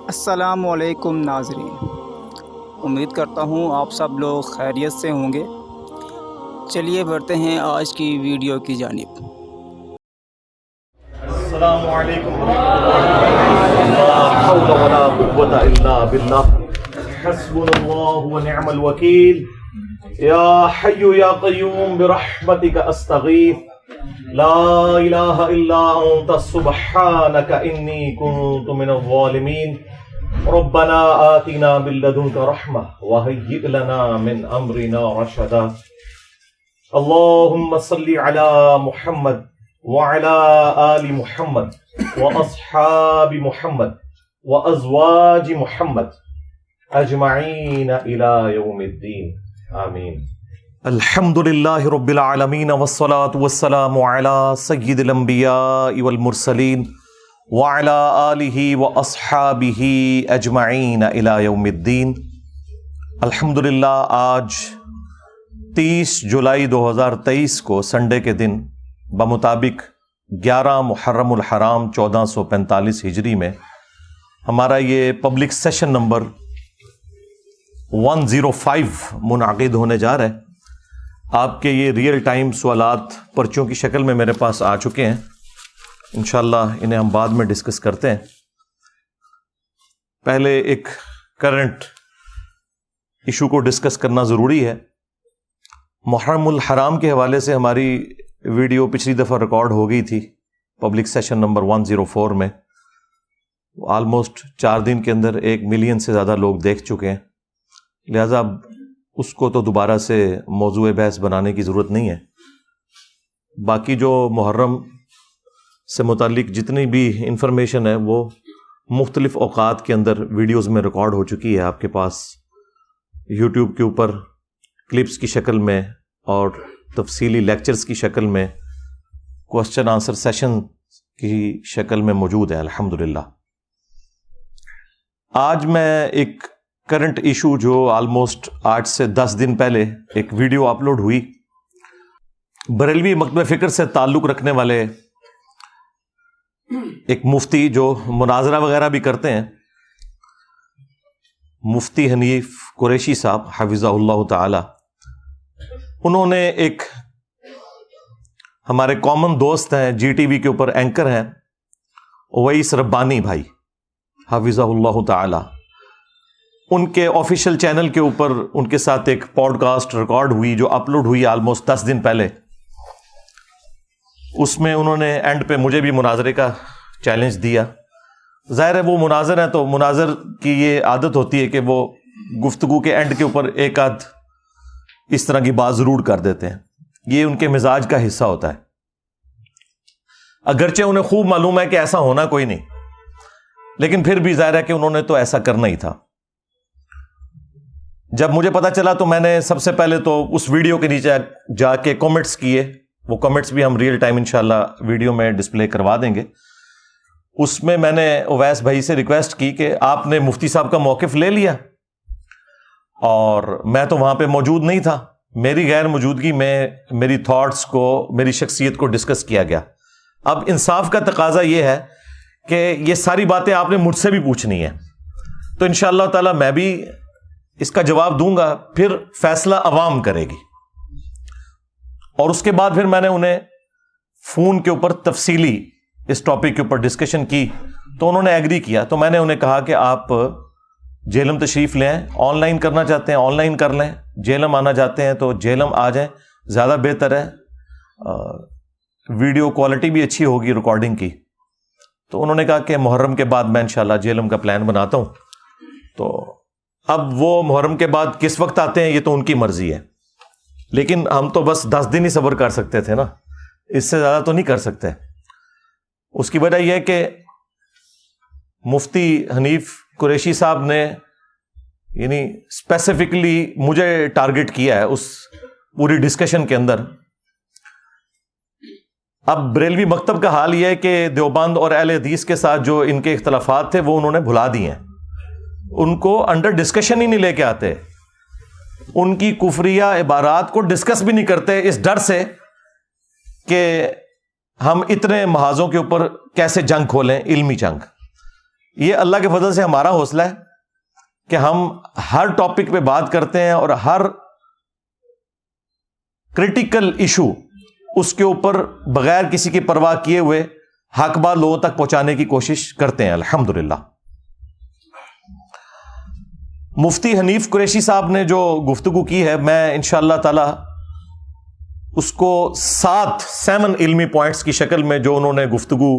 السلام علیکم ناظرین، امید کرتا ہوں آپ سب لوگ خیریت سے ہوں گے۔ چلیے بڑھتے ہیں آج کی ویڈیو کی جانب۔ السلام علیکم لا حول ولا قوة الا بالله حسبنا الله ونعم الوکیل یا حی یا قیوم برحمتک استغیث لا الہ الا انت سبحانک انی کنت من الظالمین ربنا آتنا من لدنک رحمہ وہیئ لنا من امرنا رشدا اللہم صل علی محمد وعلى آل محمد وأصحاب محمد وأزواج محمد أجمعين إلى يوم الدين آمين۔ الحمد لله رب العالمين والصلاة والسلام على سيد الأنبياء والمرسلين وعلى آله وأصحابه أجمعين إلى يوم الدين۔ الحمد للہ آج 30 جولائی 2023 کو سنڈے کے دن بمطابق 11 محرم الحرام 1445 ہجری میں ہمارا یہ پبلک سیشن نمبر 105 منعقد ہونے جا رہا ہے۔ آپ کے یہ ریئل ٹائم سوالات پرچوں کی شکل میں میرے پاس آ چکے ہیں، انشاءاللہ انہیں ہم بعد میں ڈسکس کرتے ہیں۔ پہلے ایک کرنٹ ایشو کو ڈسکس کرنا ضروری ہے۔ محرم الحرام کے حوالے سے ہماری ویڈیو پچھلی دفعہ ریکارڈ ہو گئی تھی پبلک سیشن نمبر 104 میں، آلموسٹ 4 دن کے اندر 1 ملین سے زیادہ لوگ دیکھ چکے ہیں، لہذا اب اس کو تو دوبارہ سے موضوع بحث بنانے کی ضرورت نہیں ہے۔ باقی جو محرم سے متعلق جتنی بھی انفارمیشن ہے وہ مختلف اوقات کے اندر ویڈیوز میں ریکارڈ ہو چکی ہے، آپ کے پاس یوٹیوب کے اوپر کلپس کی شکل میں اور تفصیلی لیکچرز کی شکل میں، کوسچن آنسر سیشن کی شکل میں موجود ہے الحمدللہ۔ آج میں ایک کرنٹ ایشو جو آلموسٹ 8 سے 10 دن پہلے ایک ویڈیو اپلوڈ ہوئی، بریلوی مکتبہ فکر سے تعلق رکھنے والے ایک مفتی جو مناظرہ وغیرہ بھی کرتے ہیں، مفتی حنیف قریشی صاحب حفظہ اللہ تعالی، انہوں نے ایک ہمارے کامن دوست ہیں، جی ٹی وی کے اوپر اینکر ہیں اویس ربانی بھائی حفظہ اللہ تعالی، ان کے آفیشیل چینل کے اوپر ان کے ساتھ ایک پوڈ کاسٹ ریکارڈ ہوئی جو اپلوڈ ہوئی آلموسٹ 10 دن پہلے۔ اس میں انہوں نے اینڈ پہ مجھے بھی مناظرے کا چیلنج دیا۔ ظاہر ہے وہ مناظر ہیں تو مناظر کی یہ عادت ہوتی ہے کہ وہ گفتگو کے اینڈ کے اوپر ایک آدھ اس طرح کی بات ضرور کر دیتے ہیں، یہ ان کے مزاج کا حصہ ہوتا ہے، اگرچہ انہیں خوب معلوم ہے کہ ایسا ہونا کوئی نہیں، لیکن پھر بھی ظاہر ہے کہ انہوں نے تو ایسا کرنا ہی تھا۔ جب مجھے پتا چلا تو میں نے سب سے پہلے تو اس ویڈیو کے نیچے جا کے کامنٹس کیے، وہ کامنٹس بھی ہم ریئل ٹائم انشاءاللہ ویڈیو میں ڈسپلے کروا دیں گے۔ اس میں نے اویس بھائی سے ریکویسٹ کی کہ آپ نے مفتی صاحب کا موقف لے لیا، اور میں تو وہاں پہ موجود نہیں تھا، میری غیر موجودگی میں میری تھاٹس کو، میری شخصیت کو ڈسکس کیا گیا۔ اب انصاف کا تقاضا یہ ہے کہ یہ ساری باتیں آپ نے مجھ سے بھی پوچھنی ہیں، تو انشاءاللہ تعالی میں بھی اس کا جواب دوں گا، پھر فیصلہ عوام کرے گی۔ اور اس کے بعد پھر میں نے انہیں فون کے اوپر تفصیلی اس ٹاپک کے اوپر ڈسکشن کی، تو انہوں نے ایگری کیا۔ تو میں نے انہیں کہا کہ آپ جیلم تشریف لیں، آن لائن کرنا چاہتے ہیں آن لائن کر لیں، جیلم آنا چاہتے ہیں تو جیلم آ جائیں، زیادہ بہتر ہے، ویڈیو کوالٹی بھی اچھی ہوگی ریکارڈنگ کی۔ تو انہوں نے کہا کہ محرم کے بعد میں انشاءاللہ جیلم کا پلان بناتا ہوں۔ تو اب وہ محرم کے بعد کس وقت آتے ہیں یہ تو ان کی مرضی ہے، لیکن ہم تو بس 10 دن ہی صبر کر سکتے تھے نا، اس سے زیادہ تو نہیں کر سکتے۔ اس کی وجہ یہ ہے کہ مفتی حنیف قریشی صاحب نے یعنی اسپیسیفکلی مجھے ٹارگٹ کیا ہے اس پوری ڈسکشن کے اندر۔ اب بریلوی مکتب کا حال یہ ہے کہ دیوبند اور اہل حدیث کے ساتھ جو ان کے اختلافات تھے وہ انہوں نے بھلا دیے ہیں، ان کو انڈر ڈسکشن ہی نہیں لے کے آتے، ان کی کفریہ عبارات کو ڈسکس بھی نہیں کرتے اس ڈر سے کہ ہم اتنے محاذوں کے اوپر کیسے جنگ کھولیں، علمی جنگ، یہ اللہ کے فضل سے ہمارا حوصلہ ہے کہ ہم ہر ٹاپک پہ بات کرتے ہیں اور ہر کرٹیکل ایشو اس کے اوپر بغیر کسی کی پرواہ کیے ہوئے حق بات لوگوں تک پہنچانے کی کوشش کرتے ہیں الحمدللہ۔ مفتی حنیف قریشی صاحب نے جو گفتگو کی ہے، میں انشاءاللہ تعالی اس کو 7 علمی پوائنٹس کی شکل میں جو انہوں نے گفتگو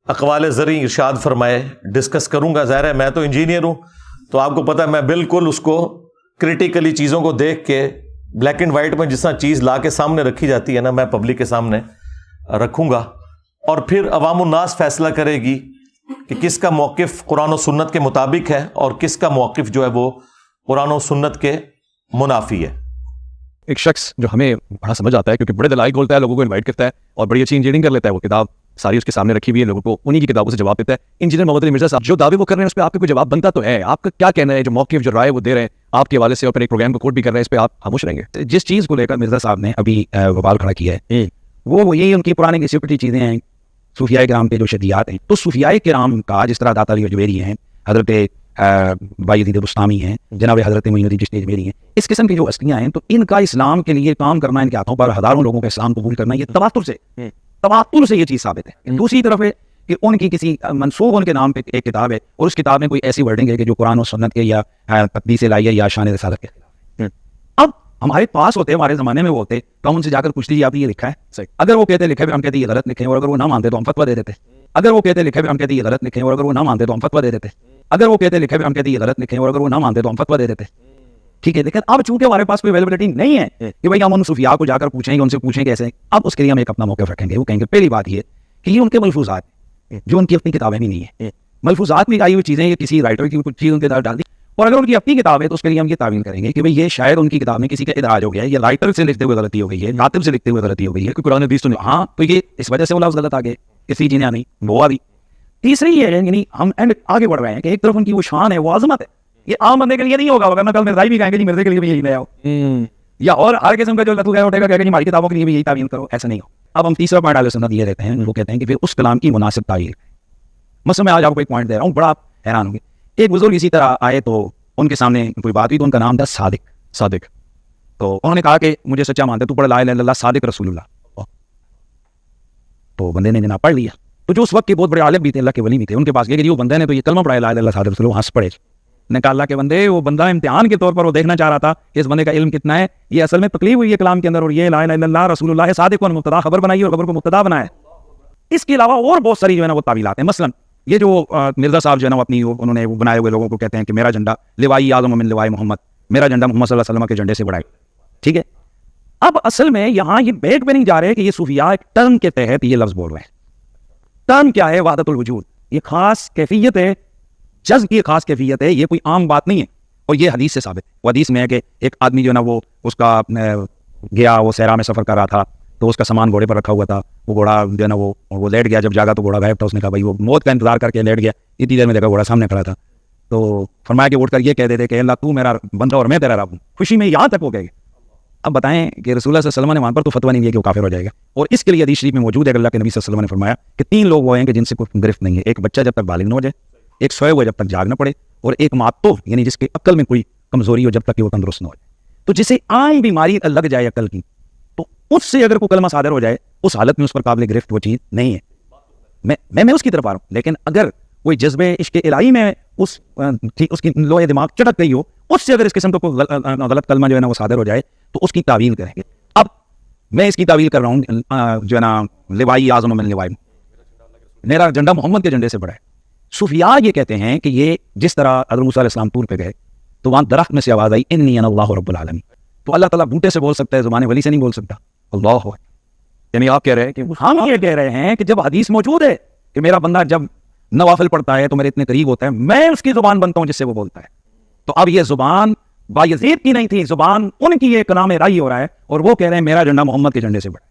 اقوال زرعی ارشاد فرمائے ڈسکس کروں گا۔ ظاہر ہے میں تو انجینئر ہوں، تو آپ کو پتہ ہے میں بالکل اس کو کرٹیکلی چیزوں کو دیکھ کے بلیک اینڈ وائٹ میں جس طرح چیز لا کے سامنے رکھی جاتی ہے نا، میں پبلک کے سامنے رکھوں گا، اور پھر عوام الناس فیصلہ کرے گی کہ کس کا موقف قرآن و سنت کے مطابق ہے اور کس کا موقف جو ہے وہ قرآن و سنت کے منافی ہے۔ ایک شخص جو ہمیں بڑا سمجھ آتا ہے کیونکہ بڑے دلائل بولتا ہے، لوگوں کو انوائٹ کرتا ہے اور بڑی اچھی انجینئرنگ کر لیتا ہے، وہ کتاب ساری اس کے سامنے رکھی ہوئی ہے، لوگوں کو انہی کی کتابوں سے جواب دیتا ہے۔ انجینئر محمد علی مرزا صاحب جو دعوے وہ کر رہے ہیں اس پہ آپ کا کوئی جواب بنتا تو ہے؟ آپ کا کیا کہنا ہے جو موقف جو رائے وہ دے رہے ہیں آپ کے حوالے سے، اور پھر ایک پروگرام کو کوٹ بھی کر رہے ہیں، اس پہ آپ خاموش رہیں گے؟ جس چیز کو لے کر مرزا صاحب نے ابھی بوال کھڑا کیا ہے وہ یہی ان کی پرانی سیکرٹری چیزیں ہیں، صوفیاء کرام کے جو شدیات ہیں۔ تو صوفیاء کرام کا جس طرح داتا علی اجمیری ہیں، حضرت بایزید بستامی ہیں، جناب حضرت معین الدین چشتی اجمیری ہیں، اس قسم کی جو ہستیاں ہیں، تو ان کا اسلام کے لیے کام کرنا، ان کے ہاتھوں پر ہزاروں لوگوں کا اسلام قبول کرنا، یہ تواتر سے یہ چیز ثابت ہے۔ دوسری طرف ہے کہ ان کی کسی منسوخ ان کے نام پہ ایک کتاب ہے اور اس کتاب میں کوئی ایسی ورڈنگ ہے کہ جو قرآن و سنت کے یا تقدیس الہیہ یا شان رسالت کے خلاف ہے۔ اب ہمارے پاس ہوتے، ہمارے زمانے میں وہ ہوتے تو ہم ان سے جا کر پوچھ لیجیے آپ نے یہ لکھا ہے صحیح؟ اگر وہ کہتے لکھے ہوئے ہم کہتے یہ غلط لکھے، اور اگر وہ نہ مانتے تو ہم فتویٰ دے دیتے۔ اگر وہ کہتے لکھے ہوئے ہم کہتے یہ غلط لکھے، اور اگر وہ نہ مانتے تو ہم فتویٰ دے دیتے۔ اگر وہ کہتے لکھے ہوئے ہم کہتے یہ غلط لکھے، اور اگر وہ نہ مانتے تو ہم فتویٰ دے دیتے۔ ٹھیک ہے، لیکن اب چونکہ ہمارے پاس کوئی اویلیبلٹی نہیں ہے کہ بھائی ہم ان صوفیاء کو جا کر پوچھیں گے، ان سے پوچھیں کیسے، اب اس کے لیے ہم ایک اپنا موقف رکھیں گے۔ وہ کہیں گے پہلی بات یہ کہ یہ ان کے ملفوظات جو ان کی اپنی کتابیں بھی نہیں ہیں، ملفوظات میں آئی ہوئی چیزیں، یہ کسی رائٹر کی کچھ چیز ان کے ساتھ ڈال دی، اور اگر ان کی اپنی کتاب ہے تو اس کے لیے ہم یہ تعویل کریں گے کہ بھئی یہ شاید ان کی کتاب میں کسی کا ادراج ہو گیا ہے، یہ رائٹر سے لکھتے ہوئے غلطی ہو گئی ہے، کاتب سے لکھتے ہوئے غلطی ہو گئی ہے، قرآن حدیث تو نہیں، ہاں تو یہ اس وجہ سے وہ لفظ غلط آ گئے، کسی جنہیں نہیں وہ آ گئی۔ تیسری یہ ہے یعنی ہم اینڈ آگے بڑھ رہے ہیں کہ ایک طرف ان کی وہ شان ہے، وہ عظمت ہے، یہ عام بندے کے لیے نہیں ہوگا، ورنہ کل مرزائی بھی کہیں گے جی مرزے کے لیے بھی یہی لے آؤ، یا اور ہر قسم کا جو لطف ہے اٹھے گا کہ ہماری کتابوں کے لیے بھی یہی تعویل کرو، ایسا نہیں ہو۔ اب ہم تیسرا پوائنٹ اہل سنت یہ دیتے ہیں، وہ کہتے ہیں کہ پھر اس کلام کی مناسب تعویل۔ مثلا میں آج آپ کو ایک پوائنٹ دے رہا ہوں، بڑا حیران ہوں گے، ایک بزرگ اسی طرح آئے تو ان کے سامنے کوئی بات ہوئی تو ان کا نام تھا صادق، تو انہوں نے کہا کہ مجھے سچا مانتے تو پڑھ لا الہ الا اللہ صادق رسول اللہ، تو بندے نے جناب پڑھ لیا، تو جو اس وقت کے بہت بڑے عالم بھی تھے، اللہ کے ولی بھی تھے، ان کے پاس گئے کہ وہ بندے نے تو یہ کلمہ پڑھا لا الہ الا اللہ صادق رسول اللہ، ہنس پڑے، نے کہا اللہ کے بندے وہ بندہ امتحان کے طور پر وہ دیکھنا چاہ رہا تھا کہ اس بندے کا علم کتنا ہے، یہ اصل میں تکلیف ہوئی ہے کلام کے اندر، اور یہ لا الہ الا اللہ رسول اللہ صادق اور مبتدا خبر بنائی اور خبر کو مبتدا بنایا۔ اس کے علاوہ اور بہت ساری جو ہے نا وہ تعویلات ہیں، مثلا یہ جو مرزا صاحب جو ہے نا اپنی انہوں نے وہ بنائے ہوئے لوگوں کو کہتے ہیں کہ میرا جھنڈا لوائی اعظم من لوائی محمد، میرا جھنڈا محمد صلی اللہ علیہ وسلم کے جھنڈے سے بڑا ہے، ٹھیک ہے۔ اب اصل میں یہاں یہ بیک پہ نہیں جا رہے کہ یہ صوفیاء ایک ٹرم کے تحت یہ لفظ بول رہے ہیں۔ ٹرم کیا ہے؟ وحدت الوجود، یہ خاص کیفیت ہے، جذب کی خاص کیفیت ہے، یہ کوئی عام بات نہیں ہے، اور یہ حدیث سے ثابت ہے۔ وہ حدیث میں ہے کہ ایک آدمی جو ہے نا وہ اس کا گیا، وہ صحرا میں سفر کر رہا تھا، تو اس کا سامان گھوڑے پر رکھا ہوا تھا، وہ گھوڑا جو ہے نا وہ لیٹ گیا، جب جاگا تو گھوڑا غائب تھا، اس نے کہا بھائی وہ موت کا انتظار کر کے لیٹ گیا، اتنی دیر میں دیکھا گھوڑا سامنے کھڑا تھا، تو فرمایا کہ اٹھ کر یہ کہہ دیتے کہ اللہ تو میرا بندہ اور میں تیرا رب ہوں، خوشی میں یہاں تک ہو گئے۔ اب بتائیں کہ رسول اللہ صلی اللہ علیہ وسلم نے وہاں پر تو فتویٰ نہیں دیا کہ وہ کافر ہو جائے گا، اور اس کے لیے حدیث شریف میں موجود ہے کہ اللہ کے نبی صلی اللہ علیہ وسلم نے فرمایا کہ 3 لوگ وہ ہیں کہ جن سے کوئی گرفت نہیں ہے، ایک بچہ جب تک بالغ نہ ہو جائے، ایک سوئے ہوئے جب تک جاگ نہ پڑے، اور ایک معتوہ یعنی جس کے عقل میں کوئی کمزوری ہو جب تک کہ وہ تندرست نہ ہو جائے۔ تو جسے عام بیماری لگ جائے عقل کی، تو اس سے اگر کوئی کلمہ صادر ہو جائے، اس حالت میں اس پر قابل گرفت وہ چیز نہیں ہے۔ میں اس کی طرف آ رہا ہوں، لیکن اگر کوئی جذبہ عشق الہی میں اس کی لوہے دماغ چٹک گئی ہو، اس سے اگر اس قسم کا کوئی غلط کلمہ جو ہے نا وہ صادر ہو جائے تو اس کی تعویل کریں گے۔ اب میں اس کی تعویل کر رہا ہوں جو ہے نا لوائی اعظم من لوائی، میرا جھنڈا محمد کے جھنڈے سے بڑا ہے۔ صوفیاء یہ کہتے ہیں کہ یہ جس طرح حضرت موسیٰ علیہ السلام طور پہ گئے تو وہاں درخت میں سے آواز آئی انی انا اللہ رب العالمین، تو اللہ تعالیٰ بوٹے سے بول سکتا ہے، زبان ولی سے نہیں بول سکتا، اللہ ہو۔ یعنی آپ کہہ رہے ہیں کہ ہم یہ کہہ رہے ہیں کہ جب حدیث موجود ہے کہ میرا بندہ جب نوافل پڑھتا ہے تو میرے اتنے قریب ہوتا ہے، میں اس کی زبان بنتا ہوں جس سے وہ بولتا ہے، تو اب یہ زبان بایزید کی نہیں تھی، زبان ان کی ایک نام رائی ہو رہا ہے، اور وہ کہہ رہے ہیں میرا جھنڈا محمد کے جھنڈے سے بڑا ہے۔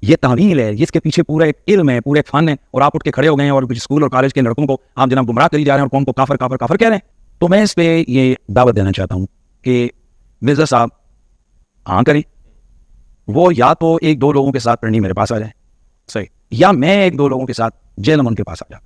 یہ تعویل ہے، اس کے پیچھے پورا ایک علم ہے، پورے ایک فن ہے، اور آپ اٹھ کے کھڑے ہو گئے ہیں اور اسکول اور کالج کے لڑکوں کو آپ جناب گمراہ کری جا رہے ہیں اور قوم کو کافر کافر کافر کہہ رہے ہیں۔ تو میں اس پہ یہ دعوت دینا چاہتا ہوں کہ مرزا صاحب ہاں کریں، وہ یا تو 1-2 لوگوں کے ساتھ پڑھنی میرے پاس آ جائیں صحیح، یا میں 1-2 لوگوں کے ساتھ جیلم ان کے پاس آ جاتا،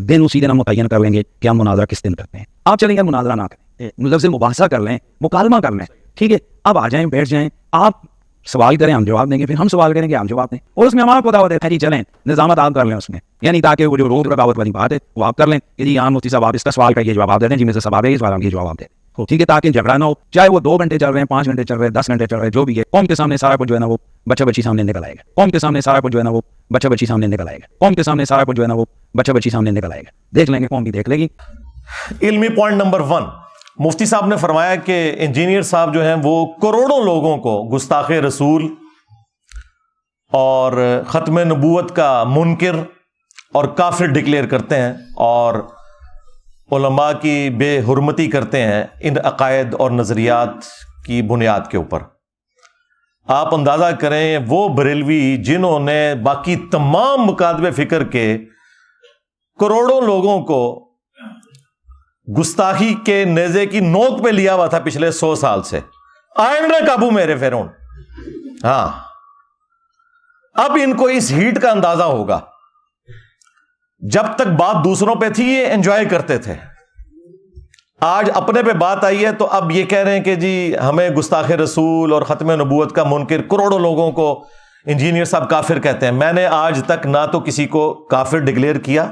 دن اسی دن ہم متعین کر لیں گے کہ ہم مناظرہ کس دن کرتے ہیں. آپ چلیں گے مناظرہ نہ کریں, لفظ مباحثہ کر لیں, مکالمہ کر لیں, ٹھیک ہے, اب آ جائیں, بیٹھ جائیں, آپ سوال کریں, ہم جواب دیں گے, پھر ہم سوال کریں گے, ہم جواب دیں, اور اس میں ہمارا پتا ہوتا ہے جی چلیں نظامت آپ کر لیں اس میں, یعنی تاکہ وہ جو روک رکاوٹ والی بات ہے وہ آپ کر لیں کہ جی مفتی صاحب آپ اس کا سوال کا یہ جواب آپ دے دیں, جی مرزا صاحب آپ یہ سوال ہم یہ جواب آپ دیں, ٹھیک ہے, تاکہ جھگڑا نہ ہو, چاہے وہ 2 گھنٹے چل رہے ہیں, 5 گھنٹے چل رہے ہیں, 10 گھنٹے چل رہے ہیں, جو بھی ہے, قوم کے سامنے سارا کچھ جو ہے نا وہ بچہ بچی سامنے نکل آئے گا, قوم کے سامنے سارا کچھ جو ہے نا وہ بچہ بچی سامنے نکل آئے گا, قوم کے سامنے سارا کچھ جو ہے نا وہ بچہ بچی سامنے نکل آئے گا, دیکھ لیں گے, قوم بھی دیکھ لے گی. علمی پوائنٹ نمبر 1, مفتی صاحب نے فرمایا کہ انجینئر صاحب جو ہیں وہ کروڑوں لوگوں کو گستاخ رسول اور ختم نبوت کا منکر اور کافر ڈکلیئر کرتے ہیں, اور علماء کی بے حرمتی کرتے ہیں ان عقائد اور نظریات کی بنیاد کے اوپر. آپ اندازہ کریں وہ بریلوی جنہوں نے باقی تمام مکاتب فکر کے کروڑوں لوگوں کو گستاخی کے نیزے کی نوک پہ لیا ہوا تھا پچھلے 100 سال سے, آئندہ قابو میرے فرعون. ہاں, اب ان کو اس ہیٹ کا اندازہ ہوگا. جب تک بات دوسروں پہ تھی یہ انجوائے کرتے تھے, آج اپنے پہ بات آئی ہے تو اب یہ کہہ رہے ہیں کہ جی ہمیں گستاخ رسول اور ختم نبوت کا منکر کروڑوں لوگوں کو انجینئر صاحب کافر کہتے ہیں. میں نے آج تک نہ تو کسی کو کافر ڈکلیئر کیا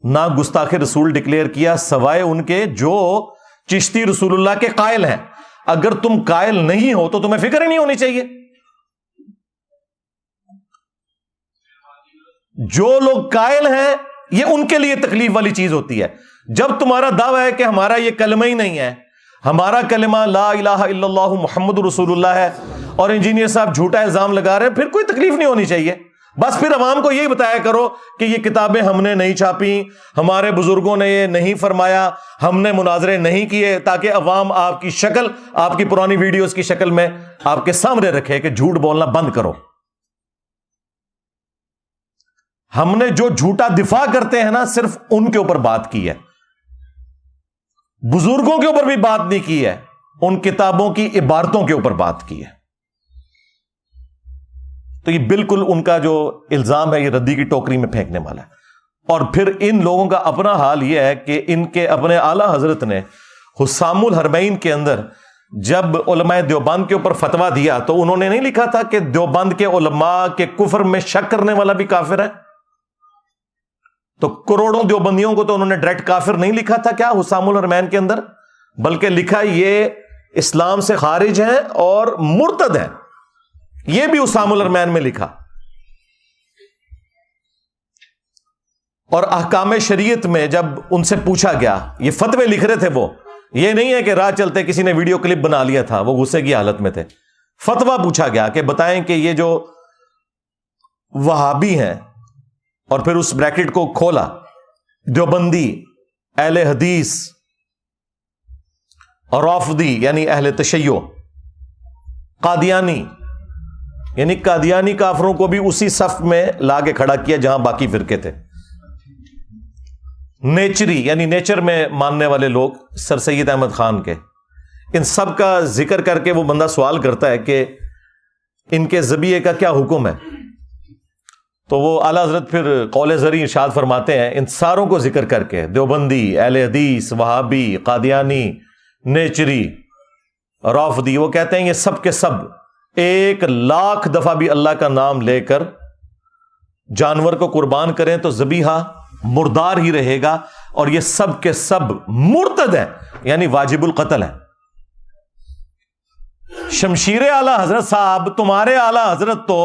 نہ گستاخ رسول ڈکلیئر کیا, سوائے ان کے جو چشتی رسول اللہ کے قائل ہیں. اگر تم قائل نہیں ہو تو تمہیں فکر ہی نہیں ہونی چاہیے. جو لوگ قائل ہیں یہ ان کے لیے تکلیف والی چیز ہوتی ہے. جب تمہارا دعویٰ ہے کہ ہمارا یہ کلمہ ہی نہیں ہے, ہمارا کلمہ لا الہ الا اللہ محمد رسول اللہ ہے, اور انجینئر صاحب جھوٹا الزام لگا رہے ہیں, پھر کوئی تکلیف نہیں ہونی چاہیے. بس پھر عوام کو یہی بتایا کرو کہ یہ کتابیں ہم نے نہیں چھاپی, ہمارے بزرگوں نے یہ نہیں فرمایا, ہم نے مناظرے نہیں کیے, تاکہ عوام آپ کی شکل, آپ کی پرانی ویڈیوز کی شکل میں آپ کے سامنے رکھے کہ جھوٹ بولنا بند کرو. ہم نے جو جھوٹا دفاع کرتے ہیں نا صرف ان کے اوپر بات کی ہے, بزرگوں کے اوپر بھی بات نہیں کی ہے, ان کتابوں کی عبارتوں کے اوپر بات کی ہے. تو یہ بالکل ان کا جو الزام ہے یہ ردی کی ٹوکری میں پھینکنے والا ہے. اور پھر ان لوگوں کا اپنا حال یہ ہے کہ ان کے اپنے اعلیٰ حضرت نے حسام الحرمین کے اندر جب علماء دیوبند کے اوپر فتویٰ دیا تو انہوں نے نہیں لکھا تھا کہ دیوبند کے علماء کے کفر میں شک کرنے والا بھی کافر ہے. تو کروڑوں دیوبندیوں کو تو انہوں نے ڈائریکٹ کافر نہیں لکھا تھا کیا حسام الحرمین کے اندر, بلکہ لکھا یہ اسلام سے خارج ہیں اور مرتد ہیں. یہ بھی حسام الحرمین میں لکھا. اور احکام شریعت میں جب ان سے پوچھا گیا, یہ فتوے لکھ رہے تھے وہ, یہ نہیں ہے کہ راہ چلتے کسی نے ویڈیو کلپ بنا لیا تھا, وہ غصے کی حالت میں تھے. فتویٰ پوچھا گیا کہ بتائیں کہ یہ جو وہابی ہیں, اور پھر اس بریکٹ کو کھولا, دیوبندی, اہل حدیث, اور رافضی یعنی اہل تشیع, قادیانی یعنی قادیانی کافروں کو بھی اسی صف میں لا کے کھڑا کیا جہاں باقی فرقے تھے. نیچری یعنی نیچر میں ماننے والے لوگ, سر سید احمد خان کے, ان سب کا ذکر کر کے وہ بندہ سوال کرتا ہے کہ ان کے ذبیحے کا کیا حکم ہے. تو وہ اعلیٰ حضرت پھر قول زری ارشاد فرماتے ہیں ان ساروں کو ذکر کر کے, دیوبندی, اہل حدیث, وہابی, قادیانی, نیچری, رافضی, وہ کہتے ہیں یہ سب کے سب 1,00,000 دفعہ بھی اللہ کا نام لے کر جانور کو قربان کریں تو ذبیحہ مردار ہی رہے گا, اور یہ سب کے سب مرتد ہیں یعنی واجب القتل ہیں. شمشیر اعلیٰ حضرت صاحب, تمہارے اعلیٰ حضرت تو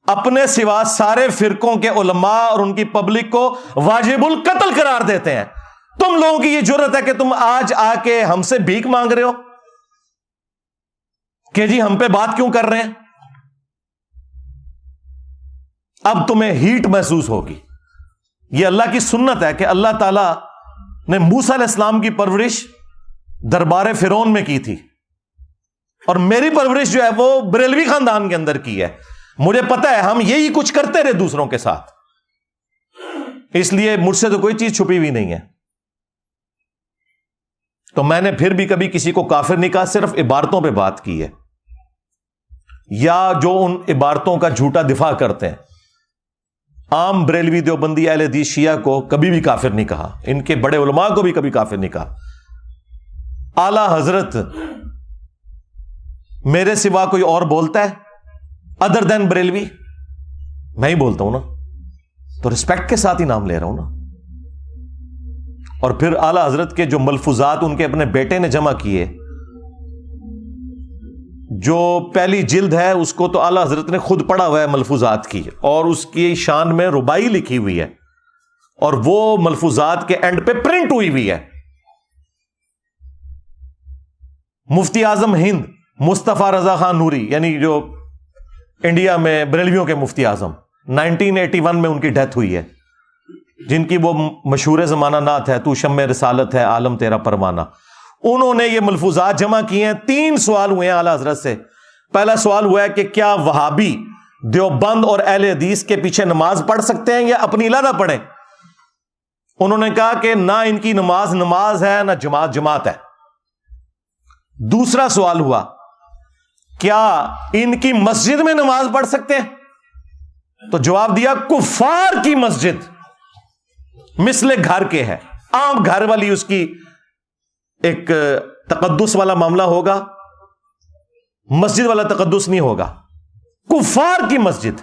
اپنے سوا سارے فرقوں کے علماء اور ان کی پبلک کو واجب القتل قرار دیتے ہیں. تم لوگوں کی یہ جرت ہے کہ تم آج آ کے ہم سے بھیک مانگ رہے ہو کہ جی ہم پہ بات کیوں کر رہے ہیں. اب تمہیں ہیٹ محسوس ہوگی. یہ اللہ کی سنت ہے کہ اللہ تعالی نے موسیٰ علیہ السلام کی پرورش دربار فرعون میں کی تھی, اور میری پرورش جو ہے وہ بریلوی خاندان کے اندر کی ہے. مجھے پتا ہے ہم یہی کچھ کرتے رہے دوسروں کے ساتھ, اس لیے مجھ سے تو کوئی چیز چھپی ہوئی نہیں ہے. تو میں نے پھر بھی کبھی کسی کو کافر نہیں کہا, صرف عبارتوں پہ بات کی ہے, یا جو ان عبارتوں کا جھوٹا دفاع کرتے ہیں. عام بریلوی دیوبندی اہل حدیث شیعہ کو کبھی بھی کافر نہیں کہا، ان کے بڑے علماء کو بھی کبھی کافر نہیں کہا۔ اعلی حضرت میرے سوا کوئی اور بولتا ہے ادر دین بریلوی؟ میں ہی بولتا ہوں نا، تو رسپیکٹ کے ساتھ ہی نام لے رہا ہوں نا۔ اور پھر اعلی حضرت کے جو ملفوظات ان کے اپنے بیٹے نے جمع کیے، جو پہلی جلد ہے اس کو تو اعلی حضرت نے خود پڑھا ہوا ہے ملفوظات کی، اور اس کی شان میں ربائی لکھی ہوئی ہے، اور وہ ملفوظات کے اینڈ پہ پرنٹ ہوئی ہوئی ہے۔ مفتی اعظم ہند مصطفیٰ رضا خان نوری، یعنی جو انڈیا میں بریلویوں کے مفتی اعظم، 1981 میں ان کی ڈیتھ ہوئی ہے، جن کی وہ مشہور زمانہ نعت ہے، تو شمع رسالت ہے عالم تیرا پروانہ، انہوں نے یہ ملفوظات جمع کیے ہیں۔ 3 سوال ہوئے ہیں اعلی حضرت سے۔ پہلا سوال ہوا ہے کہ کیا وہابی دیوبند اور اہل حدیث کے پیچھے نماز پڑھ سکتے ہیں یا اپنی علیحدہ پڑھیں؟ انہوں نے کہا کہ نہ ان کی نماز نماز ہے، نہ جماعت جماعت ہے۔ دوسرا سوال ہوا کیا ان کی مسجد میں نماز پڑھ سکتے ہیں؟ تو جواب دیا کفار کی مسجد مثل گھر کے ہے، عام گھر والی اس کی ایک تقدس والا معاملہ ہوگا، مسجد والا تقدس نہیں ہوگا، کفار کی مسجد۔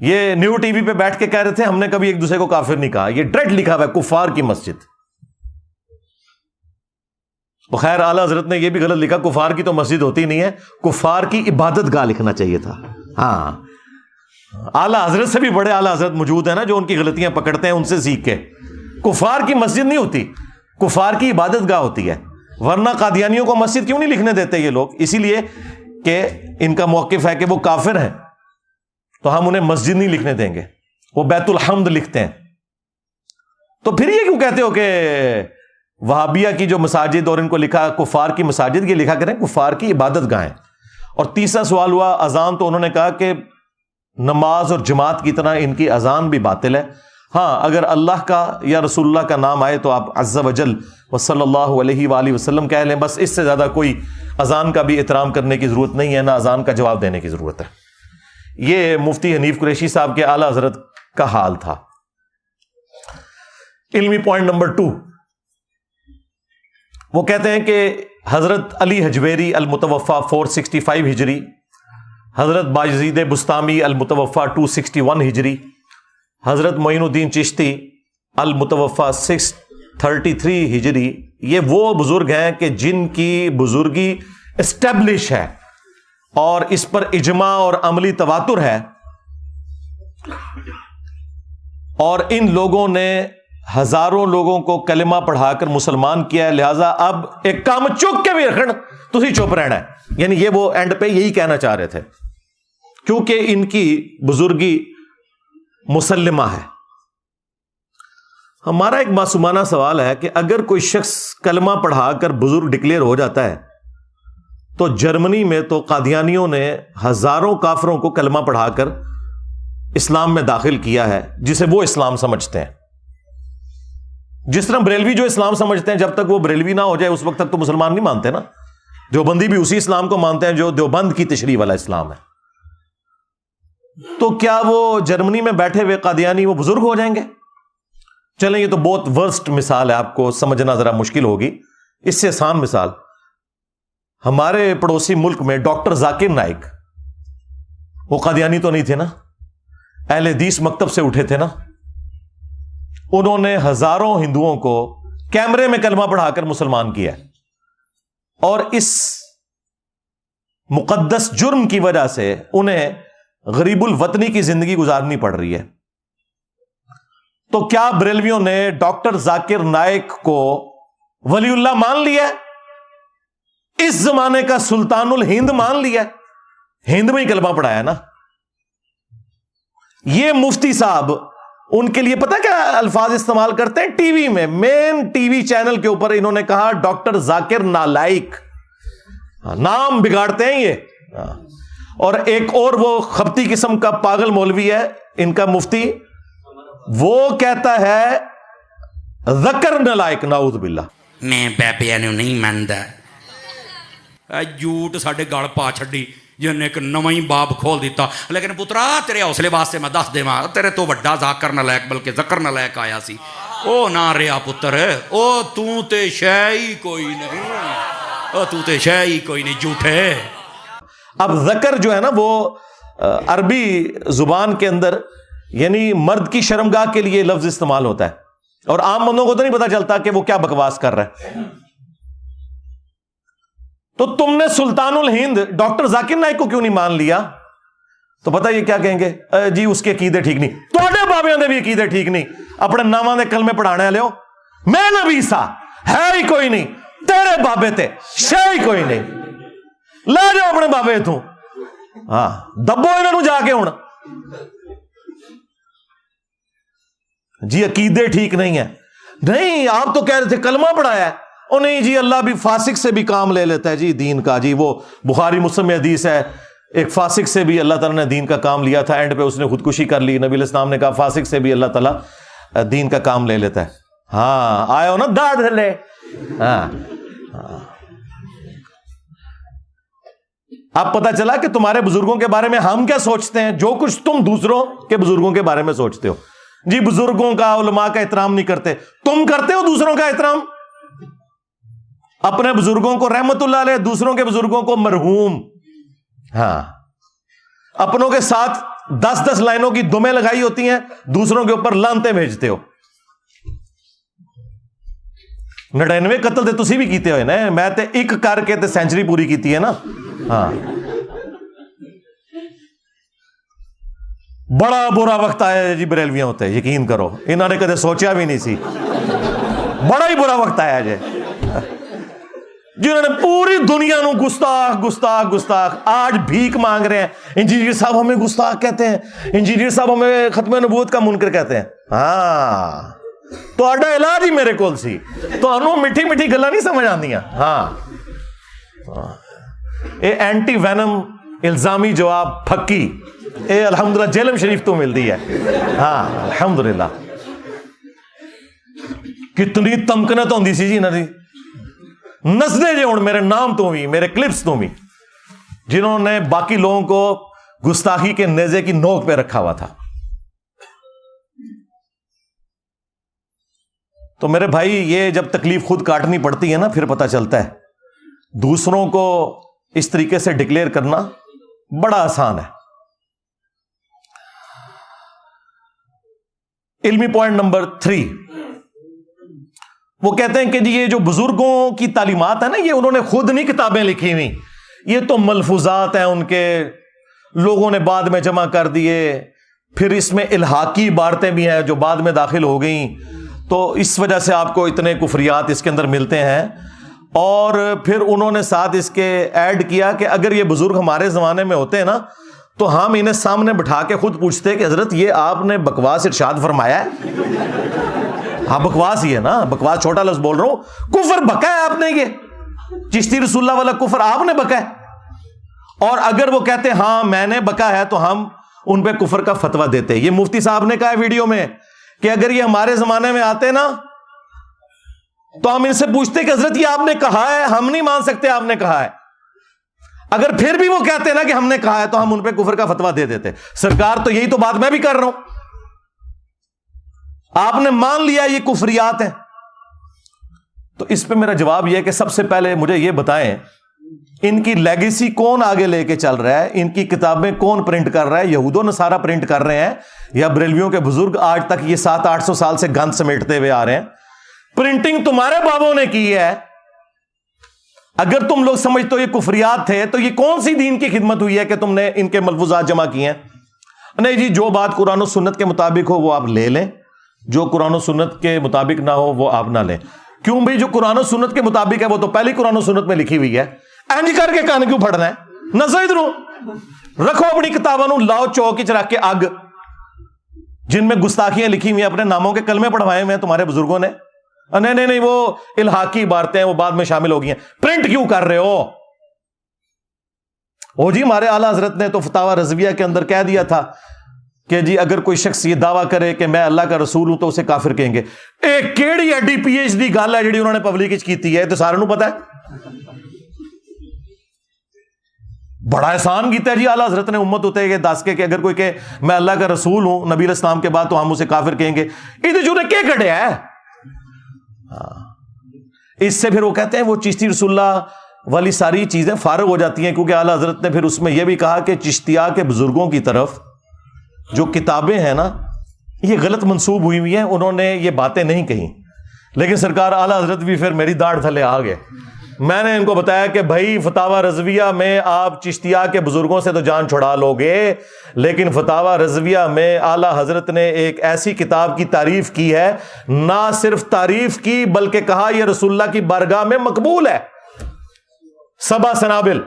یہ نیو ٹی وی پہ بیٹھ کے کہہ رہے تھے ہم نے کبھی ایک دوسرے کو کافر نہیں کہا، یہ ڈائریکٹ لکھا ہوا ہے کفار کی مسجد۔ بخیر اعلی حضرت نے یہ بھی غلط لکھا، کفار کی تو مسجد ہوتی نہیں ہے، کفار کی عبادت گاہ لکھنا چاہیے تھا۔ ہاں، اعلی حضرت سے بھی بڑے اعلی حضرت موجود ہیں نا جو ان کی غلطیاں پکڑتے ہیں، ان سے سیکھ کے۔ کفار کی مسجد نہیں ہوتی، کفار کی عبادت گاہ ہوتی ہے۔ ورنہ قادیانیوں کو مسجد کیوں نہیں لکھنے دیتے یہ لوگ؟ اسی لیے کہ ان کا موقف ہے کہ وہ کافر ہیں، تو ہم انہیں مسجد نہیں لکھنے دیں گے، وہ بیت الحمد لکھتے ہیں۔ تو پھر یہ کیوں کہتے ہو کہ وہابیہ کی جو مساجد اور ان کو لکھا کفار کی مساجد، یہ لکھا کریں کفار کی عبادت گاہیں۔ اور تیسرا سوال ہوا اذان، تو انہوں نے کہا کہ نماز اور جماعت کی طرح ان کی اذان بھی باطل ہے۔ ہاں، اگر اللہ کا یا رسول اللہ کا نام آئے تو آپ عز وجل و صلی اللہ علیہ وآلہ وسلم کہہ لیں، بس اس سے زیادہ کوئی اذان کا بھی احترام کرنے کی ضرورت نہیں ہے، نہ اذان کا جواب دینے کی ضرورت ہے۔ یہ مفتی حنیف قریشی صاحب کے اعلی حضرت کا حال تھا۔ علمی پوائنٹ نمبر 2، وہ کہتے ہیں کہ حضرت علی حجویری المتوفا 465 ہجری، حضرت بایزید بستامی المتوفا 261 ہجری، حضرت معین الدین چشتی المتوفا 633 ہجری، یہ وہ بزرگ ہیں کہ جن کی بزرگی اسٹیبلش ہے اور اس پر اجماع اور عملی تواتر ہے، اور ان لوگوں نے ہزاروں لوگوں کو کلمہ پڑھا کر مسلمان کیا ہے۔ لہذا اب ایک کام چک کے بھی رکھنا، تسی چپ رہنا ہے۔ یعنی یہ وہ اینڈ پہ یہی کہنا چاہ رہے تھے، کیونکہ ان کی بزرگی مسلمہ ہے۔ ہمارا ایک معصومانہ سوال ہے کہ اگر کوئی شخص کلمہ پڑھا کر بزرگ ڈکلیئر ہو جاتا ہے، تو جرمنی میں تو قادیانیوں نے ہزاروں کافروں کو کلمہ پڑھا کر اسلام میں داخل کیا ہے، جسے وہ اسلام سمجھتے ہیں۔ جس طرح بریلوی جو اسلام سمجھتے ہیں، جب تک وہ بریلوی نہ ہو جائے اس وقت تک تو مسلمان نہیں مانتے نا۔ دیوبندی بھی اسی اسلام کو مانتے ہیں جو دیوبند کی تشریح والا اسلام ہے۔ تو کیا وہ جرمنی میں بیٹھے ہوئے قادیانی وہ بزرگ ہو جائیں گے؟ چلیں، یہ تو بہت ورسٹ مثال ہے، آپ کو سمجھنا ذرا مشکل ہوگی۔ اس سے آسان مثال، ہمارے پڑوسی ملک میں ڈاکٹر ذاکر نائک، وہ قادیانی تو نہیں تھے نا، اہل حدیث مکتب سے اٹھے تھے نا۔ انہوں نے ہزاروں ہندوؤں کو کیمرے میں کلمہ پڑھا کر مسلمان کیا، اور اس مقدس جرم کی وجہ سے انہیں غریب الوطنی کی زندگی گزارنی پڑ رہی ہے۔ تو کیا بریلویوں نے ڈاکٹر ذاکر نائک کو ولی اللہ مان لیا؟ اس زمانے کا سلطان الہند مان لیا؟ ہند میں ہی کلمہ پڑھایا نا۔ یہ مفتی صاحب ان کے لیے پتہ کیا الفاظ استعمال کرتے ہیں؟ ٹی وی میں، مین ٹی وی چینل کے اوپر انہوں نے کہا ڈاکٹر ذاکر نالائک، نام بگاڑتے ہیں یہ۔ اور ایک اور وہ خبتی قسم کا پاگل مولوی ہے ان کا مفتی، وہ کہتا ہے ذکر نالائک، نعوذ باللہ۔ میں بابیاں نوں نہیں مندا، جھوٹ ساڈے گل پا چھڈی، جن ایک نواں ہی باب کھول دیتا. لیکن پترا تیرے حوصلے واسطے میں دس دیواں تیرے تو وڈا ذاکر نالائق بلکہ ذکر نالائق آیا سی. او نہ رہا پتر, او تو تے شے ہی کوئی نہیں, او تو تے شے ہی کوئی نہیں, جھوٹے. اب ذکر جو ہے نا وہ عربی زبان کے اندر یعنی مرد کی شرمگاہ کے لیے لفظ استعمال ہوتا ہے, اور عام بندوں کو تو نہیں پتا چلتا کہ وہ کیا بکواس کر رہا ہے. تو تم نے سلطان الہند ڈاکٹر ذاکر نائک کو کیوں نہیں مان لیا؟ تو پتہ یہ کیا کہیں گے, جی اس کے عقیدے ٹھیک نہیں. تھوڑے بابیاں دے بھی عقیدے ٹھیک نہیں, اپنے ناماں دے کلمے پڑھانے لے ہو. میں نبی سا ہے ہی کوئی نہیں, تیرے بابے تے شے ہی کوئی نہیں, لے جاؤ اپنے بابے تو. ہاں دبو انہاں نوں جا کے ہن. جی عقیدے ٹھیک نہیں ہے. نہیں آپ تو کہہ رہے تھے کلمہ پڑھایا ہے. او نہیں جی اللہ بھی فاسق سے بھی کام لے لیتا ہے جی دین کا. جی وہ بخاری مسلم میں حدیث ہے, ایک فاسق سے بھی اللہ تعالیٰ نے دین کا کام لیا تھا, اینڈ پہ اس نے خودکشی کر لی. نبی علیہ السلام نے کہا فاسق سے بھی اللہ تعالیٰ دین کا کام لے لیتا ہے. ہاں آئے ہو نا داد لے. ہاں اب پتا چلا کہ تمہارے بزرگوں کے بارے میں ہم کیا سوچتے ہیں, جو کچھ تم دوسروں کے بزرگوں کے بارے میں سوچتے ہو. جی بزرگوں کا علماء کا احترام نہیں کرتے, تم کرتے ہو دوسروں کا احترام. اپنے بزرگوں کو رحمت اللہ علیہ, دوسروں کے بزرگوں کو مرحوم. ہاں اپنوں کے ساتھ 10 لائنوں کی دمیں لگائی ہوتی ہیں, دوسروں کے اوپر لانتے بھیجتے ہو. 99 قتل تے تسی بھی کیتے ہوئے نا, میں تے ایک کر کے تے سینچری پوری کیتی ہے نا. ہاں بڑا برا وقت آیا جی بریلویاں ہوتے, یقین کرو انہوں نے کدے سوچا بھی نہیں سی. بڑا ہی برا وقت آیا جی, جنہوں نے پوری دنیا نو گستاخ گستاخ گستاخ آج بھیک مانگ رہے ہیں. انجینئر صاحب ہمیں گستاخ کہتے ہیں, انجینئر صاحب ہمیں ختم نبوت کا منکر کہتے ہیں. ہاں تو آڈا علاج ہی میرے کول سی, تو انہوں میٹھی میٹھی گلا نہیں سمجھ آندیاں. ہاں اے اینٹی وینم الزامی جواب پھکی اے الحمدللہ جیلم شریف تو ملتی ہے. ہاں الحمدللہ کتنی تمکنت ہوندی سی جی انہاں دی. نسدے جے ہن میرے نام تو بھی, میرے کلپس تو بھی, جنہوں نے باقی لوگوں کو گستاخی کے نیزے کی نوک پہ رکھا ہوا تھا. تو میرے بھائی یہ جب تکلیف خود کاٹنی پڑتی ہے نا, پھر پتہ چلتا ہے دوسروں کو اس طریقے سے ڈکلیئر کرنا بڑا آسان ہے. علمی پوائنٹ نمبر 3, وہ کہتے ہیں کہ جی یہ جو بزرگوں کی تعلیمات ہیں نا, یہ انہوں نے خود نہیں کتابیں لکھی ہوئی, یہ تو ملفوظات ہیں ان کے, لوگوں نے بعد میں جمع کر دیے. پھر اس میں الحاقی عبارتیں بھی ہیں جو بعد میں داخل ہو گئیں, تو اس وجہ سے آپ کو اتنے کفریات اس کے اندر ملتے ہیں. اور پھر انہوں نے ساتھ اس کے ایڈ کیا کہ اگر یہ بزرگ ہمارے زمانے میں ہوتے ہیں نا, تو ہم انہیں سامنے بٹھا کے خود پوچھتے کہ حضرت یہ آپ نے بکواس ارشاد فرمایا ہے. ہاں بکواس ہی ہے نا, بکواس چھوٹا لفظ بول رہا ہوں, کفر بکا ہے آپ نے, یہ چشتی رسول اللہ والا کفر آپ نے بکا ہے. اور اگر وہ کہتے ہاں میں نے بکا ہے تو ہم ان پہ کفر کا فتویٰ دیتے. یہ مفتی صاحب نے کہا ہے ویڈیو میں کہ اگر یہ ہمارے زمانے میں آتے نا تو ہم ان سے پوچھتے کہ حضرت یہ آپ نے کہا ہے, ہم نہیں مان سکتے آپ نے کہا ہے. اگر پھر بھی وہ کہتے نا کہ ہم نے کہا ہے تو ہم ان پہ کفر کا فتویٰ دے دیتے. سرکار تو یہی تو بات میں بھی کر رہا ہوں, آپ نے مان لیا یہ کفریات ہیں. تو اس پہ میرا جواب یہ ہے کہ سب سے پہلے مجھے یہ بتائیں ان کی لیگیسی کون آگے لے کے چل رہا ہے, ان کی کتابیں کون پرنٹ کر رہا ہے؟ یہود و نصارہ پرنٹ کر رہے ہیں یا بریلویوں کے بزرگ آج تک یہ 700-800 سال سے گند سمیٹتے ہوئے آ رہے ہیں؟ پرنٹنگ تمہارے بابوں نے کی ہے. اگر تم لوگ سمجھتے ہو یہ کفریات تھے تو یہ کون سی دین کی خدمت ہوئی ہے کہ تم نے ان کے ملفوظات جمع کیے ہیں؟ نہیں جی جو بات قرآن و سنت کے مطابق ہو وہ آپ لے لیں, جو قرآن و سنت کے مطابق نہ ہو وہ آپ نہ لیں. کیوں بھائی, جو قرآن و سنت کے مطابق ہے وہ تو پہلی قرآن و سنت میں لکھی ہوئی ہے. اینج کر کے کان کیوں پھڑنا ہے؟ نسو ادھروں رکھو اپنی کتابوں نو, لاؤ چوک چ رکھ کے اگ, جن میں گستاخیاں لکھی ہوئی ہیں, اپنے ناموں کے کلمے پڑھوائے ہوئے ہیں تمہارے بزرگوں نے. نہیں وہ الحاقی عبارتیں ہیں, وہ بعد میں شامل ہو گئی ہیں. پرنٹ کیوں کر رہے ہو؟ او جی ہمارے اعلیٰ حضرت نے تو فتاوی رضویہ کے اندر کہہ دیا تھا کہ جی اگر کوئی شخص یہ دعویٰ کرے کہ میں اللہ کا رسول ہوں تو اسے کافر کہیں گے. ایک کیڑی ایڈی پی ایچ ڈی گل ہے جی انہوں نے پبلک کی ہے, تو سارے نو پتا ہے. بڑا احسان کیتا ہے جی اعلیٰ حضرت نے امت ہوتے کہ دس کے کہ اگر کوئی کہ میں اللہ کا رسول ہوں نبی علیہ السلام کے بعد تو ہم اسے کافر کہیں گے. یہ جو نے کیا کٹیا ہے. اس سے پھر وہ کہتے ہیں وہ چشتی رسول اللہ والی ساری چیزیں فارغ ہو جاتی ہیں, کیونکہ اعلیٰ حضرت نے پھر اس میں یہ بھی کہا کہ چشتیہ کے بزرگوں کی طرف جو کتابیں ہیں نا یہ غلط منسوب ہوئی ہوئی ہیں, انہوں نے یہ باتیں نہیں کہیں. لیکن سرکار اعلیٰ حضرت بھی پھر میری داڑھ تھلے آ گئے. میں نے ان کو بتایا کہ بھائی فتاوی رضویہ میں آپ چشتیہ کے بزرگوں سے تو جان چھڑا لو گے, لیکن فتاوی رضویہ میں اعلیٰ حضرت نے ایک ایسی کتاب کی تعریف کی ہے, نہ صرف تعریف کی بلکہ کہا یہ رسول اللہ کی بارگاہ میں مقبول ہے, 7 سنابل,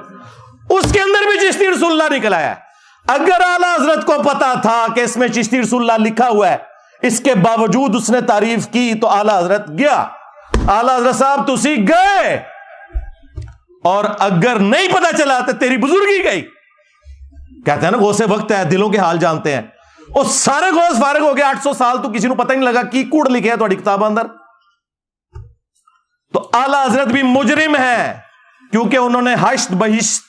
اس کے اندر بھی چشتی رسول اللہ نکل آیا. اگر اعلیٰ حضرت کو پتا تھا کہ اس میں چشتی رسول اللہ لکھا ہوا ہے, اس کے باوجود اس نے تعریف کی, تو اعلیٰ حضرت گیا. اعلیٰ حضرت صاحب تسی گئے, اور اگر نہیں پتا چلا تو تیری بزرگی گئی. کہتے ہیں نا غوث وقت ہے, دلوں کے حال جانتے ہیں. وہ سارے غوث فارغ ہو گئے, 800 سال تو کسی کو پتہ نہیں لگا کی کوڑ لکھے ہے تھوڑی کتاب اندر. تو اعلیٰ حضرت بھی مجرم ہے, کیونکہ انہوں نے حشت بہشت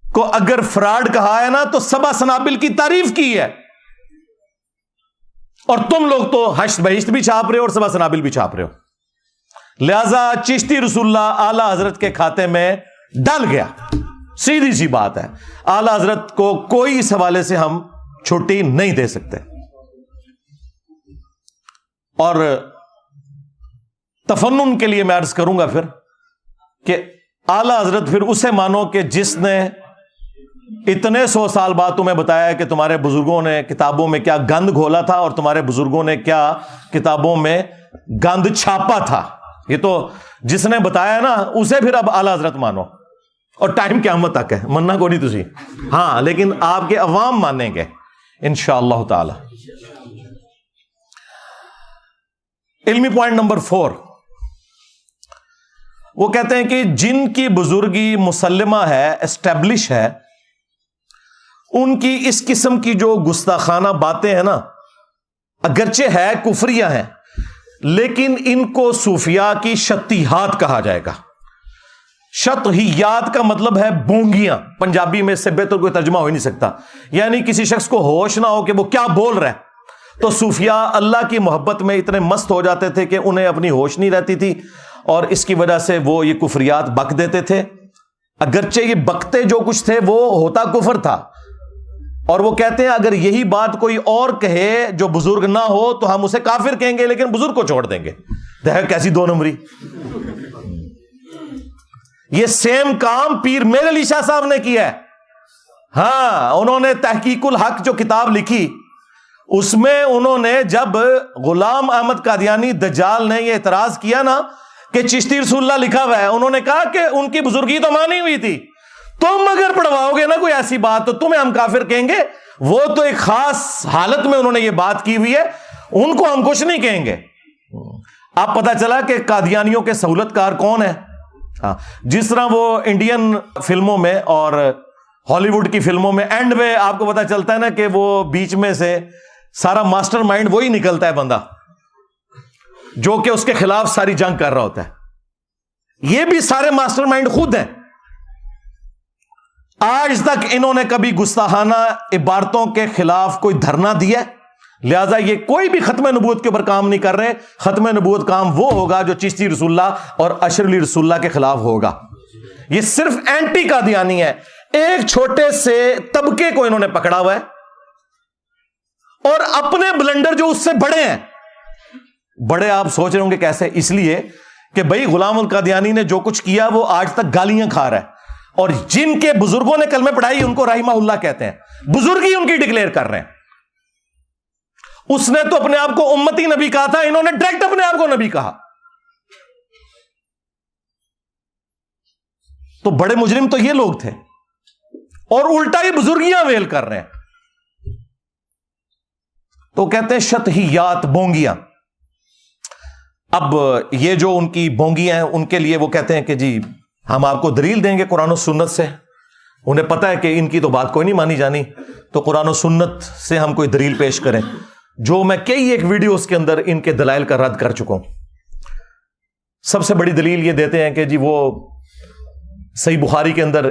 کو اگر فراڈ کہا ہے نا تو 7 سنابل کی تعریف کی ہے, اور تم لوگ تو حشت بہشت بھی چھاپ رہے ہو اور 7 سنابل بھی چھاپ رہے ہو. لہذا چشتی رسول اللہ اعلیٰ حضرت کے کھاتے میں ڈل گیا. سیدھی سی بات ہے, اعلیٰ حضرت کو کوئی اس حوالے سے ہم چھٹی نہیں دے سکتے. اور تفنن کے لیے میں عرض کروں گا پھر کہ اعلیٰ حضرت پھر اسے مانو کہ جس نے اتنے 100 سال بعد تمہیں بتایا کہ تمہارے بزرگوں نے کتابوں میں کیا گند گھولا تھا اور تمہارے بزرگوں نے کیا کتابوں میں گند چھاپا تھا. یہ تو جس نے بتایا نا اسے پھر اب اعلیٰ حضرت مانو, اور ٹائم قیامت تک ہے, مننا کو نہیں تسی. ہاں لیکن آپ کے عوام مانیں گے انشاءاللہ تعالی. علمی پوائنٹ نمبر 4, وہ کہتے ہیں کہ جن کی بزرگی مسلمہ ہے, اسٹیبلش ہے, ان کی اس قسم کی جو گستاخانہ باتیں ہیں نا, اگرچہ ہے کفریہ ہیں, لیکن ان کو صوفیاء کی شتیحات کہا جائے گا. شتیحات کا مطلب ہے بونگیاں, پنجابی میں اس سے بہتر کوئی ترجمہ ہو ہی نہیں سکتا. یعنی کسی شخص کو ہوش نہ ہو کہ وہ کیا بول رہا ہے. تو صوفیاء اللہ کی محبت میں اتنے مست ہو جاتے تھے کہ انہیں اپنی ہوش نہیں رہتی تھی, اور اس کی وجہ سے وہ یہ کفریات بک دیتے تھے. اگرچہ یہ بکتے جو کچھ تھے وہ ہوتا کفر تھا, اور وہ کہتے ہیں اگر یہی بات کوئی اور کہے جو بزرگ نہ ہو تو ہم اسے کافر کہیں گے, لیکن بزرگ کو چھوڑ دیں گے. دیکھ کیسی 2 نمبری. یہ سیم کام پیر میر علی شاہ صاحب نے کیا ہے. ہاں, انہوں نے تحقیق الحق جو کتاب لکھی, اس میں انہوں نے جب غلام احمد قادیانی دجال نے یہ اعتراض کیا نا کہ چشتی رسول اللہ لکھا ہوا ہے, انہوں نے کہا کہ ان کی بزرگی تو مانی ہوئی تھی, تم اگر پڑھواؤ گے نا کوئی ایسی بات تو تمہیں ہم کافر کہیں گے. وہ تو ایک خاص حالت میں انہوں نے یہ بات کی ہوئی ہے, ان کو ہم کچھ نہیں کہیں گے. اب پتا چلا کہ قادیانیوں کے سہولت کار کون ہے. ہاں, جس طرح وہ انڈین فلموں میں اور ہالی ووڈ کی فلموں میں اینڈ میں آپ کو پتا چلتا ہے نا کہ وہ بیچ میں سے سارا ماسٹر مائنڈ وہی نکلتا ہے بندہ جو کہ اس کے خلاف ساری جنگ کر رہا ہوتا ہے. یہ بھی سارے ماسٹر مائنڈ خود ہیں. آج تک انہوں نے کبھی گستاخانہ عبارتوں کے خلاف کوئی دھرنا دیا, لہذا یہ کوئی بھی ختم نبوت کے اوپر کام نہیں کر رہے. ختم نبوت کام وہ ہوگا جو چشتی رسول اللہ اور اشر علی رسول اللہ کے خلاف ہوگا. یہ صرف اینٹی قادیانی ہے. ایک چھوٹے سے طبقے کو انہوں نے پکڑا ہوا ہے, اور اپنے بلنڈر جو اس سے بڑے ہیں. بڑے آپ سوچ رہے ہوں گے کیسے, اس لیے کہ بھائی غلام القادیانی نے جو کچھ کیا وہ آج تک گالیاں کھا رہا ہے, اور جن کے بزرگوں نے کلمہ پڑھائی ان کو رحمہ اللہ کہتے ہیں, بزرگی ان کی ڈکلیئر کر رہے ہیں. اس نے تو اپنے آپ کو امتی نبی کہا تھا, انہوں نے ڈائریکٹ اپنے آپ کو نبی کہا. تو بڑے مجرم تو یہ لوگ تھے, اور الٹا ہی بزرگیاں ویل کر رہے ہیں. تو کہتے ہیں شتہیات, بونگیاں. اب یہ جو ان کی بونگیاں ہیں ان کے لیے وہ کہتے ہیں کہ جی ہم آپ کو دلیل دیں گے قرآن و سنت سے. انہیں پتا ہے کہ ان کی تو بات کوئی نہیں مانی جانی, تو قرآن و سنت سے ہم کوئی دلیل پیش کریں, جو میں کئی ایک ویڈیوز کے اندر ان کے دلائل کا رد کر چکا ہوں. سب سے بڑی دلیل یہ دیتے ہیں کہ جی وہ صحیح بخاری کے اندر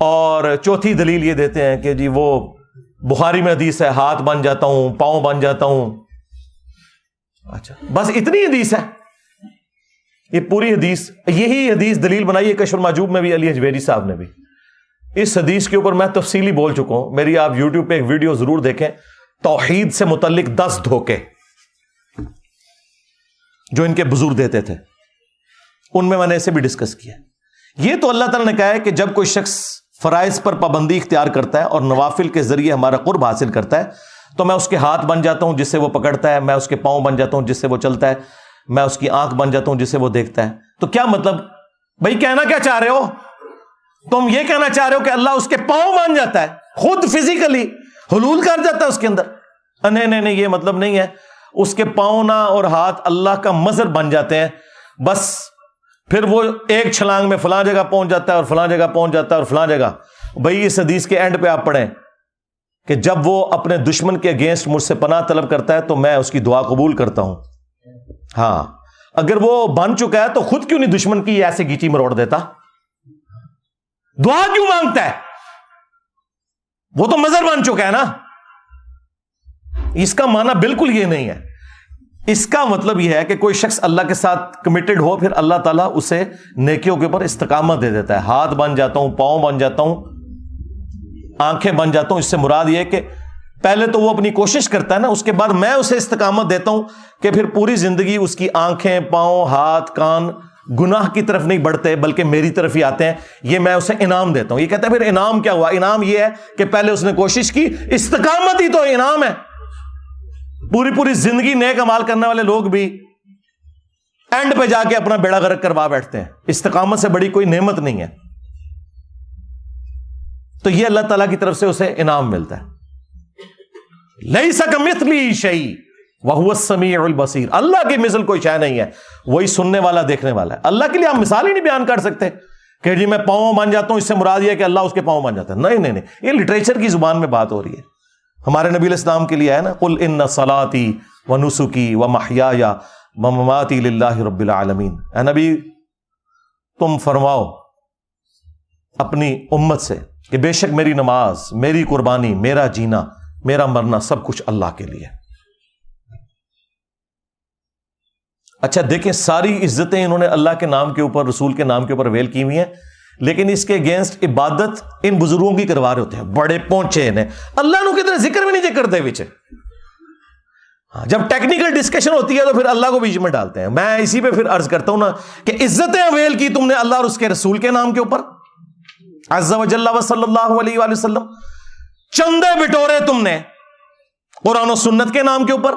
اور چوتھی دلیل یہ دیتے ہیں کہ جی وہ بخاری میں حدیث ہے ہاتھ بن جاتا ہوں پاؤں بن جاتا ہوں. اچھا بس اتنی حدیث ہے؟ یہ پوری حدیث، یہی حدیث دلیل بنائی ہے کشف المحجوب میں بھی علی حجویری صاحب نے بھی. اس حدیث کے اوپر میں تفصیلی بول چکا ہوں، میری آپ یوٹیوب پہ ایک ویڈیو ضرور دیکھیں، توحید سے متعلق 10 دھوکے جو ان کے بزرگ دیتے تھے، ان میں نے اسے بھی ڈسکس کیا. یہ تو اللہ تعالیٰ نے کہا ہے کہ جب کوئی شخص فرائض پر پابندی اختیار کرتا ہے اور نوافل کے ذریعے ہمارا قرب حاصل کرتا ہے تو میں اس کے ہاتھ بن جاتا ہوں جس سے وہ پکڑتا ہے، میں اس کے پاؤں بن جاتا ہوں جس سے وہ چلتا ہے، میں اس کی آنکھ بن جاتا ہوں جس سے وہ دیکھتا ہے. تو کیا مطلب بھائی کہنا کیا چاہ رہے ہو؟ تم یہ کہنا چاہ رہے ہو کہ اللہ اس کے پاؤں بن جاتا ہے، خود فزیکلی حلول کر جاتا ہے اس کے اندر؟ نہیں، یہ مطلب نہیں ہے. اس کے پاؤں نہ اور ہاتھ اللہ کا مظہر بن جاتے ہیں، بس پھر وہ ایک چھلانگ میں فلاں جگہ پہنچ جاتا ہے اور فلاں جگہ پہنچ جاتا ہے اور فلاں جگہ. بھائی اس حدیث کے اینڈ پہ آپ پڑھیں کہ جب وہ اپنے دشمن کے اگینسٹ مجھ سے پناہ طلب کرتا ہے تو میں اس کی دعا قبول کرتا ہوں. ہاں اگر وہ بن چکا ہے تو خود کیوں نہیں دشمن کی ایسے گیچی مروڑ دیتا؟ دعا کیوں مانگتا ہے؟ وہ تو مظہر بن چکا ہے نا. اس کا معنی بالکل یہ نہیں ہے. اس کا مطلب یہ ہے کہ کوئی شخص اللہ کے ساتھ کمیٹڈ ہو، پھر اللہ تعالیٰ اسے نیکیوں کے اوپر استقامت دے دیتا ہے. ہاتھ بن جاتا ہوں، پاؤں بن جاتا ہوں، آنکھیں بن جاتا ہوں. اس سے مراد یہ ہے کہ پہلے تو وہ اپنی کوشش کرتا ہے نا، اس کے بعد میں اسے استقامت دیتا ہوں کہ پھر پوری زندگی اس کی آنکھیں، پاؤں، ہاتھ، کان گناہ کی طرف نہیں بڑھتے بلکہ میری طرف ہی آتے ہیں. یہ میں اسے انعام دیتا ہوں. یہ کہتا ہے پھر انعام کیا ہوا؟ انعام یہ ہے کہ پہلے اس نے کوشش کی، استقامت ہی تو انعام ہے. پوری زندگی نیک عمال کرنے والے لوگ بھی اینڈ پہ جا کے اپنا بیڑا غرق کروا بیٹھتے ہیں. استقامت سے بڑی کوئی نعمت نہیں ہے. تو یہ اللہ تعالیٰ کی طرف سے اسے انعام ملتا ہے. لیس کمثلہ شیء وہو السمیع البصیر. اللہ کی مثل کوئی شے نہیں ہے، وہی سننے والا دیکھنے والا ہے. اللہ کے لیے آپ مثال ہی نہیں بیان کر سکتے کہ جی میں پاؤں بن جاتا ہوں، اس سے مراد یہ ہے کہ اللہ اس کے پاؤں بن جاتا ہے. نہیں، یہ لٹریچر کی زبان میں بات ہو رہی ہے. ہمارے نبی علیہ السلام کے لیے ہے نا، قل ان صلاتی ونسکی ومحیای ومماتی للہ رب العالمین. اے نبی تم فرماؤ اپنی امت سے کہ بے شک میری نماز، میری قربانی، میرا جینا، میرا مرنا سب کچھ اللہ کے لیے. اچھا دیکھیں ساری عزتیں انہوں نے اللہ کے نام کے اوپر، رسول کے نام کے اوپر ویل کی ہوئی ہیں، لیکن اس کے اگینسٹ عبادت ان بزرگوں کی کروا رہے ہوتے ہیں. بڑے پہنچے نے اللہ نو کدھر ذکر بھی نہیں کرتے بچے. جب ٹیکنیکل ڈسکشن ہوتی ہے تو پھر اللہ کو بیچ میں ڈالتے ہیں. میں اسی پہ پھر عرض کرتا ہوں نا کہ عزتیں اویل کی تم نے اللہ اور اس کے رسول کے نام کے اوپر، عز و جل و صلی اللہ علیہ وآلہ وسلم. چندے بٹورے تم نے قرآن و سنت کے نام کے اوپر،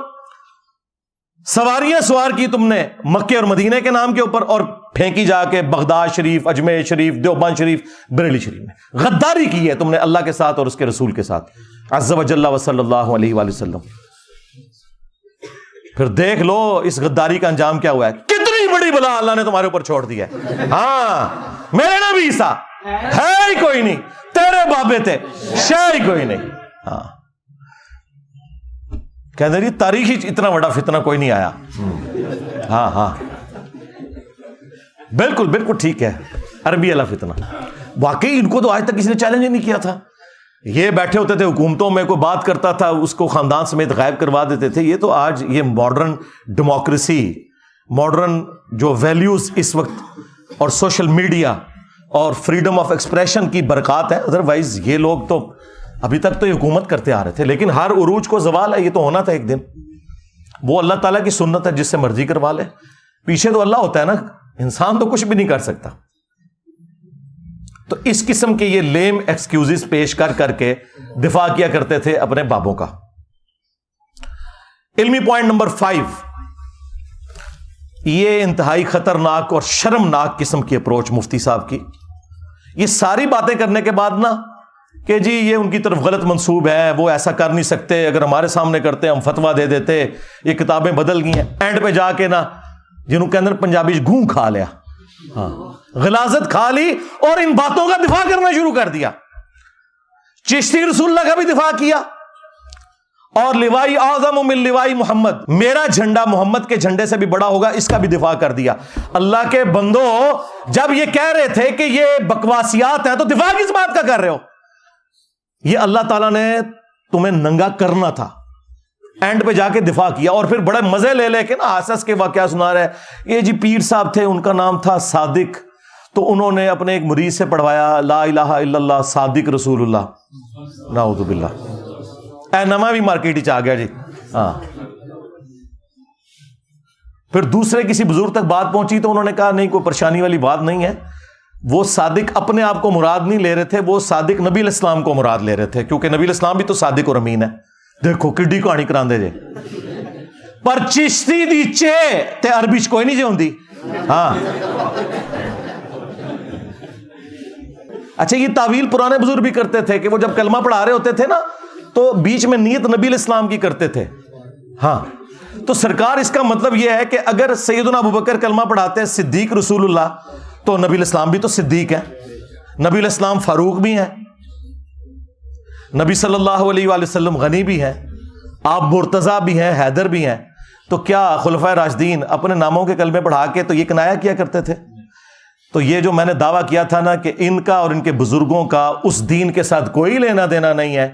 سواریاں سوار کی تم نے مکے اور مدینے کے نام کے اوپر، اور پھینکی جا کے بغداد شریف، اجمیر شریف، دیوبند شریف، بریلی شریف میں. غداری کی ہے تم نے اللہ کے ساتھ اور اس کے رسول کے ساتھ، عز و جل و صلی اللہ علیہ وآلہ وسلم. پھر دیکھ لو اس غداری کا انجام کیا ہوا ہے. کتنی بڑی بلا اللہ نے تمہارے اوپر چھوڑ دی ہے. ہاں میرے نبی عیسیٰ ہے ہی کوئی نہیں، تیرے بابے تھے شے ہی کوئی نہیں. ہاں کہتے ہیں تاریخی اتنا بڑا فتنہ کوئی نہیں آیا. ہاں بالکل ٹھیک ہے، عربی والا فتنہ. واقعی ان کو تو آج تک کسی نے چیلنج نہیں کیا تھا. یہ بیٹھے ہوتے تھے حکومتوں میں، کوئی بات کرتا تھا اس کو خاندان سمیت غائب کروا دیتے تھے. یہ تو آج یہ ماڈرن ڈیموکریسی، ماڈرن جو ویلیوز اس وقت اور سوشل میڈیا اور فریڈم آف ایکسپریشن کی برکات ہے. ادروائز یہ لوگ تو ابھی تک تو یہ حکومت کرتے آ رہے تھے، لیکن ہر عروج کو زوال ہے. یہ تو ہونا تھا ایک دن. وہ اللہ تعالیٰ کی سنت ہے، جس سے مرضی کروا لے. پیچھے تو اللہ ہوتا ہے نا، انسان تو کچھ بھی نہیں کر سکتا. تو اس قسم کے یہ لیم ایکسکیوزز پیش کر کے دفاع کیا کرتے تھے اپنے بابوں کا. علمی پوائنٹ نمبر 5، یہ انتہائی خطرناک اور شرمناک قسم کی اپروچ مفتی صاحب کی. یہ ساری باتیں کرنے کے بعد نا کہ جی یہ ان کی طرف غلط منسوب ہے، وہ ایسا کر نہیں سکتے، اگر ہمارے سامنے کرتے ہم فتویٰ دے دیتے، یہ کتابیں بدل گئی ہیں. اینڈ پہ جا کے نا جنہوں کے اندر پنجابی گھوں کھا لیا، ہاں غلاظت کھا لی اور ان باتوں کا دفاع کرنا شروع کر دیا. چشتی رسول اللہ کا بھی دفاع کیا اور لوائی اعظم من لوائی محمد، میرا جھنڈا محمد کے جھنڈے سے بھی بڑا ہوگا، اس کا بھی دفاع کر دیا۔ اللہ کے بندو، جب یہ کہہ رہے تھے کہ یہ بکواسیات ہیں تو دفاع کس بات کا کر رہے ہو؟ یہ اللہ تعالیٰ نے تمہیں ننگا کرنا تھا، اینڈ پہ جا کے دفاع کیا، اور پھر بڑے مزے لے کے نا حسس کے واقعہ سنا رہے ہیں۔ یہ جی پیر صاحب تھے، ان کا نام تھا صادق، تو انہوں نے اپنے ایک مرید سے پڑھوایا لا الہ الا اللہ صادق رسول اللہ، نعوذ باللہ۔ اے نما بھی مارکیٹ آ گیا جی۔ ہاں، پھر دوسرے کسی بزرگ تک بات پہنچی تو انہوں نے کہا نہیں، کوئی پریشانی والی بات نہیں ہے، وہ صادق اپنے آپ کو مراد نہیں لے رہے تھے، وہ صادق نبی علیہ السلام کو مراد لے رہے تھے، کیونکہ نبی علیہ السلام بھی تو صادق اور امین ہے۔ دیکھو کڈی کہانی کراندے جے، پر چشتی دی چے تے عربی چ کوئی نہیں جے ہوندی۔ ہاں اچھا، یہ تعویل پرانے بزرگ بھی کرتے تھے کہ وہ جب کلمہ پڑھا رہے ہوتے تھے نا تو بیچ میں نیت نبی علیہ السلام کی کرتے تھے۔ ہاں، تو سرکار اس کا مطلب یہ ہے کہ اگر سیدنا ابوبکر کلمہ پڑھاتے ہیں صدیق رسول اللہ، تو نبی علیہ السلام بھی تو صدیق ہیں، نبی علیہ السلام فاروق بھی ہیں، نبی صلی اللہ علیہ وآلہ وسلم غنی بھی ہیں، آپ مرتضیٰ بھی ہیں، حیدر بھی ہیں۔ تو کیا خلفائے راشدین اپنے ناموں کے کلمے پڑھا کے تو یہ کنایا کیا کرتے تھے؟ تو یہ جو میں نے دعویٰ کیا تھا نا کہ ان کا اور ان کے بزرگوں کا اس دین کے ساتھ کوئی لینا دینا نہیں ہے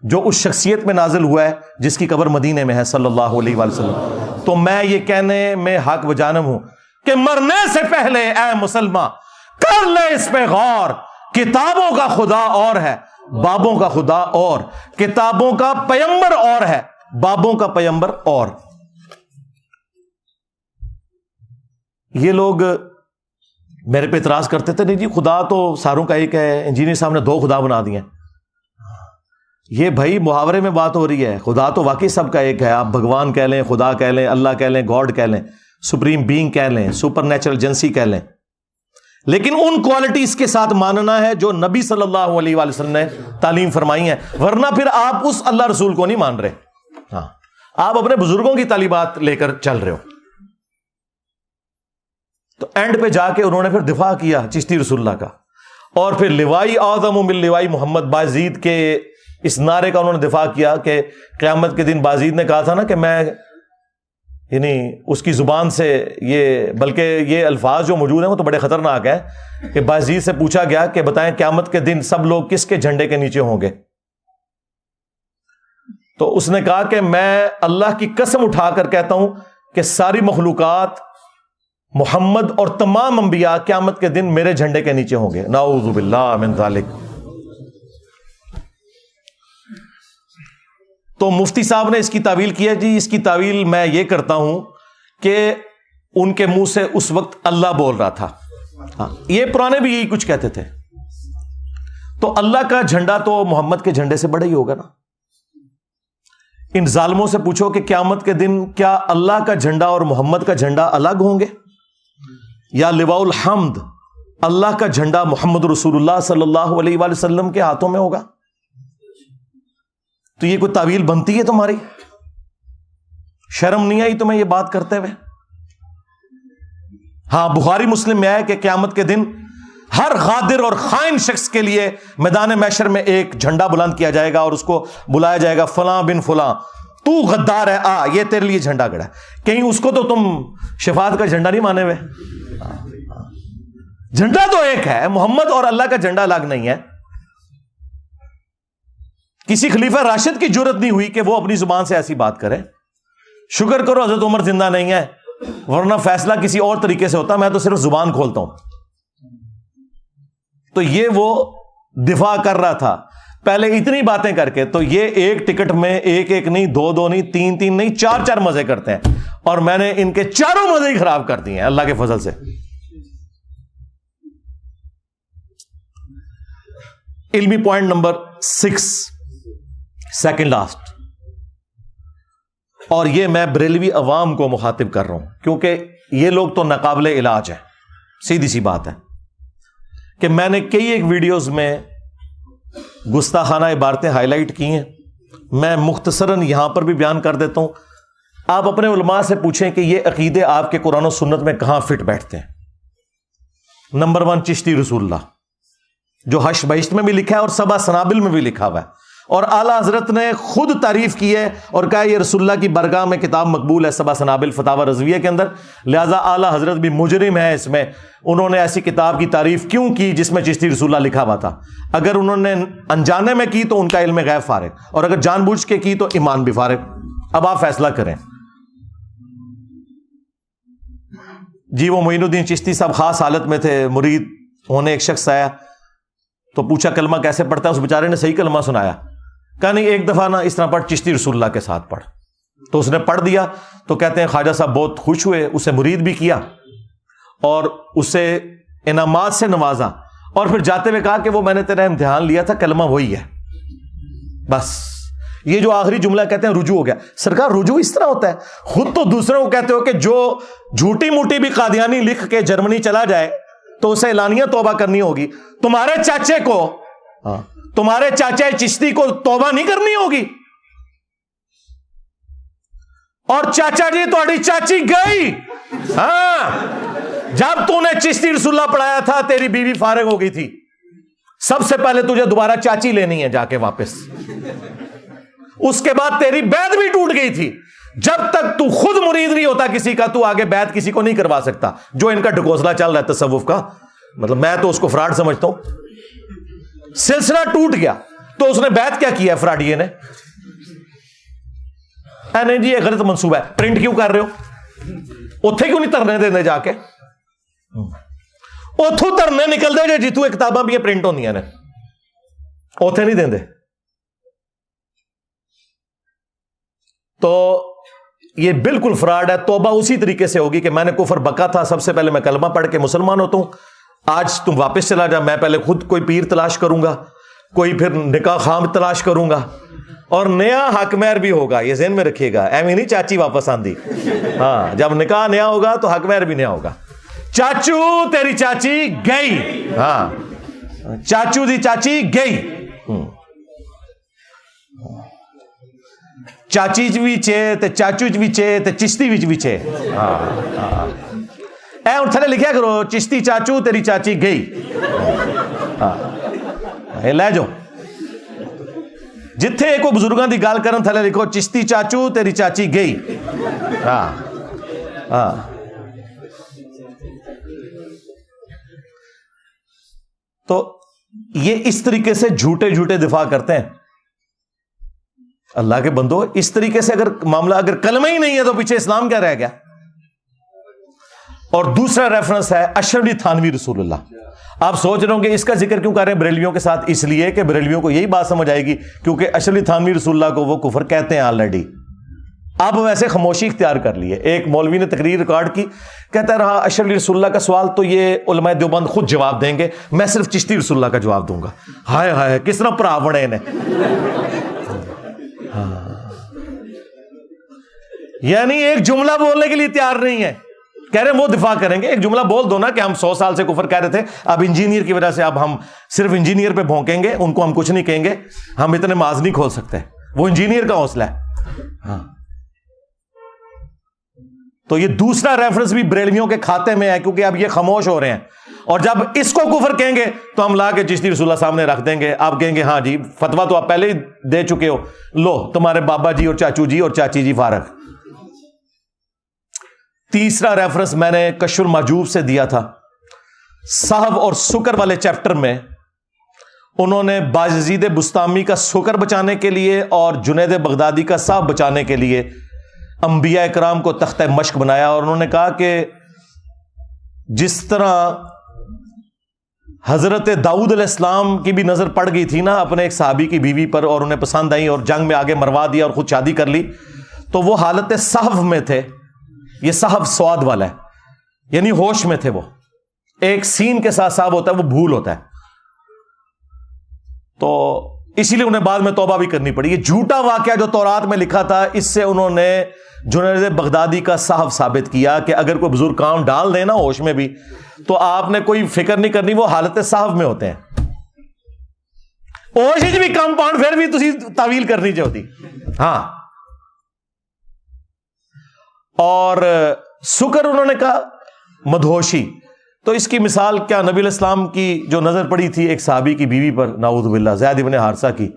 جو اس شخصیت میں نازل ہوا ہے جس کی قبر مدینے میں ہے صلی اللہ علیہ وآلہ وسلم، تو میں یہ کہنے میں حق بجانب ہوں کہ مرنے سے پہلے اے مسلمان کر لے اس پہ غور، کتابوں کا خدا اور ہے، بابوں کا خدا اور، کتابوں کا پیمبر اور ہے، بابوں کا پیمبر اور۔ یہ لوگ میرے پہ اعتراض کرتے تھے نہیں جی خدا تو ساروں کا ایک ہے، انجینئر صاحب نے 2 خدا بنا دیے ہیں۔ یہ بھائی محاورے میں بات ہو رہی ہے، خدا تو واقعی سب کا ایک ہے، آپ بھگوان کہہ لیں، خدا کہہ لیں، اللہ کہہ لیں، گاڈ کہہ لیں، سپریم بینگ کہہ لیں، سپر نیچرل ایجنسی کہہ لیں، لیکن ان کوالٹیز کے ساتھ ماننا ہے جو نبی صلی اللہ علیہ وآلہ وسلم نے تعلیم فرمائی ہیں، ورنہ پھر آپ اس اللہ رسول کو نہیں مان رہے، ہاں آپ اپنے بزرگوں کی تعلیمات لے کر چل رہے ہو۔ تو اینڈ پہ جا کے انہوں نے پھر دفاع کیا چشتی رسول اللہ کا، اور پھر لوائی اعظم من لوائی محمد، بازید کے اس نعرے کا انہوں نے دفاع کیا کہ قیامت کے دن بازید نے کہا تھا نا کہ میں، یعنی اس کی زبان سے یہ، بلکہ یہ الفاظ جو موجود ہیں وہ تو بڑے خطرناک ہیں کہ بازید سے پوچھا گیا کہ بتائیں قیامت کے دن سب لوگ کس کے جھنڈے کے نیچے ہوں گے؟ تو اس نے کہا کہ میں اللہ کی قسم اٹھا کر کہتا ہوں کہ ساری مخلوقات، محمد اور تمام انبیاء قیامت کے دن میرے جھنڈے کے نیچے ہوں گے، نعوذ باللہ من ذالک۔ تو مفتی صاحب نے اس کی تعویل کیا جی اس کی تعویل میں یہ کرتا ہوں کہ ان کے منہ سے اس وقت اللہ بول رہا تھا، ہاں یہ پرانے بھی یہی کچھ کہتے تھے، تو اللہ کا جھنڈا تو محمد کے جھنڈے سے بڑا ہی ہوگا نا۔ ان ظالموں سے پوچھو کہ قیامت کے دن کیا اللہ کا جھنڈا اور محمد کا جھنڈا الگ ہوں گے، یا لواء الحمد اللہ کا جھنڈا محمد رسول اللہ صلی اللہ علیہ وآلہ وسلم کے ہاتھوں میں ہوگا؟ تو یہ کوئی تعویل بنتی ہے تمہاری؟ شرم نہیں آئی تمہیں یہ بات کرتے ہوئے؟ ہاں بخاری مسلم میں ہے کہ قیامت کے دن ہر غادر اور خائن شخص کے لیے میدان محشر میں ایک جھنڈا بلند کیا جائے گا اور اس کو بلایا جائے گا فلاں بن فلاں، تو غدار ہے، آ یہ تیرے لیے جھنڈا گڑا ہے۔ کہیں اس کو تو تم شفاعت کا جھنڈا نہیں مانے ہوئے؟ جھنڈا تو ایک ہے، محمد اور اللہ کا جھنڈا الگ نہیں ہے۔ کسی خلیفہ راشد کی جرت نہیں ہوئی کہ وہ اپنی زبان سے ایسی بات کرے۔ شکر کرو حضرت عمر زندہ نہیں ہے، ورنہ فیصلہ کسی اور طریقے سے ہوتا، میں تو صرف زبان کھولتا ہوں۔ تو یہ وہ دفاع کر رہا تھا پہلے اتنی باتیں کر کے، تو یہ ایک ٹکٹ میں ایک نہیں، دو نہیں، تین نہیں، چار مزے کرتے ہیں، اور میں نے ان کے چاروں مزے ہی خراب کر دیے ہیں اللہ کے فضل سے۔ علمی پوائنٹ نمبر 6، سیکنڈ لاسٹ، اور یہ میں بریلوی عوام کو مخاطب کر رہا ہوں کیونکہ یہ لوگ تو ناقابل علاج ہیں، سیدھی سی بات ہے کہ میں نے کئی ایک ویڈیوز میں گستاخانہ عبارتیں ہائی لائٹ کی ہیں، میں مختصراً یہاں پر بھی بیان کر دیتا ہوں۔ آپ اپنے علماء سے پوچھیں کہ یہ عقیدے آپ کے قرآن و سنت میں کہاں فٹ بیٹھتے ہیں۔ نمبر 1 چشتی رسول اللہ، جو حشر بہشت میں بھی لکھا ہے اور سبع سنابل میں بھی لکھا ہوا ہے، اور اعلیٰ حضرت نے خود تعریف کی ہے اور کہا یہ رسول اللہ کی برگاہ میں کتاب مقبول ہے سبع سنابل فتاوی رضویہ کے اندر، لہذا اعلیٰ حضرت بھی مجرم ہے اس میں. انہوں نے ایسی کتاب کی تعریف کیوں کی جس میں چشتی رسول اللہ لکھا ہوا تھا؟ اگر انہوں نے انجانے میں کی تو ان کا علم غیب فارغ، اور اگر جان بوجھ کے کی تو ایمان بھی فارغ. اب آپ فیصلہ کریں. جی وہ معین الدین چشتی صاحب خاص حالت میں تھے، مرید ہونے ایک شخص آیا تو پوچھا کلمہ کیسے پڑھتا ہے؟ اس بیچارے نے صحیح کلمہ سنایا. کہا نہیں ایک دفعہ نا اس طرح پڑھ، چشتی رسول اللہ کے ساتھ پڑھ. تو اس نے پڑھ دیا. تو کہتے ہیں خواجہ صاحب بہت خوش ہوئے، اسے مرید بھی کیا اور اسے انعامات سے نوازا، اور پھر جاتے ہوئے کہا کہ وہ میں نے تیرا امتحان لیا تھا، کلمہ وہی ہے. بس یہ جو آخری جملہ کہتے ہیں رجوع ہو گیا. سرکار رجوع اس طرح ہوتا ہے؟ خود تو دوسروں کو کہتے ہو کہ جو جھوٹی موٹی بھی قادیانی لکھ کے جرمنی چلا جائے تو اسے اعلانیہ توبہ کرنی ہوگی. تمہارے چاچے کو، تمہارے چاچا چشتی کو توبہ نہیں کرنی ہوگی؟ اور چاچا جی تھوڑی چاچی گئی، ہاں جب تو نے چشتی رسول اللہ پڑھایا تھا تیری بیوی فارغ ہو گئی تھی. سب سے پہلے تجھے دوبارہ چاچی لینی ہے جا کے واپس. اس کے بعد تیری بیعت بھی ٹوٹ گئی تھی. جب تک تو خود مرید نہیں ہوتا کسی کا تو آگے بیعت کسی کو نہیں کروا سکتا. جو ان کا ڈھکوسلا چل رہا ہے تصوف کا، مطلب میں تو اس کو فراڈ سمجھتا ہوں. سلسلہ ٹوٹ گیا تو اس نے بیعت کیا کیا ہے فراڈیے نے؟ نہیں جی یہ غلط منصوبہ ہے. پرنٹ کیوں کر رہے ہو؟ اتھے کیوں نہیں ترنے دینے جا کے؟ اتھوں ترنے نکل دے جی تو کتاباں بھی پرنٹ ہوندیاں نے، اتھے نہیں دیں دے. تو یہ بالکل فراڈ ہے. توبہ اسی طریقے سے ہوگی کہ میں نے کفر بکا تھا، سب سے پہلے میں کلمہ پڑھ کے مسلمان ہوتا ہوں، آج تم واپس چلا جا. میں پہلے خود کوئی پیر تلاش کروں گا، کوئی پھر نکاح خام تلاش کروں گا، اور نیا حق مہر بھی ہوگا. یہ ذہن میں رکھیے گا، ایویں نہیں چاچی واپس آندی. ہاں جب نکاح نیا ہوگا تو حق مہر بھی نیا ہوگا. چاچو تیری چاچی گئی، ہاں چاچو دی چاچی گئی. چاچی چ بھی چے تے چاچو چ بھی چے تے چشتی وچ بھی چے. اے ہن تھلے لکھیا کرو چشتی چاچو تیری چاچی گئی. اے لے جاؤ جتھے کوئی بزرگاں دی گل کرن تھلے لکھو چشتی چاچو تیری چاچی گئی. ہاں ہاں تو یہ اس طریقے سے جھوٹے جھوٹے دفاع کرتے ہیں. اللہ کے بندو اس طریقے سے اگر معاملہ، اگر کلمہ ہی نہیں ہے تو پیچھے اسلام کیا رہ گیا؟ اور دوسرا ریفرنس ہے اشرف علی تھانوی رسول اللہ. آپ سوچ رہے ہوں کہ اس کا ذکر کیوں کر رہے ہیں بریلویوں کے ساتھ؟ اس لیے کہ بریلویوں کو یہی بات سمجھ آئے گی کیونکہ اشرف علی تھانوی رسول اللہ کو وہ کفر کہتے ہیں آلریڈی. اب ویسے خاموشی اختیار کر لیے. ایک مولوی نے تقریر ریکارڈ کی، کہتا رہا اشرف علی رسول اللہ کا سوال تو یہ علماء دیوبند خود جواب دیں گے، میں صرف چشتی رسول اللہ کا جواب دوں گا. ہائے ہائے کس طرح پرا بنے انہیں. یعنی ایک جملہ بولنے کے لیے تیار نہیں ہے. کہہ رہے ہیں وہ دفاع کریں گے. ایک جملہ بول دو نا کہ ہم 100 سال سے کفر کہہ رہے تھے، اب انجینئر کی وجہ سے اب ہم صرف انجینئر پہ بھونکیں گے، ان کو ہم کچھ نہیں کہیں گے، ہم اتنے ماز نہیں کھول سکتے. وہ انجینئر کا حوصلہ ہے. ہاں تو یہ دوسرا ریفرنس بھی بریلویوں کے کھاتے میں ہے کیونکہ اب یہ خاموش ہو رہے ہیں. اور جب اس کو کفر کہیں گے تو ہم لا کے چشتی رسول اللہ سامنے رکھ دیں گے. آپ کہیں گے ہاں جی فتویٰ تو آپ پہلے ہی دے چکے ہو، لو تمہارے بابا جی اور چاچو جی اور چاچی جی فارغ. تیسرا ریفرنس میں نے کشف المحجوب سے دیا تھا. صحو اور سکر والے چیپٹر میں انہوں نے باجزید بستامی کا سکر بچانے کے لیے اور جنید بغدادی کا صحو بچانے کے لیے انبیاء اکرام کو تختہ مشق بنایا. اور انہوں نے کہا کہ جس طرح حضرت داؤد علیہ السلام کی بھی نظر پڑ گئی تھی نا اپنے ایک صحابی کی بیوی پر اور انہیں پسند آئی اور جنگ میں آگے مروا دیا اور خود شادی کر لی، تو وہ حالت صحو میں تھے. یہ صحو سواد والا ہے، یعنی ہوش میں تھے. وہ ایک سین کے ساتھ صاحب ہوتا ہے، وہ بھول ہوتا ہے. تو اسی لیے انہیں بعد میں توبہ بھی کرنی پڑی. یہ جھوٹا واقعہ جو تورات میں لکھا تھا، اس سے انہوں نے جنید بغدادی کا صحو ثابت کیا کہ اگر کوئی بزرگ کام ڈال دے نا ہوش میں بھی تو آپ نے کوئی فکر نہیں کرنی، وہ حالت صحو میں ہوتے ہیں. ہوش بھی کم پاؤنڈ پھر بھی تسی تعویل کرنی چاہتی. ہاں اور سکر انہوں نے کہا مدہوشی. تو اس کی مثال کیا نبی علیہ السلام کی جو نظر پڑی تھی ایک صحابی کی بیوی پر، نعوذ باللہ، زید ابن حارثہ کی،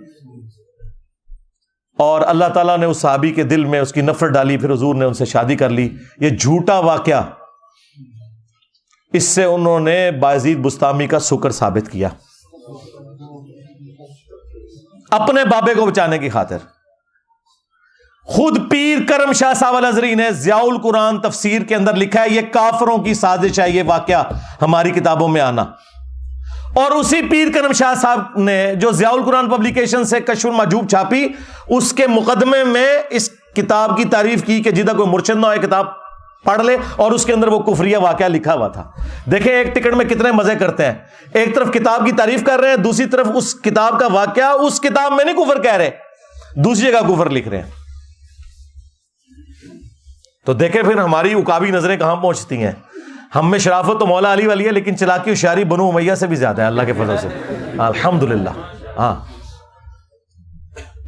اور اللہ تعالیٰ نے اس صحابی کے دل میں اس کی نفرت ڈالی، پھر حضور نے ان سے شادی کر لی. یہ جھوٹا واقعہ، اس سے انہوں نے بایزید بستامی کا سکر ثابت کیا اپنے بابے کو بچانے کی خاطر. خود پیر کرم شاہ صاحب الازہری نے ضیاء القرآن تفسیر کے اندر لکھا ہے یہ کافروں کی سازش ہے یہ واقعہ ہماری کتابوں میں آنا. اور اسی پیر کرم شاہ صاحب نے جو ضیاء القرآن پبلیکیشن سے کشف المحجوب چھاپی، اس کے مقدمے میں اس کتاب کی تعریف کی کہ جدہ کوئی مرشد نہ ہو کتاب پڑھ لے، اور اس کے اندر وہ کفریہ واقعہ لکھا ہوا تھا. دیکھیں ایک ٹکٹ میں کتنے مزے کرتے ہیں، ایک طرف کتاب کی تعریف کر رہے ہیں، دوسری طرف اس کتاب کا واقعہ اس کتاب میں نہیں کفر کہہ رہے، دوسری جگہ کفر لکھ رہے ہیں. تو دیکھیں پھر ہماری عقابی نظریں کہاں پہنچتی ہیں. ہم میں شرافت تو مولا علی والی ہے، لیکن چلاکی ہوشیاری بنو امیہ سے بھی زیادہ ہے اللہ کے فضل سے، الحمدللہ. ہاں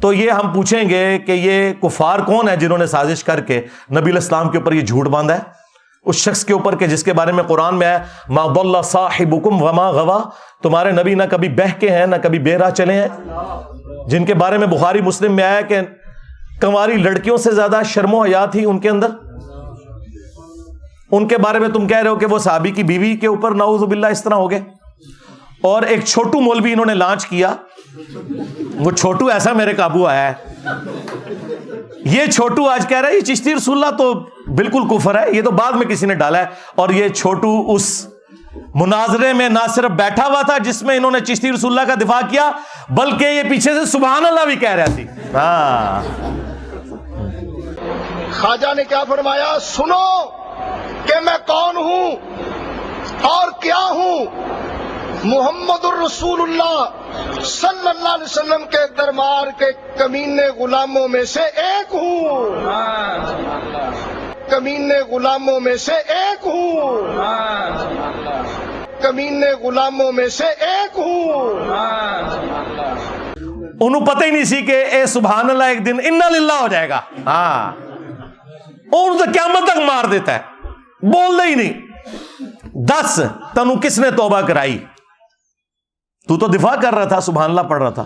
تو یہ ہم پوچھیں گے کہ یہ کفار کون ہے جنہوں نے سازش کر کے نبی علیہ السلام کے اوپر یہ جھوٹ باندھا ہے، اس شخص کے اوپر کہ جس کے بارے میں قرآن میں ہے ما ضل صاحبکم وما غوا، تمہارے نبی نہ کبھی بہکے ہیں نہ کبھی بے راہ چلے ہیں، جن کے بارے میں بخاری مسلم میں آیا کہ کنواری لڑکیوں سے زیادہ شرم و حیا تھی ان کے اندر. ان کے بارے میں تم کہہ رہے ہو کہ وہ صحابی کی بیوی کے اوپر نعوذ باللہ اس طرح ہو گئے. اور ایک چھوٹو مولوی انہوں نے لانچ کیا، وہ چھوٹو ایسا میرے قابو آیا ہے، یہ چھوٹو آج کہہ رہا ہے یہ چشتی رسول اللہ تو بالکل کفر ہے، یہ تو بعد میں کسی نے ڈالا ہے. اور یہ چھوٹو اس مناظرے میں نہ صرف بیٹھا ہوا تھا جس میں انہوں نے چشتی رسول اللہ کا دفاع کیا، بلکہ یہ پیچھے سے سبحان اللہ بھی کہہ رہا تھی. ہاں خواجہ نے کیا فرمایا، سنو کہ میں کون ہوں اور کیا ہوں، محمد الرسول اللہ صلی اللہ علیہ وسلم کے دربار کے کمینے غلاموں میں سے ایک ہوں، کمینے غلاموں میں سے ایک ہوں، کمینے غلاموں میں سے ایک ہوں. انہوں پتہ ہی نہیں سی کہ اے سبحان اللہ ایک دن انا للہ ہو جائے گا. ہاں اور تو قیامت تک مار دیتا ہے، بول دے ہی نہیں. 10 تنو کس نے توبہ کرائی، تو دفاع کر رہا تھا، سبحان اللہ پڑھ رہا تھا.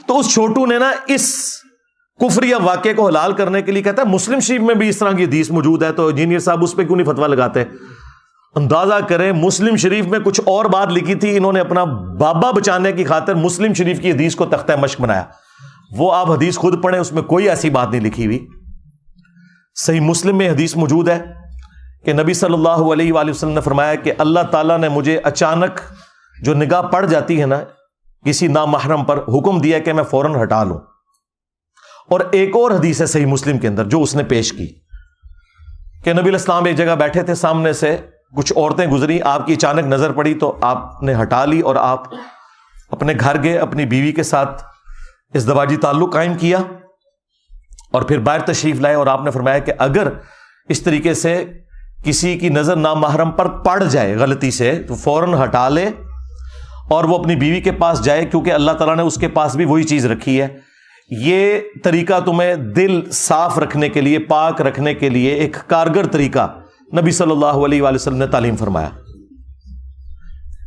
تو اس چھوٹو نے نا اس کفریہ واقعے کو حلال کرنے کے لیے کہتا ہے مسلم شریف میں بھی اس طرح کی حدیث موجود ہے، تو انجینئر صاحب اس پہ کیوں نہیں فتویٰ لگاتے. اندازہ کریں مسلم شریف میں کچھ اور بات لکھی تھی، انہوں نے اپنا بابا بچانے کی خاطر مسلم شریف کی حدیث کو تختہ مشق بنایا. وہ آپ حدیث خود پڑھیں، اس میں کوئی ایسی بات نہیں لکھی ہوئی. صحیح مسلم میں حدیث موجود ہے کہ نبی صلی اللہ علیہ وآلہ وسلم نے فرمایا کہ اللہ تعالیٰ نے مجھے اچانک جو نگاہ پڑ جاتی ہے نا کسی نامحرم پر، حکم دیا کہ میں فوراً ہٹا لوں. اور ایک اور حدیث ہے صحیح مسلم کے اندر جو اس نے پیش کی کہ نبی علیہ السلام ایک جگہ بیٹھے تھے، سامنے سے کچھ عورتیں گزری، آپ کی اچانک نظر پڑی تو آپ نے ہٹا لی اور آپ اپنے گھر گئے، اپنی بیوی کے ساتھ ازدواجی تعلق قائم کیا اور پھر باہر تشریف لائے. اور آپ نے فرمایا کہ اگر اس طریقے سے کسی کی نظر نامحرم پر پڑ جائے غلطی سے تو فوراً ہٹا لے اور وہ اپنی بیوی کے پاس جائے، کیونکہ اللہ تعالیٰ نے اس کے پاس بھی وہی چیز رکھی ہے. یہ طریقہ تمہیں دل صاف رکھنے کے لیے، پاک رکھنے کے لیے ایک کارگر طریقہ نبی صلی اللہ علیہ وآلہ وسلم نے تعلیم فرمایا.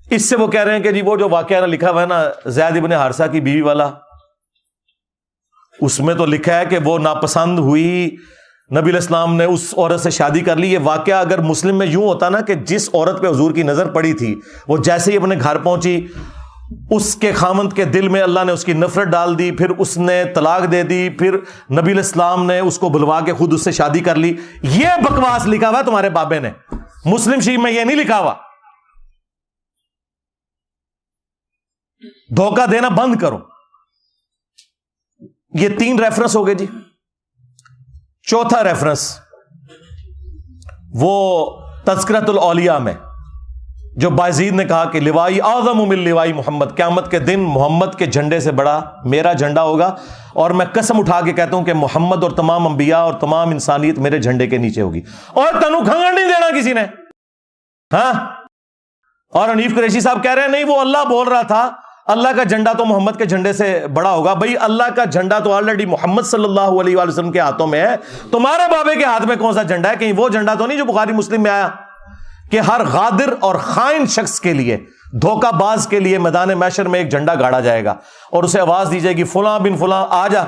اس سے وہ کہہ رہے ہیں کہ جی وہ جو واقعہ لکھا ہوا ہے نا زید ابن حارثہ کی بیوی والا، اس میں تو لکھا ہے کہ وہ ناپسند ہوئی، نبی علیہ السلام نے اس عورت سے شادی کر لی. یہ واقعہ اگر مسلم میں یوں ہوتا نا کہ جس عورت پہ حضور کی نظر پڑی تھی وہ جیسے ہی اپنے گھر پہنچی، اس کے خامند کے دل میں اللہ نے اس کی نفرت ڈال دی، پھر اس نے طلاق دے دی، پھر نبی علیہ السلام نے اس کو بلوا کے خود اس سے شادی کر لی. یہ بکواس لکھا ہوا تمہارے بابے نے، مسلم شریف میں یہ نہیں لکھا ہوا. دھوکہ دینا بند کرو. یہ 3 ریفرنس ہو گئے جی. چوتھا ریفرنس وہ تذکرۃ الاولیاء میں جو بایزید نے کہا کہ لوائی اعظم من لوائی محمد، قیامت کے دن محمد کے جھنڈے سے بڑا میرا جھنڈا ہوگا، اور میں قسم اٹھا کے کہتا ہوں کہ محمد اور تمام انبیاء اور تمام انسانیت میرے جھنڈے کے نیچے ہوگی. اور تنو کھنگڑ نہیں دینا کسی نے. ہاں اور حنیف قریشی صاحب کہہ رہے ہیں نہیں وہ اللہ بول رہا تھا، اللہ کا جھنڈا تو محمد کے جھنڈے سے بڑا ہوگا. بھائی اللہ کا جھنڈا تو آلریڈی محمد صلی اللہ علیہ وآلہ وسلم کے ہاتھوں میں ہے، تمہارے بابے کے ہاتھ میں کون سا جھنڈا ہے؟ کہیں وہ جھنڈا تو نہیں جو بخاری مسلم میں آیا کہ ہر غادر اور خائن شخص کے لیے، دھوکہ باز کے لیے میدان محشر میں ایک جھنڈا گاڑا جائے گا اور اسے آواز دی جائے گی فلاں بن فلاں آ جا،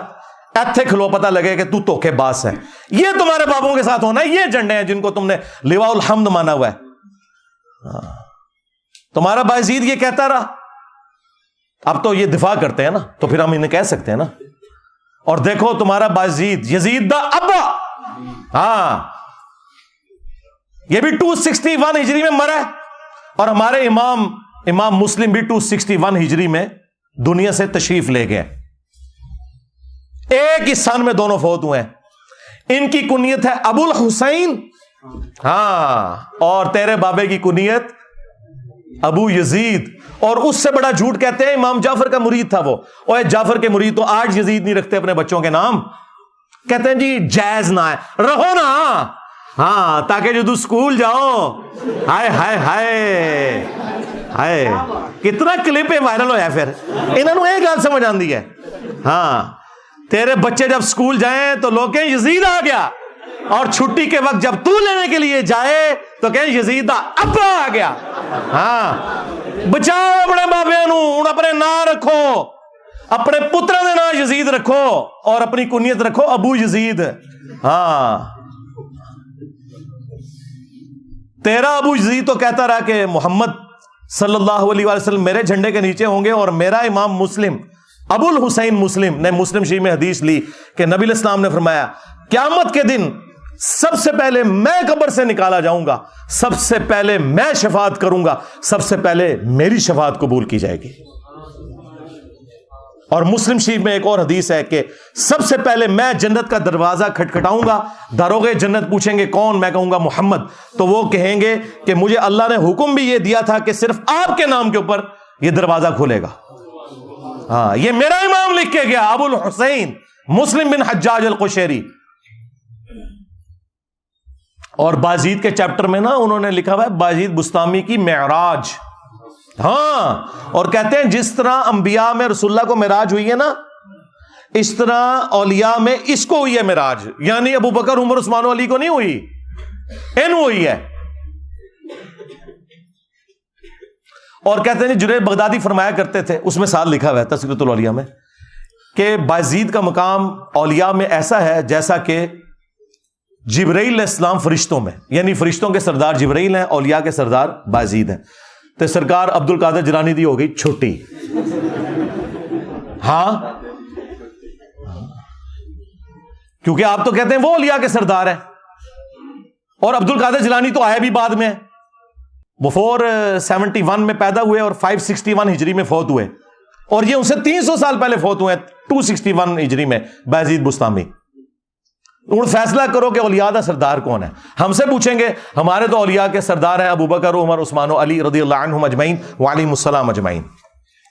ایتھے کھلو پتہ لگے کہ تو دھوکے باز ہے. یہ تمہارے بابوں کے ساتھ ہونا ہے. یہ جھنڈے ہیں جن کو تم نے لواء الحمد مانا ہوا ہے. تمہارا بایزید یہ کہتا رہا. اب تو یہ دفاع کرتے ہیں نا, تو پھر ہم انہیں کہہ سکتے ہیں نا. اور دیکھو تمہارا بایزید یزید دا ابا, ہاں یہ بھی 261 ہجری میں مرا ہے, اور ہمارے امام مسلم بھی 261 ہجری میں دنیا سے تشریف لے گئے. ایک ہی سن میں دونوں فوت ہوئے ہیں. ان کی کنیت ہے ابو الحسین, ہاں, اور تیرے بابے کی کنیت ابو یزید. اور اس سے بڑا جھوٹ کہتے ہیں امام جعفر کا مرید تھا وہ. اوے جعفر کے مرید تو آج یزید نہیں رکھتے اپنے بچوں کے نام. کہتے ہیں جی جائز نہ ہے, رہو نا, ہاں, تاکہ جو تو سکول جاؤ. ہائے ہائے ہائے ہائے, کتنا کلپ وائرل ہوا پھر. انہوں نے ایک گل سمجھ آندی ہے, ہاں, تیرے بچے جب سکول جائیں تو لوگ کہیں یزید آ گیا, اور چھٹی کے وقت جب تو لینے کے لیے جائے تو کہیں یزید دا ابا آ گیا. ہاں, بچاؤ اپنے بابے نو, ہن اپنے نام رکھو, اپنے پترا دے نام یزید رکھو, اور اپنی کنیت رکھو ابو یزید. ہاں, تیرا ابو یزید تو کہتا رہا کہ محمد صلی اللہ علیہ وسلم میرے جھنڈے کے نیچے ہوں گے, اور میرا امام مسلم ابو الحسین مسلم نے مسلم شریف میں حدیث لی کہ نبی علیہ السلام نے فرمایا قیامت کے دن سب سے پہلے میں قبر سے نکالا جاؤں گا, سب سے پہلے میں شفاعت کروں گا, سب سے پہلے میری شفاعت قبول کی جائے گی. اور مسلم شریف میں ایک اور حدیث ہے کہ سب سے پہلے میں جنت کا دروازہ کھٹکھٹاؤں گا, داروغے جنت پوچھیں گے کون, میں کہوں گا محمد, تو وہ کہیں گے کہ مجھے اللہ نے حکم بھی یہ دیا تھا کہ صرف آپ کے نام کے اوپر یہ دروازہ کھلے گا. ہاں, یہ میرا امام لکھ کے گیا ابو الحسین مسلم بن حجاج القشیری. اور بازید کے چیپٹر میں نا انہوں نے لکھا ہوا ہے بازید بستامی کی معراج. ہاں, اور کہتے ہیں جس طرح انبیاء میں رسول اللہ کو معراج ہوئی ہے نا, اس طرح اولیاء میں اس کو ہوئی ہے معراج. یعنی ابو بکر عمر عثمان و علی کو نہیں ہوئی, ان ہوئی ہے. اور کہتے ہیں جنید بغدادی فرمایا کرتے تھے, اس میں ساتھ لکھا ہوا ہے تذکرۃ الاولیاء میں, کہ بازید کا مقام اولیاء میں ایسا ہے جیسا کہ جبرائیل علیہ السلام فرشتوں میں, یعنی فرشتوں کے سردار جبرائیل ہیں, اولیاء کے سردار بازید ہیں. تو سرکار عبد القادر جیلانی دی ہو گئی چھوٹی. ہاں, کیونکہ آپ تو کہتے ہیں وہ اولیاء کے سردار ہیں, اور عبد القادر جیلانی تو آئے بھی بعد میں, وہ 471 میں پیدا ہوئے اور 561 ہجری میں فوت ہوئے, اور یہ ان سے 300 سال پہلے فوت ہوئے 261 ہجری میں بازید بستامی. ان فیصلہ کرو کہ اولیاء دا سردار کون ہے. ہم سے پوچھیں گے ہمارے تو اولیاء کے سردار ہیں ابو بکر عمر عثمان و علی رضی اللہ عنہم اجمعین وعلیہم السلام اجمعین.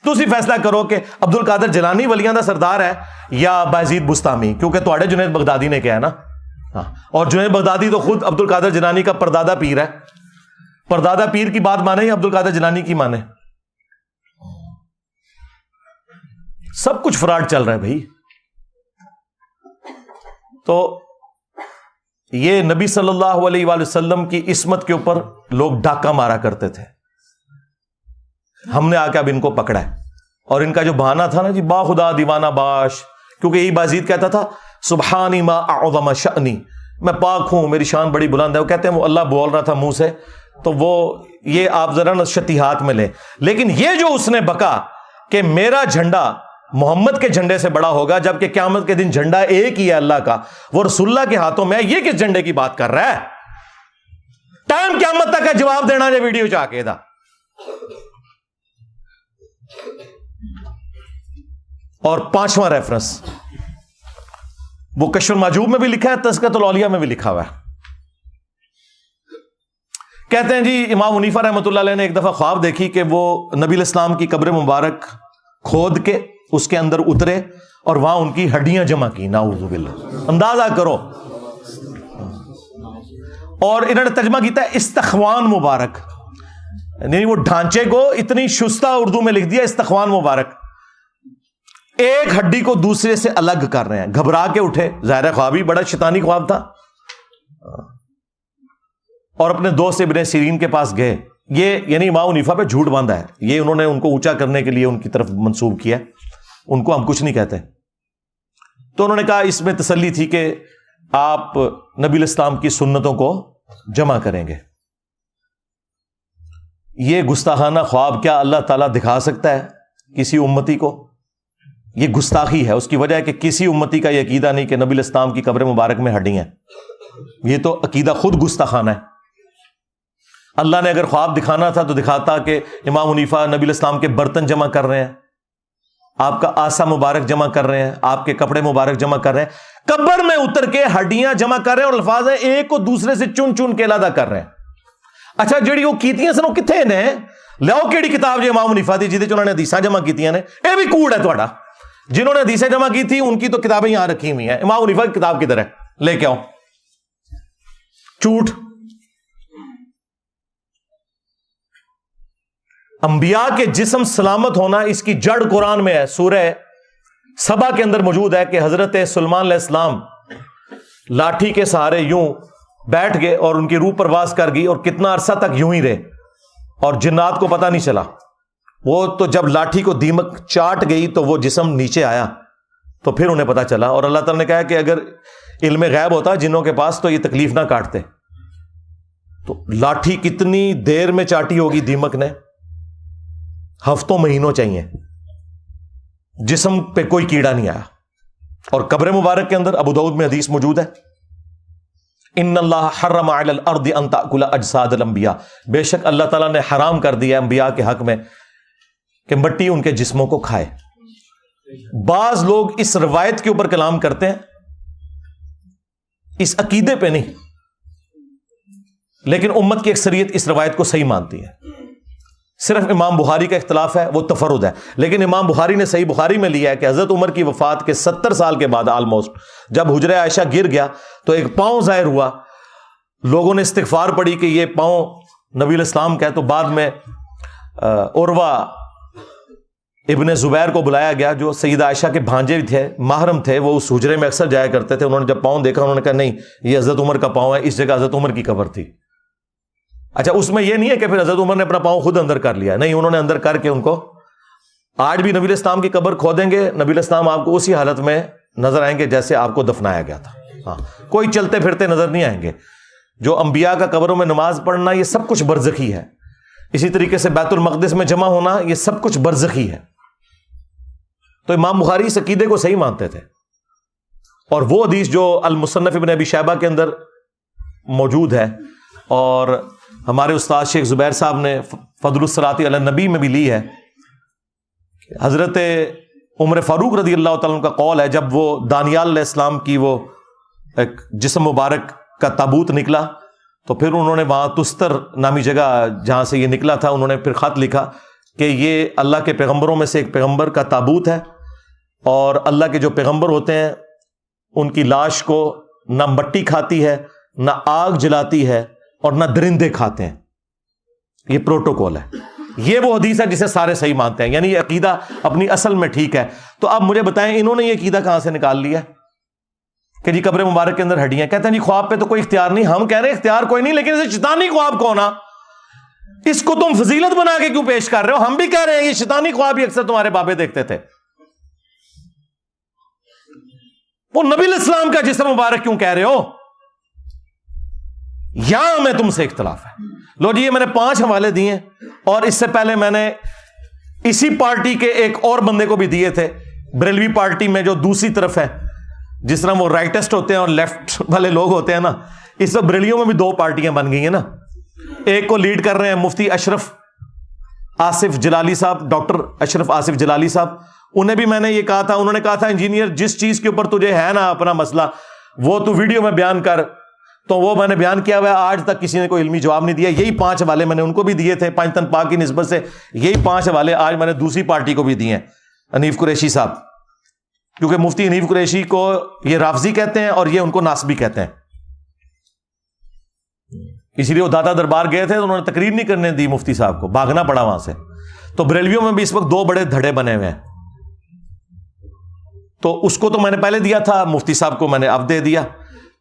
تو اسی فیصلہ کرو کہ عبد القادر جیلانی ولیاں دا سردار ہے یا بازید بستامی, کیونکہ تواڈے جنید بغدادی نے کہا ہے نا. ہاں, اور جنید بغدادی تو خود عبد القادر جیلانی کا پردادا پیر ہے. پردادا پیر کی بات مانے یا عبد القادر جیلانی کی مانے؟ سب کچھ فراڈ چل رہا ہے بھائی. تو یہ نبی صلی اللہ علیہ وآلہ وسلم کی عصمت کے اوپر لوگ ڈاکہ مارا کرتے تھے. ہم نے آ کے اب ان کو پکڑا ہے, اور ان کا جو بہانہ تھا نا جی با خدا دیوانہ باش, کیونکہ یہی بازید کہتا تھا سبحانی ما اعظم شأنی, میں پاک ہوں میری شان بڑی بلند ہے. وہ کہتے ہیں وہ اللہ بول رہا تھا منہ سے, تو وہ یہ آپ ذرا شتیہات میں لیں. لیکن یہ جو اس نے بکا کہ میرا جھنڈا محمد کے جھنڈے سے بڑا ہوگا, جبکہ قیامت کے دن جھنڈا ایک ہی ہے اللہ کا, وہ رسول اللہ کے ہاتھوں میں ہے, یہ کس جھنڈے کی بات کر رہا ہے؟ ٹائم قیامت تک کا جواب دینا جو ویڈیو چاہ کے دا. اور 5واں ریفرنس وہ کشف المحجوب میں بھی لکھا ہے, تذکرۃ الاولیاء میں بھی لکھا ہوا ہے. کہتے ہیں جی امام حنیفہ رحمۃ اللہ علیہ نے ایک دفعہ خواب دیکھی کہ وہ نبی علیہ السلام کی قبر مبارک کھود کے اس کے اندر اترے اور وہاں ان کی ہڈیاں جمع کی. نعوذ باللہ, اندازہ کرو. اور انہوں نے ترجمہ کیتا ہے استخوان مبارک, یعنی وہ ڈھانچے کو اتنی شستہ اردو میں لکھ دیا استخوان مبارک. ایک ہڈی کو دوسرے سے الگ کر رہے ہیں. گھبرا کے اٹھے, ظاہر خواب ہی بڑا شیطانی خواب تھا, اور اپنے دوست ابن سیرین کے پاس گئے. یہ یعنی امام حنیفہ پہ جھوٹ باندھا ہے, یہ انہوں نے ان کو اونچا کرنے کے لیے ان کی طرف منسوب کیا, ان کو ہم کچھ نہیں کہتے. تو انہوں نے کہا اس میں تسلی تھی کہ آپ نبی الاسلام کی سنتوں کو جمع کریں گے. یہ گستاخانہ خواب کیا اللہ تعالیٰ دکھا سکتا ہے کسی امتی کو؟ یہ گستاخی ہے. اس کی وجہ ہے کہ کسی امتی کا یہ عقیدہ نہیں کہ نبی الاسلام کی قبر مبارک میں ہڈی ہیں. یہ تو عقیدہ خود گستاخانہ ہے. اللہ نے اگر خواب دکھانا تھا تو دکھاتا کہ امام حنیفہ نبی الاسلام کے برتن جمع کر رہے ہیں, آپ کا آسا مبارک جمع کر رہے ہیں, آپ کے کپڑے مبارک جمع کر رہے ہیں, قبر میں اتر کے ہڈیاں جمع کر رہے ہیں, اور الفاظ ہیں ایک کو دوسرے سے چن چن کے علیحدہ کر رہے ہیں. اچھا جڑی وہ کیتیاں سن وہ کتنے نے لیاؤ کیڑی کتاب جو امام حنیفہ دی جہدے انہوں نے حدیثاں جمع کیتیاں نے؟ اے بھی کوڑ ہے تہاڈا. جنہوں نے حدیثیں جمع کی تھی ان کی تو کتابیں یہاں رکھی ہوئی ہیں. امام حنیفہ کی کتاب کدھر ہے؟ لے کے آؤ. جھوٹ. انبیاء کے جسم سلامت ہونا اس کی جڑ قرآن میں ہے. سورہ سبا کے اندر موجود ہے کہ حضرت سلیمان علیہ السلام لاٹھی کے سہارے یوں بیٹھ گئے اور ان کی روح پرواز کر گئی, اور کتنا عرصہ تک یوں ہی رہے, اور جنات کو پتہ نہیں چلا. وہ تو جب لاٹھی کو دیمک چاٹ گئی تو وہ جسم نیچے آیا تو پھر انہیں پتہ چلا. اور اللہ تعالیٰ نے کہا کہ اگر علم غیب ہوتا جنوں کے پاس تو یہ تکلیف نہ کاٹتے. تو لاٹھی کتنی دیر میں چاٹی ہوگی دیمک نے؟ ہفتوں مہینوں چاہیے. جسم پہ کوئی کیڑا نہیں آیا. اور قبر مبارک کے اندر ابو داؤد میں حدیث موجود ہے, ان اللہ حرم علی الارض ان تاکل اجساد الانبیاء, بے شک اللہ تعالیٰ نے حرام کر دیا انبیاء کے حق میں کہ مٹی ان کے جسموں کو کھائے. بعض لوگ اس روایت کے اوپر کلام کرتے ہیں, اس عقیدے پہ نہیں, لیکن امت کی اکثریت اس روایت کو صحیح مانتی ہے. صرف امام بخاری کا اختلاف ہے, وہ تفرد ہے. لیکن امام بخاری نے صحیح بخاری میں لیا ہے کہ حضرت عمر کی وفات کے 70 سال کے بعد آلموسٹ جب حجرہ عائشہ گر گیا تو ایک پاؤں ظاہر ہوا. لوگوں نے استغفار پڑھی کہ یہ پاؤں نبی الاسلام کا ہے. تو بعد میں عروہ ابن زبیر کو بلایا گیا جو سیدہ عائشہ کے بھانجے تھے, محرم تھے, وہ اس حجرے میں اکثر جایا کرتے تھے. انہوں نے جب پاؤں دیکھا انہوں نے کہا نہیں یہ حضرت عمر کا پاؤں ہے, اس جگہ حضرت عمر کی قبر تھی. اچھا اس میں یہ نہیں ہے کہ پھر حضرت عمر نے اپنا پاؤں خود اندر کر لیا, نہیں, انہوں نے اندر کر کے ان کو. آج بھی نبی الاسلام کی قبر کھودیں گے, نبی الاسلام آپ کو اسی حالت میں نظر آئیں گے جیسے آپ کو دفنایا گیا تھا. ہاں, کوئی چلتے پھرتے نظر نہیں آئیں گے. جو انبیاء کا قبروں میں نماز پڑھنا یہ سب کچھ برزخی ہے. اسی طریقے سے بیت المقدس میں جمع ہونا یہ سب کچھ برزخی ہے. تو امام بخاری اس عقیدے کو صحیح مانتے تھے. اور وہ حدیث جو المصنف ابن ابی شیبہ کے اندر موجود ہے اور ہمارے استاد شیخ زبیر صاحب نے فضل الصلاۃ علی النبی میں بھی لی ہے, حضرت عمر فاروق رضی اللہ تعالیٰ عنہ کا قول ہے, جب وہ دانیال علیہ السلام کی وہ ایک جسم مبارک کا تابوت نکلا تو پھر انہوں نے وہاں تستر نامی جگہ جہاں سے یہ نکلا تھا انہوں نے پھر خط لکھا کہ یہ اللہ کے پیغمبروں میں سے ایک پیغمبر کا تابوت ہے, اور اللہ کے جو پیغمبر ہوتے ہیں ان کی لاش کو نہ مٹی کھاتی ہے, نہ آگ جلاتی ہے, اور نہ درندے کھاتے ہیں. یہ پروٹوکول ہے. یہ وہ حدیث ہے جسے سارے صحیح مانتے ہیں, یعنی یہ عقیدہ اپنی اصل میں ٹھیک ہے. تو اب مجھے بتائیں انہوں نے یہ عقیدہ کہاں سے نکال لیا کہ جی قبر مبارک کے اندر ہڈیاں؟ کہتے ہیں جی خواب پہ تو کوئی اختیار نہیں. ہم کہہ رہے ہیں اختیار کوئی نہیں, لیکن اسے شیطانی خواب کو نا, اس کو تم فضیلت بنا کے کیوں پیش کر رہے ہو؟ ہم بھی کہہ رہے ہیں یہ شیطانی خواب ہی اکثر تمہارے بابے دیکھتے تھے. وہ نبی الاسلام کا جسم مبارک کیوں کہہ رہے ہو؟ یہاں میں تم سے اختلاف ہے. لو جی یہ میں نے 5 حوالے دیے, اور اس سے پہلے میں نے اسی پارٹی کے ایک اور بندے کو بھی دیے تھے, بریلوی پارٹی میں جو دوسری طرف ہے, جس طرح وہ رائٹسٹ ہوتے ہیں اور لیفٹ والے لوگ ہوتے ہیں نا, اس وقت بریلیوں میں بھی 2 پارٹیاں بن گئی ہیں نا. ایک کو لیڈ کر رہے ہیں مفتی اشرف آصف جلالی صاحب, ڈاکٹر اشرف آصف جلالی صاحب. انہیں بھی میں نے یہ کہا تھا, انہوں نے کہا تھا انجینئر جس چیز کے اوپر تجھے ہے نا اپنا مسئلہ وہ تو ویڈیو میں بیان کر. تو وہ میں نے بیان کیا ہوا ہے, آج تک کسی نے کوئی علمی جواب نہیں دیا. یہی 5 حوالے میں نے ان کو بھی دیے تھے پنجتن پاک کی نسبت سے, یہی 5 حوالے آج میں نے دوسری پارٹی کو بھی دیے ہیں, حنیف قریشی صاحب, کیونکہ مفتی حنیف قریشی کو یہ رافضی کہتے ہیں اور یہ ان کو ناسبی کہتے ہیں. اسی لیے وہ دادا دربار گئے تھے تو انہوں نے تقریر نہیں کرنے دی مفتی صاحب کو, بھاگنا پڑا وہاں سے. تو بریلویوں میں بھی اس وقت 2 بڑے دھڑے بنے ہوئے ہیں. تو اس کو تو میں نے پہلے دیا تھا, مفتی صاحب کو میں نے اب دے دیا,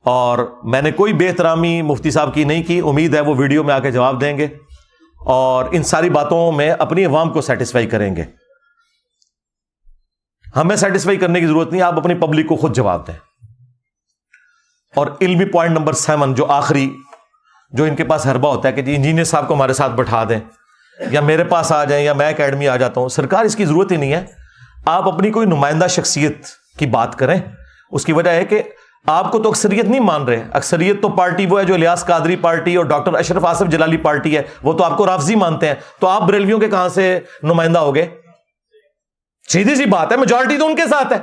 اور میں نے کوئی بے احترامی مفتی صاحب کی نہیں کی. امید ہے وہ ویڈیو میں آ کے جواب دیں گے اور ان ساری باتوں میں اپنی عوام کو سیٹسفائی کریں گے. ہمیں سیٹسفائی کرنے کی ضرورت نہیں, آپ اپنی پبلک کو خود جواب دیں. اور علمی پوائنٹ نمبر 7 جو آخری, جو ان کے پاس حربہ ہوتا ہے کہ جی انجینئر صاحب کو ہمارے ساتھ بٹھا دیں یا میرے پاس آ جائیں یا میں اکیڈمی آ جاتا ہوں. سرکار اس کی ضرورت ہی نہیں ہے. آپ اپنی کوئی نمائندہ شخصیت کی بات کریں. اس کی وجہ ہے کہ آپ کو تو اکثریت نہیں مان رہے. اکثریت تو پارٹی وہ ہے جو الیاس قادری پارٹی اور ڈاکٹر اشرف آصف جلالی پارٹی ہے, وہ تو آپ کو رافضی مانتے ہیں. تو آپ بریلویوں کے کہاں سے نمائندہ ہو گئے؟ سیدھی سی بات ہے, میجورٹی تو ان کے ساتھ ہے.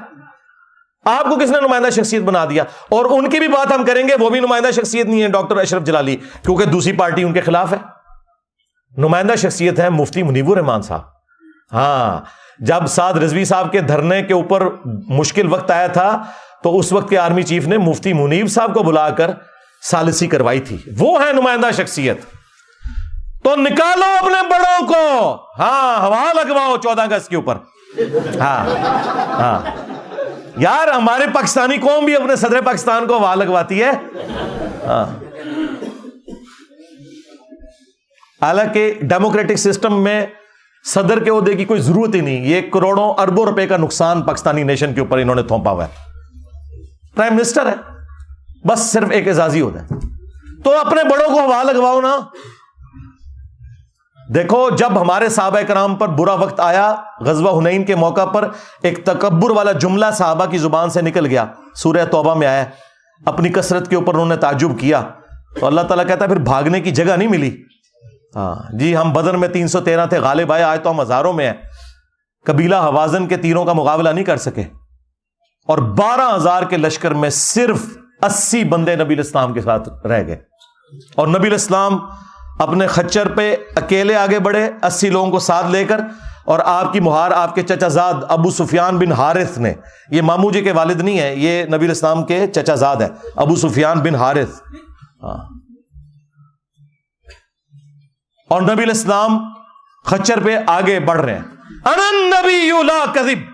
آپ کو کس نے نمائندہ شخصیت بنا دیا؟ اور ان کی بھی بات ہم کریں گے, وہ بھی نمائندہ شخصیت نہیں ہے ڈاکٹر اشرف جلالی, کیونکہ دوسری پارٹی ان کے خلاف ہے. نمائندہ شخصیت ہے مفتی منیب الرحمان صاحب. ہاں, جب سعد رضوی صاحب کے دھرنے کے اوپر مشکل وقت آیا تھا تو اس وقت کے آرمی چیف نے مفتی منیب صاحب کو بلا کر ثالثی کروائی تھی. وہ ہے نمائندہ شخصیت. تو نکالو اپنے بڑوں کو, ہاں ہوا لگواؤ 14 اگست کے اوپر. ہاں یار, ہمارے پاکستانی قوم بھی اپنے صدر پاکستان کو ہوا لگواتی ہے. ہاں, حالانکہ ڈیموکریٹک سسٹم میں صدر کے عہدے کی کوئی ضرورت ہی نہیں. یہ کروڑوں اربوں روپے کا نقصان پاکستانی نیشن کے اوپر انہوں نے تھوپا ہوا ہے. پرائم منسٹر ہے, بس صرف ایک اعزازی ہوتا ہے. تو اپنے بڑوں کو ہوا لگواؤ نا. دیکھو, جب ہمارے صحابہ کرام پر برا وقت آیا, غزوہ حنین کے موقع پر ایک تکبر والا جملہ صحابہ کی زبان سے نکل گیا. سورہ توبہ میں آیا, اپنی کثرت کے اوپر انہوں نے تعجب کیا تو اللہ تعالیٰ کہتا ہے پھر بھاگنے کی جگہ نہیں ملی. ہاں جی, ہم بدر میں 313 تھے, غالب آئے, آج تو ہم ہزاروں میں ہیں. قبیلہ حوازن کے تیروں کا مقابلہ نہیں کر سکے, اور 12,000 کے لشکر میں صرف 80 بندے نبی الاسلام کے ساتھ رہ گئے. اور نبی الاسلام اپنے خچر پہ اکیلے آگے بڑھے 80 لوگوں کو ساتھ لے کر, اور آپ کی مہار آپ کے چچا زاد ابو سفیان بن حارث نے, یہ مامو جی کے والد نہیں ہے, یہ نبی الاسلام کے چچا زاد ہے, ابو سفیان بن حارث. ہاں, اور نبی الاسلام خچر پہ آگے بڑھ رہے ہیں. انا النبی لا کذب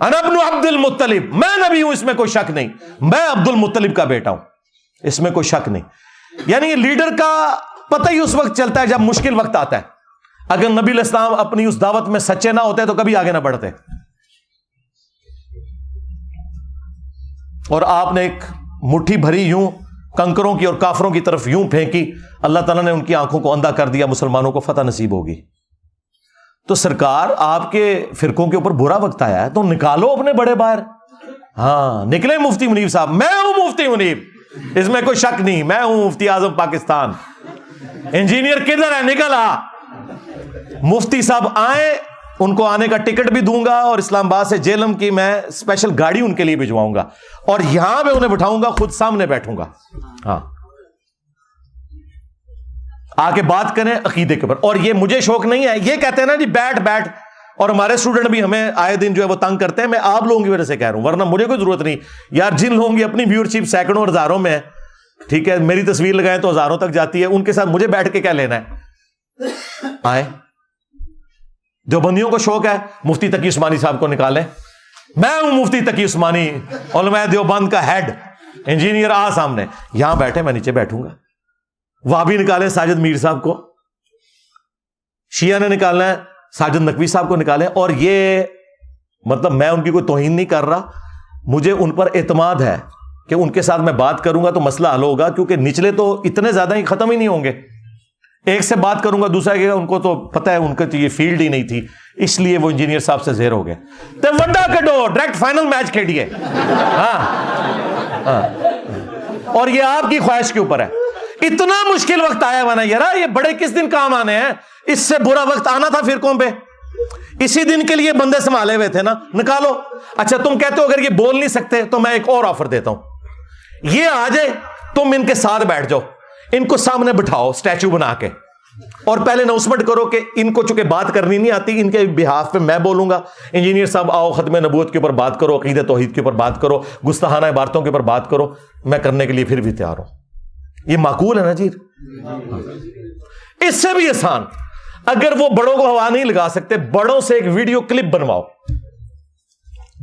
انا ابن عبد المطلب, میں نبی ہوں, اس میں کوئی شک نہیں, میں عبد المطلب کا بیٹا ہوں, اس میں کوئی شک نہیں. یعنی یہ لیڈر کا پتہ ہی اس وقت چلتا ہے جب مشکل وقت آتا ہے. اگر نبی الاسلام اپنی اس دعوت میں سچے نہ ہوتے تو کبھی آگے نہ بڑھتے. اور آپ نے ایک مٹھی بھری یوں کنکروں کی اور کافروں کی طرف یوں پھینکی, اللہ تعالیٰ نے ان کی آنکھوں کو اندھا کر دیا, مسلمانوں کو فتح نصیب ہوگی. تو سرکار, آپ کے فرقوں کے اوپر برا وقت آیا ہے تو نکالو اپنے بڑے باہر. ہاں, نکلے مفتی منیب صاحب, میں ہوں مفتی منیب, اس میں کوئی شک نہیں, میں ہوں مفتی اعظم پاکستان. انجینئر کدھر ہے, نکل آ. مفتی صاحب آئے, ان کو آنے کا ٹکٹ بھی دوں گا, اور اسلام آباد سے جیلم کی میں اسپیشل گاڑی ان کے لیے بھجواؤں گا, اور یہاں میں انہیں بٹھاؤں گا, خود سامنے بیٹھوں گا. ہاں, آ کے بات کریں عقیدے کے اوپر. اور یہ مجھے شوق نہیں ہے, یہ کہتے ہیں نا جی بیٹھ, اور ہمارے اسٹوڈنٹ بھی ہمیں آئے دن جو ہے وہ تنگ کرتے ہیں. میں آپ لوگوں کی وجہ سے کہہ رہا ہوں, ورنہ مجھے کوئی ضرورت نہیں یار. جن لوگوں کی اپنی ویورشپ سینکڑوں اور ہزاروں میں ہے, ٹھیک ہے, میری تصویر لگائیں تو ہزاروں تک جاتی ہے, ان کے ساتھ مجھے بیٹھ کے کیا لینا ہے. آئے, جو بندیوں کو شوق ہے مفتی تقی عثمانی صاحب کو نکالیں. میں ہوں مفتی تقی عثمانی, علماء دیوبند کا ہیڈ. انجینئر آ سامنے, یہاں بیٹھے, میں نیچے بیٹھوں گا. وہابی نکالیں ساجد میر صاحب کو, شیعہ نے نکالنا ہے ساجد نقوی صاحب کو نکالیں. اور یہ مطلب میں ان کی کوئی توہین نہیں کر رہا, مجھے ان پر اعتماد ہے کہ ان کے ساتھ میں بات کروں گا تو مسئلہ حل ہوگا, کیونکہ نچلے تو اتنے زیادہ ہی ختم ہی نہیں ہوں گے. ایک سے بات کروں گا, دوسرا کہ ان کو تو پتہ ہے ان کو تو یہ فیلڈ ہی نہیں تھی, اس لیے وہ انجینئر صاحب سے زیر ہو گئے. تو وڈا کڈو, ڈائریکٹ فائنل میچ کھیلیے. ہاں, اور یہ آپ کی خواہش کے اوپر ہے. اتنا مشکل وقت آیا ہوا نا یار, یہ بڑے کس دن کام آنے ہیں, اس سے برا وقت آنا تھا فرقوں پہ. اسی دن کے لیے بندے سنبھالے ہوئے تھے نا, نکالو. اچھا تم کہتے ہو اگر یہ بول نہیں سکتے تو میں ایک اور آفر دیتا ہوں, یہ آ جائے, تم ان کے ساتھ بیٹھ جاؤ, ان کو سامنے بٹھاؤ اسٹیچو بنا کے, اور پہلے اناؤنسمنٹ کرو کہ ان کو چونکہ بات کرنی نہیں آتی, ان کے بہاف پہ میں بولوں گا. انجینئر صاحب آؤ, ختم نبوت کے اوپر بات کرو, عقیدہ توحید کے اوپر بات کرو, گستاخانہ عبارتوں کے اوپر بات کرو, میں کرنے کے لیے پھر بھی تیار ہوں. یہ معقول ہے نا جی؟ اس سے بھی آسان, اگر وہ بڑوں کو ہوا نہیں لگا سکتے, بڑوں سے ایک ویڈیو کلپ بنواؤ.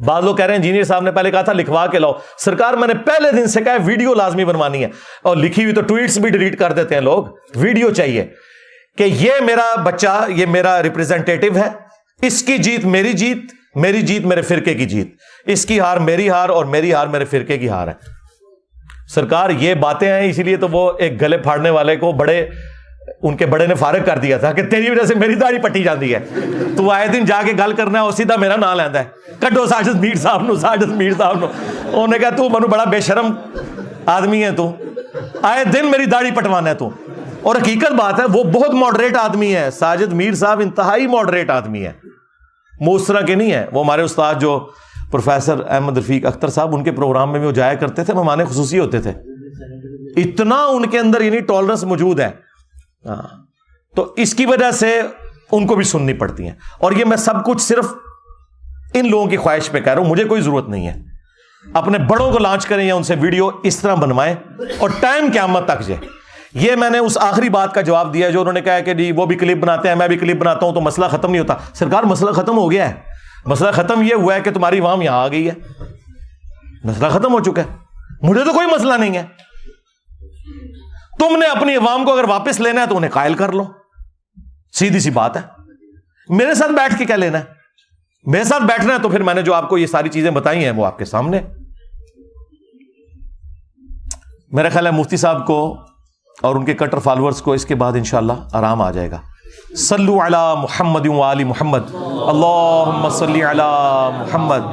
بعض لوگ کہہ رہے ہیں انجینئر صاحب نے پہلے کہا تھا لکھوا کے لاؤ. سرکار میں نے پہلے دن سے کہا ہے ویڈیو لازمی بنوانی ہے, اور لکھی ہوئی تو ٹویٹس بھی ڈیلیٹ کر دیتے ہیں لوگ. ویڈیو چاہیے کہ یہ میرا بچہ, یہ میرا ریپرزینٹیٹو ہے, اس کی جیت میری جیت, میری جیت میرے فرقے کی جیت، اس کی ہار میری ہار اور میری ہار میرے فرقے کی ہار ہے۔ سرکار یہ باتیں ہیں، اسی لیے تو وہ ایک گلے پھاڑنے والے کو ان کے بڑے نے فارغ کر دیا تھا کہ تیری وجہ سے میری داڑھی پٹی جاتی ہے، تو آئے دن جا کے گل کرنا ہے اور سیدھا میرا نام لینا ہے، کڈو ساجد میر صاحب نو، ساجد میر صاحب نو۔ انہوں نے کہا تو منو بڑا بے شرم آدمی ہے، تو آئے دن میری داڑھی پٹوانا ہے تو۔ اور حقیقت بات ہے وہ بہت ماڈریٹ آدمی ہے، ساجد میر صاحب انتہائی ماڈریٹ آدمی ہے، وہ اس طرح کے نہیں ہے۔ وہ ہمارے استاد جو پروفیسر احمد رفیق اختر صاحب، ان کے پروگرام میں بھی وہ جایا کرتے تھے، مہمان خصوصی ہوتے تھے، اتنا ان کے اندر یعنی ٹالرنس موجود ہے۔ تو اس کی وجہ سے ان کو بھی سننی پڑتی ہیں، اور یہ میں سب کچھ صرف ان لوگوں کی خواہش پہ کہہ رہا ہوں، مجھے کوئی ضرورت نہیں ہے۔ اپنے بڑوں کو لانچ کریں یا ان سے ویڈیو اس طرح بنوائیں اور ٹائم قیامت تک جائے۔ یہ میں نے اس آخری بات کا جواب دیا جو انہوں نے کہا کہ جی وہ بھی کلپ بناتے ہیں، میں بھی کلپ بناتا ہوں، تو مسئلہ ختم نہیں ہوتا۔ سرکار مسئلہ ختم ہو گیا ہے، مسئلہ ختم یہ ہوا ہے کہ تمہاری عوام یہاں آ گئی ہے، مسئلہ ختم ہو چکا ہے، مجھے تو کوئی مسئلہ نہیں ہے۔ تم نے اپنی عوام کو اگر واپس لینا ہے تو انہیں قائل کر لو، سیدھی سی بات ہے۔ میرے ساتھ بیٹھ کے کیا لینا ہے؟ میرے ساتھ بیٹھنا ہے تو پھر میں نے جو آپ کو یہ ساری چیزیں بتائی ہیں وہ آپ کے سامنے۔ میرا خیال ہے مفتی صاحب کو اور ان کے کٹر فالورز کو اس کے بعد انشاءاللہ آرام آ جائے گا۔ صلو علی محمد وآل محمد، اللہم صلی علی محمد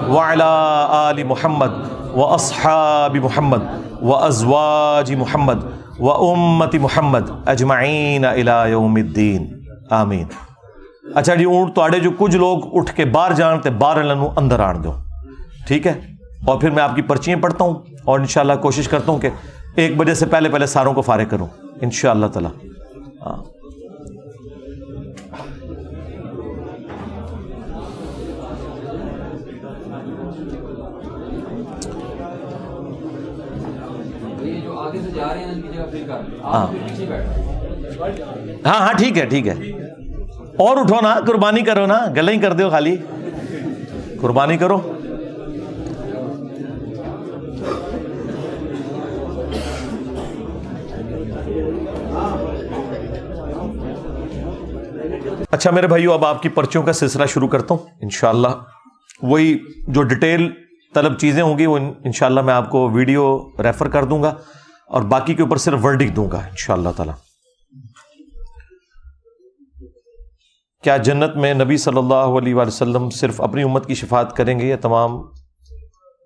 وعلی آل محمد واصحاب محمد وازواج محمد وامت محمد اجمعین الی یوم الدین، آمین۔ اچھا جی، اونٹ تو آڑے جو کچھ لوگ اٹھ کے باہر جانتے باہر لنو اندر آن دو، ٹھیک ہے؟ اور پھر میں آپ کی پرچیاں پڑھتا ہوں اور انشاءاللہ کوشش کرتا ہوں کہ 1 بجے سے پہلے ساروں کو فارغ کروں انشاءاللہ تعالی۔ ہاں ٹھیک ہے، اور اٹھو نا، قربانی کرو نا، گلیں ہی کر دو خالی، قربانی کرو۔ اچھا میرے بھائیو، اب آپ کی پرچیوں کا سلسلہ شروع کرتا ہوں انشاءاللہ۔ وہی جو ڈیٹیل طلب چیزیں ہوں گی وہ انشاءاللہ میں آپ کو ویڈیو ریفر کر دوں گا اور باقی کے اوپر صرف ورڈکٹ دوں گا انشاءاللہ تعالی۔ کیا جنت میں نبی صلی اللہ علیہ وآلہ وسلم صرف اپنی امت کی شفاعت کریں گے یا تمام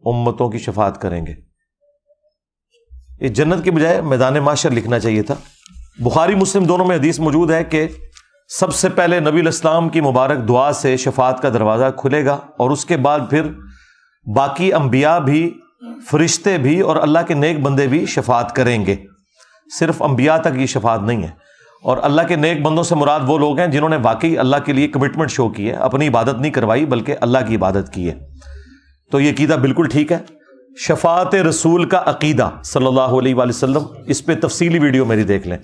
امتوں کی شفاعت کریں گے؟ یہ جنت کے بجائے میدان محشر لکھنا چاہیے تھا۔ بخاری مسلم دونوں میں حدیث موجود ہے کہ سب سے پہلے نبی علیہ السلام کی مبارک دعا سے شفاعت کا دروازہ کھلے گا، اور اس کے بعد پھر باقی انبیاء بھی، فرشتے بھی اور اللہ کے نیک بندے بھی شفاعت کریں گے۔ صرف انبیاء تک یہ شفاعت نہیں ہے، اور اللہ کے نیک بندوں سے مراد وہ لوگ ہیں جنہوں نے واقعی اللہ کے لیے کمٹمنٹ شو کی ہے، اپنی عبادت نہیں کروائی بلکہ اللہ کی عبادت کی ہے۔ تو یہ عقیدہ بالکل ٹھیک ہے۔ شفاعت رسول کا عقیدہ صلی اللہ علیہ وآلہ وسلم، اس پہ تفصیلی ویڈیو میری دیکھ لیں۔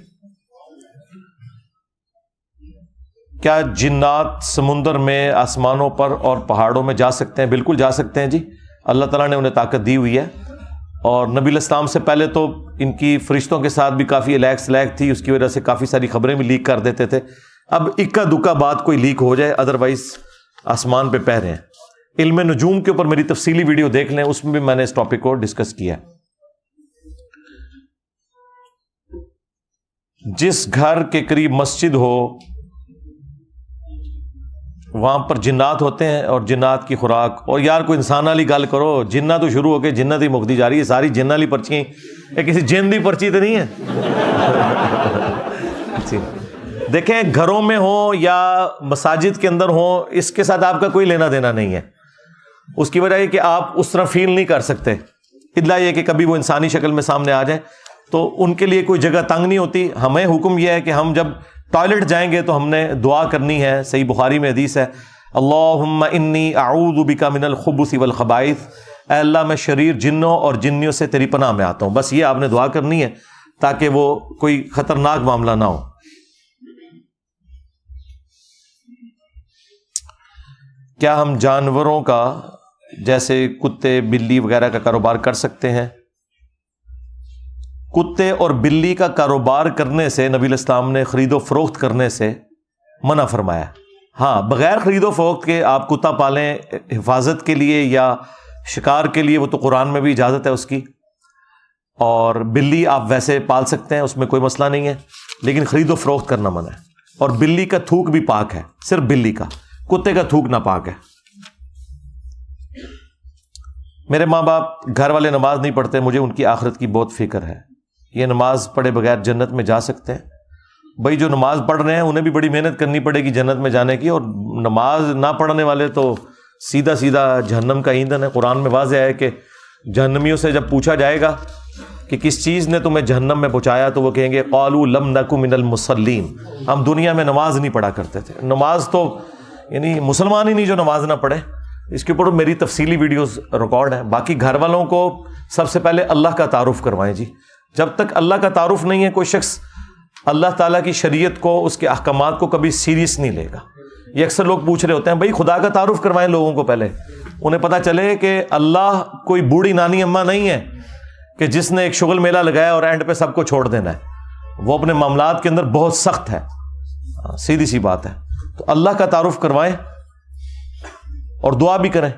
کیا جنات سمندر میں، آسمانوں پر اور پہاڑوں میں جا سکتے ہیں؟ بالکل جا سکتے ہیں جی، اللہ تعالیٰ نے انہیں طاقت دی ہوئی ہے۔ اور نبی علیہ السلام سے پہلے تو ان کی فرشتوں کے ساتھ بھی کافی الیک سلیک تھی، اس کی وجہ سے کافی ساری خبریں بھی لیک کر دیتے تھے۔ اب اکا دکا بات کوئی لیک ہو جائے، ادروائز آسمان پہ پہ رہے ہیں۔ علم نجوم کے اوپر میری تفصیلی ویڈیو دیکھ لیں، اس میں بھی میں نے اس ٹاپک کو ڈسکس کیا ہے۔ جس گھر کے قریب مسجد ہو وہاں پر جنات ہوتے ہیں اور جنات کی خوراک، اور یار کوئی انسان والی گل کرو، جنہ تو شروع ہو کے جنت ہی مکتی جا رہی ہے، ساری جن والی پرچیاں، یہ کسی جن دی پرچی تو نہیں ہے۔ دیکھیں گھروں میں ہوں یا مساجد کے اندر ہوں، اس کے ساتھ آپ کا کوئی لینا دینا نہیں ہے۔ اس کی وجہ یہ کہ آپ اس طرح فیل نہیں کر سکتے، الا یہ کہ کبھی وہ انسانی شکل میں سامنے آ جائیں تو ان کے لیے کوئی جگہ تنگ نہیں ہوتی۔ ہمیں حکم یہ ہے کہ ہم جب ٹوائلٹ جائیں گے تو ہم نے دعا کرنی ہے، صحیح بخاری میں حدیث ہے، اللہم انی اعوذ بک من الخبث والخبائث، اے اللہ میں شریر جنوں اور جنیوں سے تیری پناہ میں آتا ہوں۔ بس یہ آپ نے دعا کرنی ہے تاکہ وہ کوئی خطرناک معاملہ نہ ہو۔ کیا ہم جانوروں کا جیسے کتے بلی وغیرہ کا کاروبار کر سکتے ہیں؟ کتے اور بلی کا کاروبار کرنے سے نبی علیہ السلام نے خرید و فروخت کرنے سے منع فرمایا۔ ہاں بغیر خرید و فروخت کے آپ کتا پالیں حفاظت کے لیے یا شکار کے لیے، وہ تو قرآن میں بھی اجازت ہے اس کی، اور بلی آپ ویسے پال سکتے ہیں، اس میں کوئی مسئلہ نہیں ہے، لیکن خرید و فروخت کرنا منع ہے۔ اور بلی کا تھوک بھی پاک ہے، صرف بلی کا، کتے کا تھوک ناپاک ہے۔ میرے ماں باپ گھر والے نماز نہیں پڑھتے، مجھے ان کی آخرت کی بہت فکر ہے، یہ نماز پڑھے بغیر جنت میں جا سکتے ہیں؟ بھائی جو نماز پڑھ رہے ہیں انہیں بھی بڑی محنت کرنی پڑے گی جنت میں جانے کی، اور نماز نہ پڑھنے والے تو سیدھا سیدھا جہنم کا ایندھن ہے۔ قرآن میں واضح ہے کہ جہنمیوں سے جب پوچھا جائے گا کہ کس چیز نے تمہیں جہنم میں پہنچایا، تو وہ کہیں گے قالوا لم نک من المصلین، ہم دنیا میں نماز نہیں پڑھا کرتے تھے۔ نماز تو یعنی مسلمان ہی نہیں جو نماز نہ پڑھے۔ اس کے اوپر میری تفصیلی ویڈیوز ریکارڈ ہیں۔ باقی گھر والوں کو سب سے پہلے اللہ کا تعارف کروائیں جی، جب تک اللہ کا تعارف نہیں ہے کوئی شخص اللہ تعالیٰ کی شریعت کو، اس کے احکامات کو کبھی سیریس نہیں لے گا۔ یہ اکثر لوگ پوچھ رہے ہوتے ہیں بھائی خدا کا تعارف کروائیں لوگوں کو، پہلے انہیں پتہ چلے کہ اللہ کوئی بوڑھی نانی اماں نہیں ہے کہ جس نے ایک شغل میلہ لگایا اور اینڈ پہ سب کو چھوڑ دینا ہے۔ وہ اپنے معاملات کے اندر بہت سخت ہے، سیدھی سی بات ہے۔ تو اللہ کا تعارف کروائیں اور دعا بھی کریں۔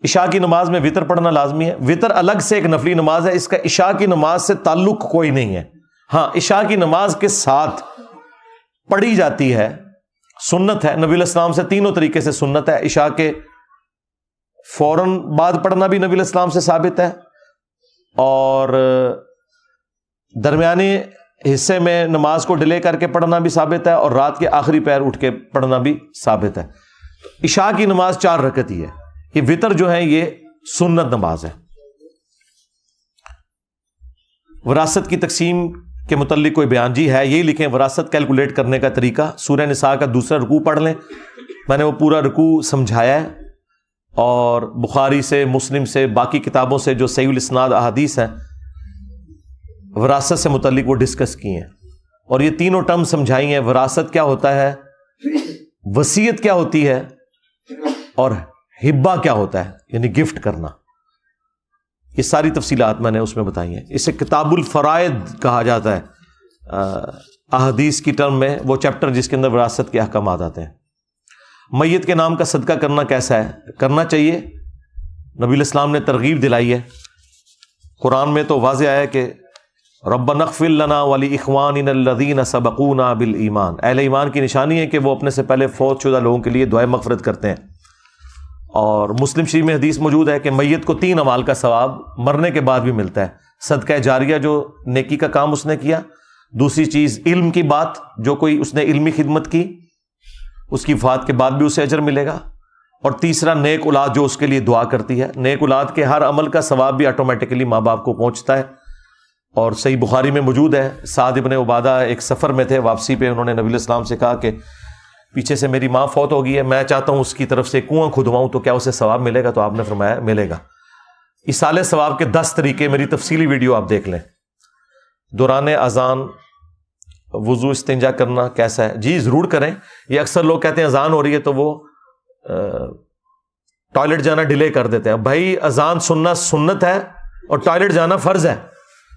عشاء کی نماز میں وتر پڑھنا لازمی ہے۔ وتر الگ سے ایک نفلی نماز ہے، اس کا عشاء کی نماز سے تعلق کوئی نہیں ہے۔ ہاں عشاء کی نماز کے ساتھ پڑھی جاتی ہے، سنت ہے، نبی علیہ السلام سے تینوں طریقے سے سنت ہے۔ عشاء کے فوراً بعد پڑھنا بھی نبی علیہ السلام سے ثابت ہے، اور درمیانی حصے میں نماز کو ڈیلے کر کے پڑھنا بھی ثابت ہے، اور رات کے آخری پہر اٹھ کے پڑھنا بھی ثابت ہے۔ عشاء کی نماز 4 رکعت ہی ہے۔ یہ وتر جو ہے یہ سنت نماز ہے۔ وراثت کی تقسیم کے متعلق کوئی بیان جی ہے، یہی لکھیں وراثت کیلکولیٹ کرنے کا طریقہ۔ سورہ نساء کا دوسرا رکوع پڑھ لیں، میں نے وہ پورا رکوع سمجھایا ہے، اور بخاری سے، مسلم سے، باقی کتابوں سے جو صحیح الاسناد احادیث ہیں وراثت سے متعلق وہ ڈسکس کی ہیں، اور یہ تینوں ٹرم سمجھائی ہیں۔ وراثت کیا ہوتا ہے، وصیت کیا ہوتی ہے، اور ہبہ کیا ہوتا ہے یعنی گفٹ کرنا۔ یہ ساری تفصیلات میں نے اس میں بتائی ہیں۔ اسے کتاب الفرائض کہا جاتا ہے احادیث کی ٹرم میں، وہ چیپٹر جس کے اندر وراثت کے احکامات آتے ہیں۔ میت کے نام کا صدقہ کرنا کیسا ہے؟ کرنا چاہیے، نبی علیہ السلام نے ترغیب دلائی ہے۔ قرآن میں تو واضح ہے کہ ربنا اغفر لنا ولاخواننا الذین سبقونا بالایمان، اہل ایمان کی نشانی ہے کہ وہ اپنے سے پہلے فوت شدہ لوگوں کے لیے دعائے مغفرت کرتے ہیں۔ اور مسلم شریف میں حدیث موجود ہے کہ میت کو 3 اعمال کا ثواب مرنے کے بعد بھی ملتا ہے۔ صدقہ جاریہ جو نیکی کا کام اس نے کیا، دوسری چیز علم کی بات، جو کوئی اس نے علمی خدمت کی اس کی وفات کے بعد بھی اسے اجر ملے گا، اور تیسرا نیک اولاد جو اس کے لیے دعا کرتی ہے۔ نیک اولاد کے ہر عمل کا ثواب بھی آٹومیٹکلی ماں باپ کو پہنچتا ہے۔ اور صحیح بخاری میں موجود ہے، سعد ابن عبادہ ایک سفر میں تھے، واپسی پہ انہوں نے نبی علیہ السلام سے کہا کہ پیچھے سے میری ماں فوت ہو گئی ہے، میں چاہتا ہوں اس کی طرف سے کنواں کھدواؤں تو کیا اسے ثواب ملے گا؟ تو آپ نے فرمایا ملے گا۔ ایصال ثواب کے 10 طریقے، میری تفصیلی ویڈیو آپ دیکھ لیں۔ دوران اذان وضو استنجا کرنا کیسا ہے؟ جی ضرور کریں۔ یہ اکثر لوگ کہتے ہیں اذان ہو رہی ہے تو وہ ٹوائلٹ جانا ڈیلے کر دیتے ہیں۔ بھائی اذان سننا سنت ہے اور ٹوائلٹ جانا فرض ہے،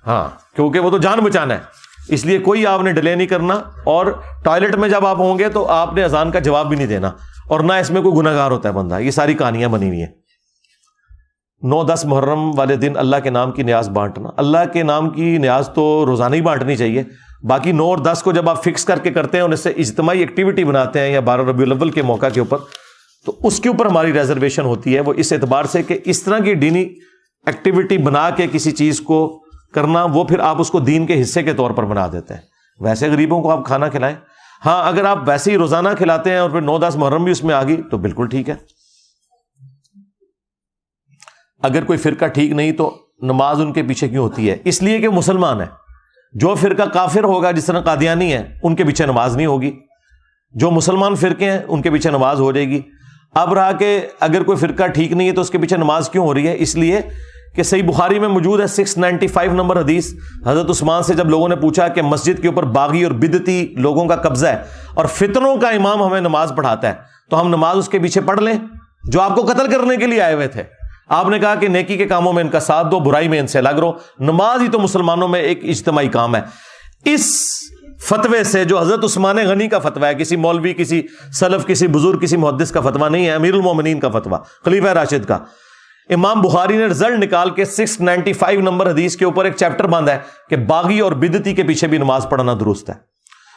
ہاں کیونکہ وہ تو جان بچانا ہے، اس لیے کوئی آپ نے ڈیلے نہیں کرنا۔ اور ٹوائلٹ میں جب آپ ہوں گے تو آپ نے اذان کا جواب بھی نہیں دینا، اور نہ اس میں کوئی گناہ گار ہوتا ہے بندہ۔ یہ ساری کہانیاں بنی ہوئی ہیں۔ 9-10 محرم والے دن اللہ کے نام کی نیاز بانٹنا، اللہ کے نام کی نیاز تو روزانہ ہی بانٹنی چاہیے۔ باقی 9 اور 10 کو جب آپ فکس کر کے کرتے ہیں اور اس سے اجتماعی ایکٹیویٹی بناتے ہیں، یا 12 ربیع الاول کے موقع کے اوپر، تو اس کے اوپر ہماری ریزرویشن ہوتی ہے، وہ اس اعتبار سے کہ اس طرح کی دینی ایکٹیویٹی بنا کے کسی چیز کو کرنا، وہ پھر آپ اس کو دین کے حصے کے طور پر بنا دیتے ہیں۔ ویسے غریبوں کو آپ کھانا کھلائیں، ہاں اگر آپ ویسے ہی روزانہ کھلاتے ہیں اور پھر 9-10 محرم بھی اس میں آ گئی تو بالکل ٹھیک ہے۔ اگر کوئی فرقہ ٹھیک نہیں تو نماز ان کے پیچھے کیوں ہوتی ہے؟ اس لیے کہ مسلمان ہے۔ جو فرقہ کافر ہوگا، جس طرح قادیانی ہے، ان کے پیچھے نماز نہیں ہوگی۔ جو مسلمان فرقے ہیں ان کے پیچھے نماز ہو جائے گی۔ اب رہا کہ اگر کوئی فرقہ ٹھیک نہیں ہے تو اس کے پیچھے نماز کیوں ہو رہی ہے؟ اس لیے کہ صحیح بخاری میں موجود ہے 695 نمبر حدیث، حضرت عثمان سے جب لوگوں نے پوچھا کہ مسجد کے اوپر باغی اور بدعتی لوگوں کا قبضہ ہے اور فتنوں کا امام ہمیں نماز پڑھاتا ہے، تو ہم نماز اس کے پیچھے پڑھ لیں جو آپ کو قتل کرنے کے لیے آئے ہوئے تھے؟ آپ نے کہا کہ نیکی کے کاموں میں ان کا ساتھ دو، برائی میں ان سے الگ رہو۔ نماز ہی تو مسلمانوں میں ایک اجتماعی کام ہے۔ اس فتوے سے جو حضرت عثمان غنی کا فتویٰ ہے, کسی مولوی, کسی سلف, کسی بزرگ, کسی محدث کا فتویٰ نہیں ہے, امیر المومنین کا فتویٰ, خلیفہ راشد کا. امام بخاری نے رزلٹ نکال کے 695 نمبر حدیث کے اوپر ایک چیپٹر باندھا ہے کہ باغی اور بدعتی کے پیچھے بھی نماز پڑھنا درست ہے.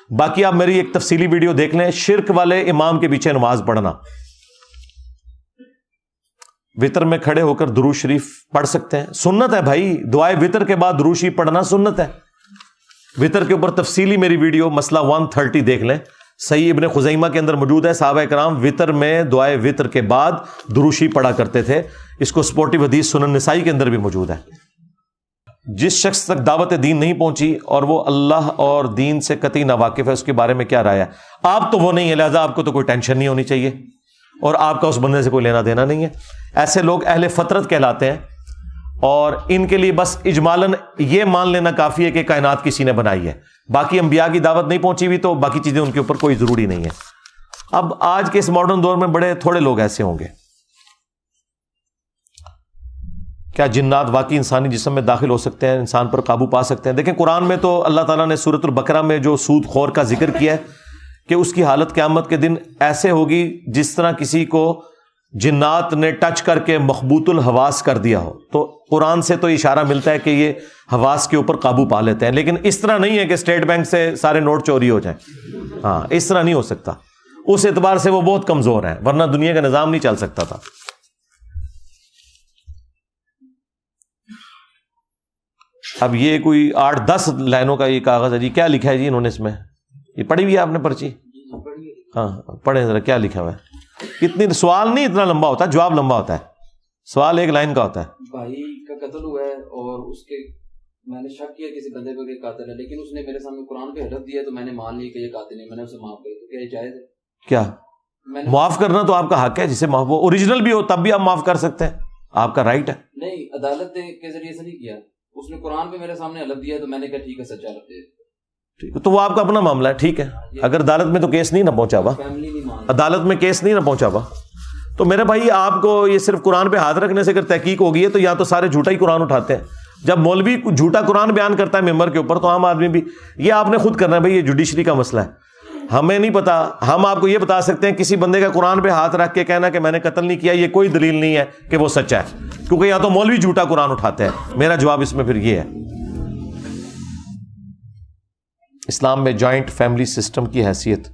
باقی آپ میری ایک تفصیلی ویڈیو دیکھ لیں, شرک والے امام کے پیچھے نماز پڑھنا. وطر میں کھڑے ہو کر درود شریف پڑھ سکتے ہیں, سنت ہے بھائی, دعائے وطر کے بعد درود شریف پڑھنا سنت ہے. وطر کے اوپر تفصیلی میری ویڈیو مسئلہ 130 دیکھ لیں, صحیح ابن خزیمہ کے اندر موجود ہے. صحابہ کرام وطر میں دعائے وطر کے بعد درود شریف پڑھا کرتے تھے. اس کو سپورٹیو حدیث سنن نسائی کے اندر بھی موجود ہے. جس شخص تک دعوت دین نہیں پہنچی اور وہ اللہ اور دین سے قطعی ناواقف ہے, اس کے بارے میں کیا رائے ہے؟ آپ تو وہ نہیں ہے, لہذا آپ کو تو کوئی ٹینشن نہیں ہونی چاہیے اور آپ کا اس بندے سے کوئی لینا دینا نہیں ہے. ایسے لوگ اہل فطرت کہلاتے ہیں اور ان کے لیے بس اجمالاً یہ مان لینا کافی ہے کہ کائنات کسی نے بنائی ہے. باقی انبیاء کی دعوت نہیں پہنچی ہوئی تو باقی چیزیں ان کے اوپر کوئی ضروری نہیں ہے. اب آج کے اس ماڈرن دور میں بڑے تھوڑے لوگ ایسے ہوں گے. کیا جنات واقعی انسانی جسم میں داخل ہو سکتے ہیں, انسان پر قابو پا سکتے ہیں؟ دیکھیں قرآن میں تو اللہ تعالیٰ نے سورۃ البقرہ میں جو سود خور کا ذکر کیا ہے کہ اس کی حالت قیامت کے دن ایسے ہوگی جس طرح کسی کو جنات نے ٹچ کر کے مخبوط الحواس کر دیا ہو. تو قرآن سے تو اشارہ ملتا ہے کہ یہ حواس کے اوپر قابو پا لیتے ہیں, لیکن اس طرح نہیں ہے کہ اسٹیٹ بینک سے سارے نوٹ چوری ہو جائیں. ہاں, اس طرح نہیں ہو سکتا. اس اعتبار سے وہ بہت کمزور ہیں, ورنہ دنیا کا نظام نہیں چل سکتا تھا. اب یہ کوئی 8-10 لائنوں کا یہ کاغذ ہے جی, کیا لکھا ہے جی انہوں نے اس میں؟ یہ پڑھی ہوئی ہے آپ نے پرچی؟ ہاں پڑھیں ذرا, کیا لکھا ہوا ہے. اتنی سوال نہیں اتنا لمبا ہوتا, جواب لمبا ہوتا ہے. سوال ایک لائن کا ہوتا ہے. بھائی کا قتل ہوا ہے اور اس کے میں نے شک کیا کسی بندے پہ کہ قاتل ہے, لیکن اس نے میرے سامنے قرآن پہ حلف دیا تو میں نے مان لی کہ یہ قاتل ہے, میں نے اسے معاف کر دیا. کیا یہ جائز ہے؟ کیا معاف کرنا تو آپ کا حق ہے, جسے معاف اوریجنل بھی ہو تب بھی آپ معاف کر سکتے ہیں, آپ کا رائٹ ہے. نہیں, عدالت کے ذریعے سے نہیں کیا, اس نے قرآن پہ میرے سامنے حلف دیا تو میں نے کہا ٹھیک ہے سچا حلف دے. ٹھیک ہے, تو وہ آپ کا اپنا معاملہ ہے, ٹھیک ہے. اگر عدالت میں تو کیس نہیں نہ پہنچا ہوا, فیملی نہیں مان, عدالت میں کیس نہیں نہ پہنچا ہوا, تو میرے بھائی آپ کو یہ صرف قرآن پہ ہاتھ رکھنے سے اگر تحقیق ہوگی ہے تو یا تو سارے جھوٹا ہی قرآن اٹھاتے ہیں. جب مولوی جھوٹا قرآن بیان کرتا ہے ممبر کے اوپر تو عام آدمی بھی, یہ آپ نے خود کرنا ہے بھائی, یہ جوڈیشری کا مسئلہ ہے, ہمیں نہیں پتا. ہم آپ کو یہ بتا سکتے ہیں کسی بندے کا قرآن پہ ہاتھ رکھ کے کہنا کہ میں نے قتل نہیں کیا, یہ کوئی دلیل نہیں ہے کہ وہ سچا ہے, کیونکہ یا تو مولوی جھوٹا قرآن اٹھاتے ہیں. میرا جواب اس میں پھر یہ ہے, اسلام میں جوائنٹ فیملی سسٹم کی حیثیت,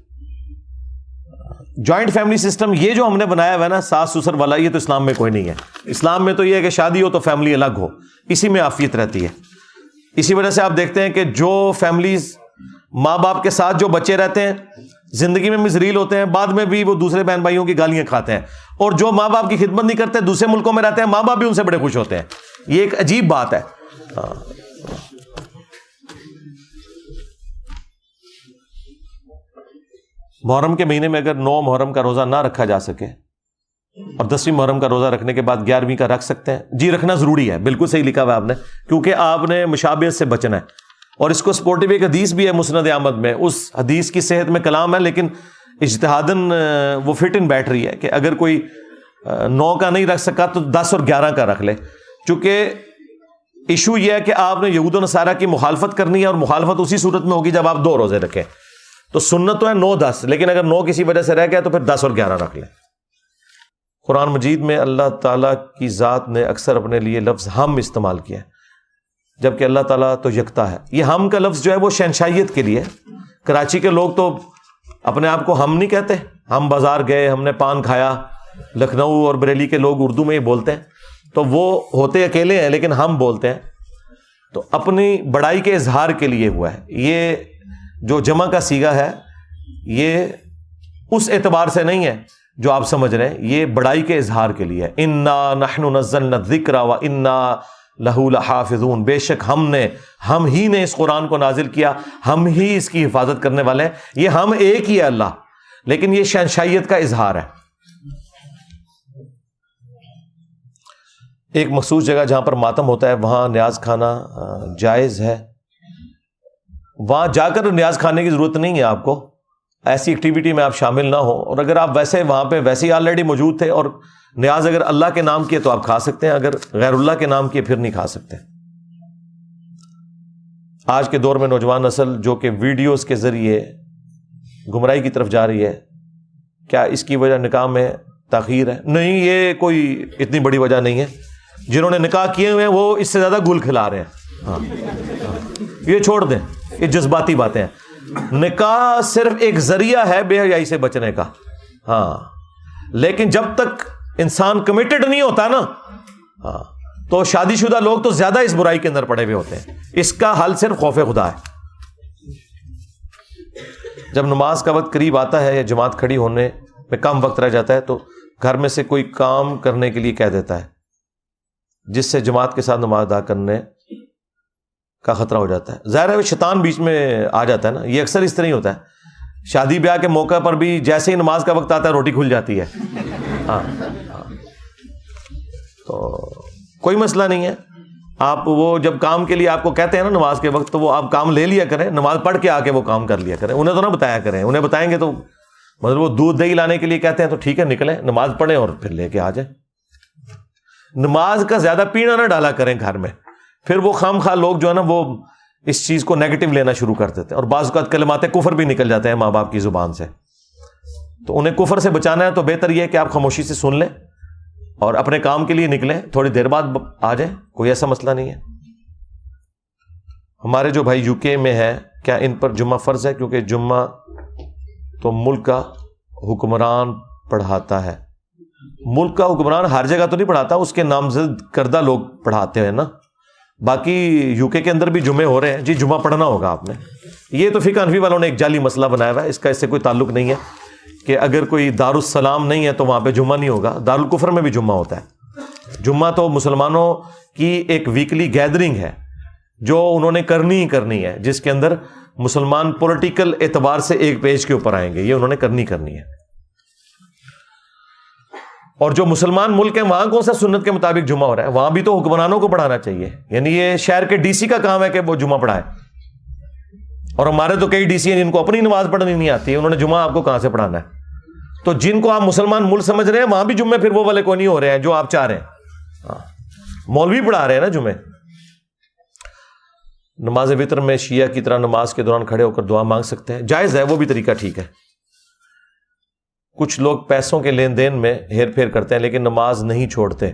جوائنٹ فیملی سسٹم یہ جو ہم نے بنایا ہوا ہے نا ساس سسر والا, یہ تو اسلام میں کوئی نہیں ہے. اسلام میں تو یہ ہے کہ شادی ہو تو فیملی الگ ہو, اسی میں عافیت رہتی ہے. اسی وجہ سے آپ دیکھتے ہیں کہ جو فیملیز ماں باپ کے ساتھ جو بچے رہتے ہیں زندگی میں ذلیل ہوتے ہیں, بعد میں بھی وہ دوسرے بہن بھائیوں کی گالیاں کھاتے ہیں, اور جو ماں باپ کی خدمت نہیں کرتے دوسرے ملکوں میں رہتے ہیں, ماں باپ بھی ان سے بڑے خوش ہوتے ہیں. یہ ایک عجیب بات ہے. محرم کے مہینے میں اگر 9 محرم کا روزہ نہ رکھا جا سکے اور 10ویں محرم کا روزہ رکھنے کے بعد 11ویں کا رکھ سکتے ہیں, جی رکھنا ضروری ہے, بالکل صحیح لکھا ہوا آپ نے, کیونکہ آپ نے مشابہت سے بچنا ہے. اور اس کو سپورٹیو ایک حدیث بھی ہے مسند احمد میں, اس حدیث کی صحت میں کلام ہے, لیکن اجتہاداً وہ فٹ ان بیٹھ رہی ہے کہ اگر کوئی 9 کا نہیں رکھ سکا تو 10 اور 11 کا رکھ لے. چونکہ ایشو یہ ہے کہ آپ نے یہود و نصارہ کی مخالفت کرنی ہے, اور مخالفت اسی صورت میں ہوگی جب آپ 2 روزے رکھیں. تو سنت تو ہے 9-10, لیکن اگر 9 کسی وجہ سے رہ گیا تو پھر 10 اور 11 رکھ لیں. قرآن مجید میں اللہ تعالیٰ کی ذات نے اکثر اپنے لیے لفظ ہم استعمال کیا ہے, جبکہ اللہ تعالیٰ تو یکتا ہے. یہ ہم کا لفظ جو ہے وہ شہنشائیت کے لیے. کراچی کے لوگ تو اپنے آپ کو ہم نہیں کہتے, ہم بازار گئے, ہم نے پان کھایا. لکھنؤ اور بریلی کے لوگ اردو میں یہ بولتے ہیں, تو وہ ہوتے اکیلے ہیں لیکن ہم بولتے ہیں. تو اپنی بڑائی کے اظہار کے لیے ہوا ہے. یہ جو جمع کا صیغہ ہے یہ اس اعتبار سے نہیں ہے جو آپ سمجھ رہے ہیں, یہ بڑائی کے اظہار کے لیے ہے. انا نحن نزلنا الذکر وانا لہ لحافظون, بے شک ہم ہی نے اس قرآن کو نازل کیا, ہم ہی اس کی حفاظت کرنے والے ہیں. یہ ہم ایک ہی ہے اللہ, لیکن یہ شہنشائیت کا اظہار ہے. ایک مخصوص جگہ جہاں پر ماتم ہوتا ہے وہاں نیاز کھانا جائز ہے. وہاں جا کر نیاز کھانے کی ضرورت نہیں ہے آپ کو, ایسی ایکٹیویٹی میں آپ شامل نہ ہو. اور اگر آپ ویسے وہاں پہ ویسے ہی آلریڈی موجود تھے اور نیاز اگر اللہ کے نام کی ہے تو آپ کھا سکتے ہیں, اگر غیر اللہ کے نام کی ہے پھر نہیں کھا سکتے. آج کے دور میں نوجوان نسل جو کہ ویڈیوز کے ذریعے گمراہی کی طرف جا رہی ہے، کیا اس کی وجہ نکاح میں تاخیر ہے؟ نہیں، یہ کوئی اتنی بڑی وجہ نہیں ہے. جنہوں نے نکاح کیے ہوئے ہیں وہ اس سے زیادہ گل کھلا رہے ہیں. ہاں یہ چھوڑ دیں، یہ جذباتی باتیں ہیں. نکاح صرف ایک ذریعہ ہے بے حیائی سے بچنے کا. ہاں لیکن جب تک انسان کمیٹڈ نہیں ہوتا نا، ہاں تو شادی شدہ لوگ تو زیادہ اس برائی کے اندر پڑے ہوئے ہوتے ہیں. اس کا حل صرف خوف خدا ہے. جب نماز کا وقت قریب آتا ہے یا جماعت کھڑی ہونے میں کم وقت رہ جاتا ہے تو گھر میں سے کوئی کام کرنے کے لیے کہہ دیتا ہے، جس سے جماعت کے ساتھ نماز ادا کرنے کا خطرہ ہو جاتا ہے. ظاہر ہے شیطان بیچ میں آ جاتا ہے نا، یہ اکثر اس طرح ہی ہوتا ہے. شادی بیاہ کے موقع پر بھی جیسے ہی نماز کا وقت آتا ہے روٹی کھل جاتی ہے. ہاں تو کوئی مسئلہ نہیں ہے. آپ وہ جب کام کے لیے آپ کو کہتے ہیں نا نماز کے وقت، تو وہ آپ کام لے لیا کریں، نماز پڑھ کے آ کے وہ کام کر لیا کریں. انہیں تو نہ بتایا کریں، انہیں بتائیں گے تو مطلب وہ دودھ دہی لانے کے لیے کہتے ہیں تو ٹھیک ہے نکلیں نماز پڑھیں اور پھر لے کے آ جائیں. نماز کا زیادہ پینا نہ ڈالا کریں گھر میں، پھر وہ خام خواہ لوگ جو ہے نا وہ اس چیز کو نیگیٹو لینا شروع کر دیتے ہیں، اور بعض اوقات کلمات کفر بھی نکل جاتے ہیں ماں باپ کی زبان سے. تو انہیں کفر سے بچانا ہے تو بہتر یہ ہے کہ آپ خاموشی سے سن لیں اور اپنے کام کے لیے نکلیں، تھوڑی دیر بعد آ جائیں، کوئی ایسا مسئلہ نہیں ہے. ہمارے جو بھائی یو کے میں ہے، کیا ان پر جمعہ فرض ہے؟ کیونکہ جمعہ تو ملک کا حکمران پڑھاتا ہے. ملک کا حکمران ہر جگہ تو نہیں پڑھاتا، اس کے نامزد کردہ لوگ پڑھاتے ہیں نا. باقی یو کے اندر بھی جمعے ہو رہے ہیں، جی جمعہ پڑھنا ہوگا آپ نے. یہ تو فقہ حنفی والوں نے ایک جعلی مسئلہ بنایا ہوا ہے، اس کا اس سے کوئی تعلق نہیں ہے کہ اگر کوئی دارالسلام نہیں ہے تو وہاں پہ جمعہ نہیں ہوگا. دارالکفر میں بھی جمعہ ہوتا ہے. جمعہ تو مسلمانوں کی ایک ویکلی گیدرنگ ہے جو انہوں نے کرنی ہی کرنی ہے، جس کے اندر مسلمان پولیٹیکل اعتبار سے ایک پیج کے اوپر آئیں گے، یہ انہوں نے کرنی ہے. اور جو مسلمان ملک ہیں وہاں کون سا سنت کے مطابق جمعہ ہو رہا ہے؟ وہاں بھی تو حکمرانوں کو پڑھانا چاہیے. یعنی یہ شہر کے ڈی سی کا کام ہے کہ وہ جمعہ پڑھائے. اور ہمارے تو کئی ڈی سی ہیں جن کو اپنی نماز پڑھنی نہیں آتی ہے، انہوں نے جمعہ آپ کو کہاں سے پڑھانا ہے؟ تو جن کو آپ مسلمان ملک سمجھ رہے ہیں وہاں بھی جمعے پھر وہ والے کوئی نہیں ہو رہے ہیں جو آپ چاہ رہے ہیں. مولوی پڑھا رہے ہیں نا جمعے. نماز وتر میں شیعہ کی طرح نماز کے دوران کھڑے ہو کر دعا مانگ سکتے ہیں، جائز ہے، وہ بھی طریقہ ٹھیک ہے. کچھ لوگ پیسوں کے لین دین میں ہیر پھیر کرتے ہیں لیکن نماز نہیں چھوڑتے،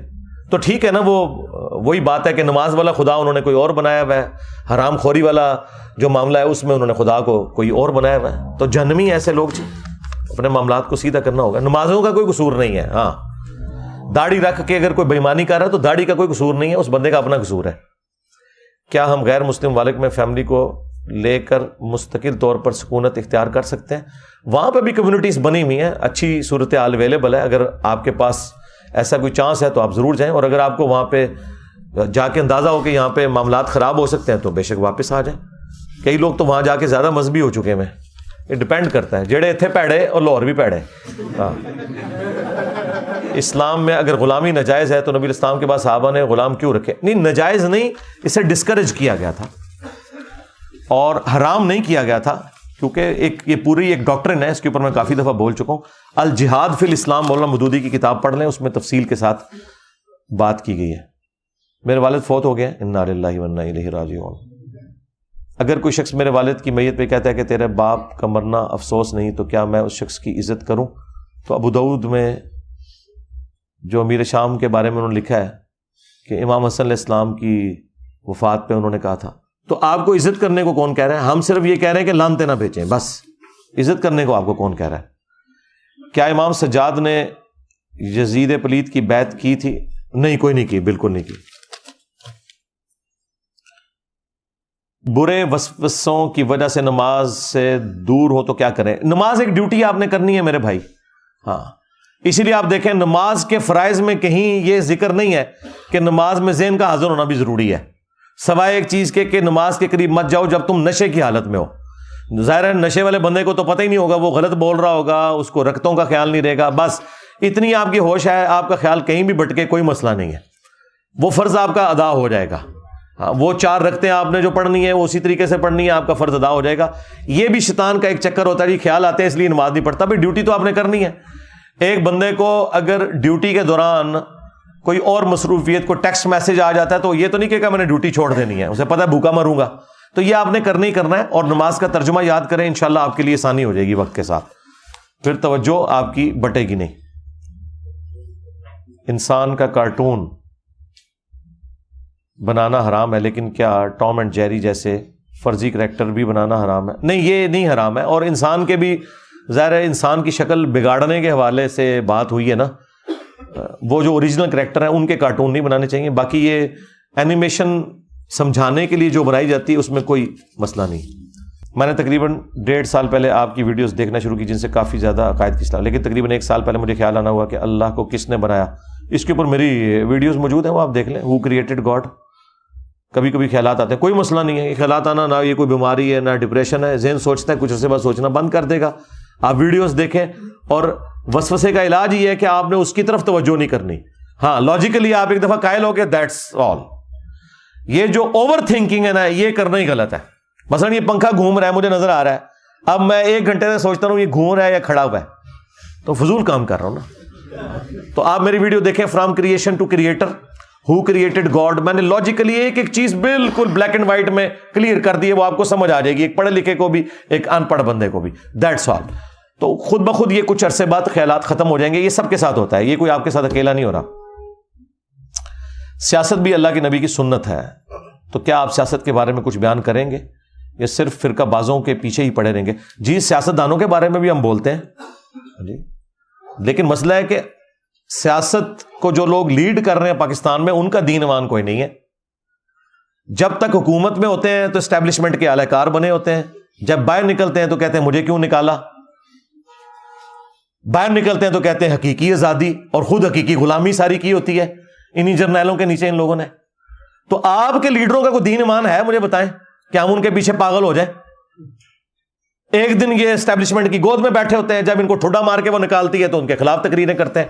تو ٹھیک ہے نا. وہی بات ہے کہ نماز والا خدا انہوں نے کوئی اور بنایا ہوا ہے، حرام خوری والا جو معاملہ ہے اس میں انہوں نے خدا کو کوئی اور بنایا ہوا ہے. تو جہنمی ایسے لوگ جی، اپنے معاملات کو سیدھا کرنا ہوگا. نمازوں کا کوئی قصور نہیں ہے. ہاں داڑھی رکھ کے اگر کوئی بےمانی کر رہا ہے تو داڑھی کا کوئی قصور نہیں ہے، اس بندے کا اپنا قصور ہے. کیا ہم غیر مسلم ممالک میں فیملی کو لے کر مستقل طور پر سکونت اختیار کر سکتے ہیں؟ وہاں پہ بھی کمیونٹیز بنی ہوئی ہیں، اچھی صورتحال اویلیبل ہے. اگر آپ کے پاس ایسا کوئی چانس ہے تو آپ ضرور جائیں، اور اگر آپ کو وہاں پہ جا کے اندازہ ہو کہ یہاں پہ معاملات خراب ہو سکتے ہیں تو بے شک واپس آ جائیں. کئی لوگ تو وہاں جا کے زیادہ مذہبی ہو چکے ہیں. یہ ڈپینڈ کرتا ہے، جڑے اتنے پیڑے اور لاہور بھی پیڑے. ہاں اسلام میں اگر غلامی ناجائز ہے تو نبی اسلام کے بعد صحابہ نے غلام کیوں رکھے؟ نہیں، ناجائز نہیں، اسے ڈسکریج کیا گیا تھا اور حرام نہیں کیا گیا تھا، کیونکہ یہ پوری ایک ڈاکٹرن ہے. اس کے اوپر میں کافی دفعہ بول چکا ہوں. الجہاد فی الاسلام مولانا مودودی کی کتاب پڑھ لیں، اس میں تفصیل کے ساتھ بات کی گئی ہے. میرے والد فوت ہو گئے، انا للہ و انا الیہ راجعون. اگر کوئی شخص میرے والد کی میت پہ کہتا ہے کہ تیرے باپ کا مرنا افسوس نہیں، تو کیا میں اس شخص کی عزت کروں؟ تو ابو داؤد میں جو امیر شام کے بارے میں انہوں نے لکھا ہے کہ امام حسن علیہ السلام کی وفات پہ انہوں نے کہا تھا. تو آپ کو عزت کرنے کو کون کہہ رہا ہے؟ ہم صرف یہ کہہ رہے ہیں کہ لانتے نہ بھیجیں، بس. عزت کرنے کو آپ کو کون کہہ رہا ہے؟ کیا امام سجاد نے یزید پلید کی بیعت کی تھی؟ نہیں، کوئی نہیں کی، بالکل نہیں کی. برے وسوسوں کی وجہ سے نماز سے دور ہو تو کیا کریں؟ نماز ایک ڈیوٹی آپ نے کرنی ہے میرے بھائی. ہاں اسی لیے آپ دیکھیں نماز کے فرائض میں کہیں یہ ذکر نہیں ہے کہ نماز میں ذہن کا حاضر ہونا بھی ضروری ہے، سوائے ایک چیز کے کہ نماز کے قریب مت جاؤ جب تم نشے کی حالت میں ہو. ظاہر ہے نشے والے بندے کو تو پتہ ہی نہیں ہوگا، وہ غلط بول رہا ہوگا، اس کو رکعتوں کا خیال نہیں رہے گا، بس اتنی آپ کی ہوش ہے، آپ کا خیال کہیں بھی بھٹکے کوئی مسئلہ نہیں ہے، وہ فرض آپ کا ادا ہو جائے گا. وہ 4 رکعتیں آپ نے جو پڑھنی ہے وہ اسی طریقے سے پڑھنی ہے، آپ کا فرض ادا ہو جائے گا. یہ بھی شیطان کا ایک چکر ہوتا ہے، خیال آتے ہیں اس لیے نماز نہیں پڑھتا. بھائی ڈیوٹی تو آپ نے کرنی ہے. ایک بندے کو اگر ڈیوٹی کے دوران کوئی اور مصروفیت کو ٹیکسٹ میسج آ جاتا ہے تو یہ تو نہیں کہ میں نے ڈیوٹی چھوڑ دینی ہے، اسے پتہ ہے بھوکا مروں گا تو یہ آپ نے کرنا ہی کرنا ہے، اور نماز کا ترجمہ یاد کریں، انشاءاللہ آپ کے لیے آسانی ہو جائے گی وقت کے ساتھ، پھر توجہ آپ کی بٹے گی نہیں۔ انسان کا کارٹون بنانا حرام ہے، لیکن کیا ٹام اینڈ جیری جیسے فرضی کریکٹر بھی بنانا حرام ہے؟ نہیں، یہ نہیں حرام ہے، اور انسان کے بھی ظاہر ہے انسان کی شکل بگاڑنے کے حوالے سے بات ہوئی ہے نا، وہ جو اوریجنل کریکٹر ہیں ان کے کارٹون نہیں بنانے چاہیے، باقی یہ اینیمیشن سمجھانے کے لیے جو بنائی جاتی ہے اس میں کوئی مسئلہ نہیں۔ میں نے تقریباً 1.5 سال پہلے آپ کی ویڈیوز دیکھنا شروع کی جن سے کافی زیادہ عقائد کی اصلاح، لیکن تقریباً 1 سال پہلے مجھے خیال آنا ہوا کہ اللہ کو کس نے بنایا، اس کے اوپر میری ویڈیوز موجود ہیں، وہ آپ دیکھ لیں، ہو کریٹڈ گاڈ۔ کبھی کبھی خیالات آتے ہیں، کوئی مسئلہ نہیں ہے، یہ خیالات آنا نہ یہ کوئی بیماری ہے نہ ڈپریشن ہے، ذہن سوچتا ہے، کچھ عرصے بعد سوچنا بند کر دے گا۔ آپ ویڈیوز دیکھیں، اور وسوسے کا علاج یہ ہے کہ آپ نے اس کی طرف توجہ نہیں کرنی، ہاں لاجیکلی آپ ایک دفعہ قائل ہو گئے، دیٹس آل۔ یہ جو اوور تھنکنگ ہے نا، یہ کرنا ہی غلط ہے۔ مثلا یہ پنکھا گھوم رہا ہے، مجھے نظر آ رہا ہے، اب میں 1 گھنٹے سے سوچتا ہوں یہ گھوم رہا ہے یا کھڑا ہوا ہے، تو فضول کام کر رہا ہوں نا۔ تو آپ میری ویڈیو دیکھیں، from creation to creator, who created God, میں نے لاجیکلی ایک ایک چیز بالکل بلیک اینڈ وائٹ میں کلیئر کر دی ہے، وہ آپ کو سمجھ آ جائے گی، ایک پڑھے لکھے کو بھی، ایک ان پڑھ بندے کو بھی، دیٹس آل۔ تو خود بخود یہ کچھ عرصے بعد خیالات ختم ہو جائیں گے، یہ سب کے ساتھ ہوتا ہے، یہ کوئی آپ کے ساتھ اکیلا نہیں ہو رہا۔ سیاست بھی اللہ کے نبی کی سنت ہے، تو کیا آپ سیاست کے بارے میں کچھ بیان کریں گے یا صرف فرقہ بازوں کے پیچھے ہی پڑے رہیں گے؟ جی، سیاست دانوں کے بارے میں بھی ہم بولتے ہیں جی، لیکن مسئلہ ہے کہ سیاست کو جو لوگ لیڈ کر رہے ہیں پاکستان میں، ان کا دین ایمان کوئی نہیں ہے۔ جب تک حکومت میں ہوتے ہیں تو اسٹیبلشمنٹ کے اعلی کار بنے ہوتے ہیں، جب باہر نکلتے ہیں تو کہتے ہیں مجھے کیوں نکالا، باہر نکلتے ہیں تو کہتے ہیں حقیقی آزادی، اور خود حقیقی غلامی ساری کی ہوتی ہے انہی جرنیلوں کے نیچے ان لوگوں نے۔ تو آپ کے لیڈروں کا کوئی دین ایمان ہے؟ مجھے بتائیں، کیا ہم ان کے پیچھے پاگل ہو جائیں؟ ایک دن یہ اسٹیبلشمنٹ کی گود میں بیٹھے ہوتے ہیں، جب ان کو ٹھڈا مار کے وہ نکالتی ہے تو ان کے خلاف تقریریں کرتے ہیں۔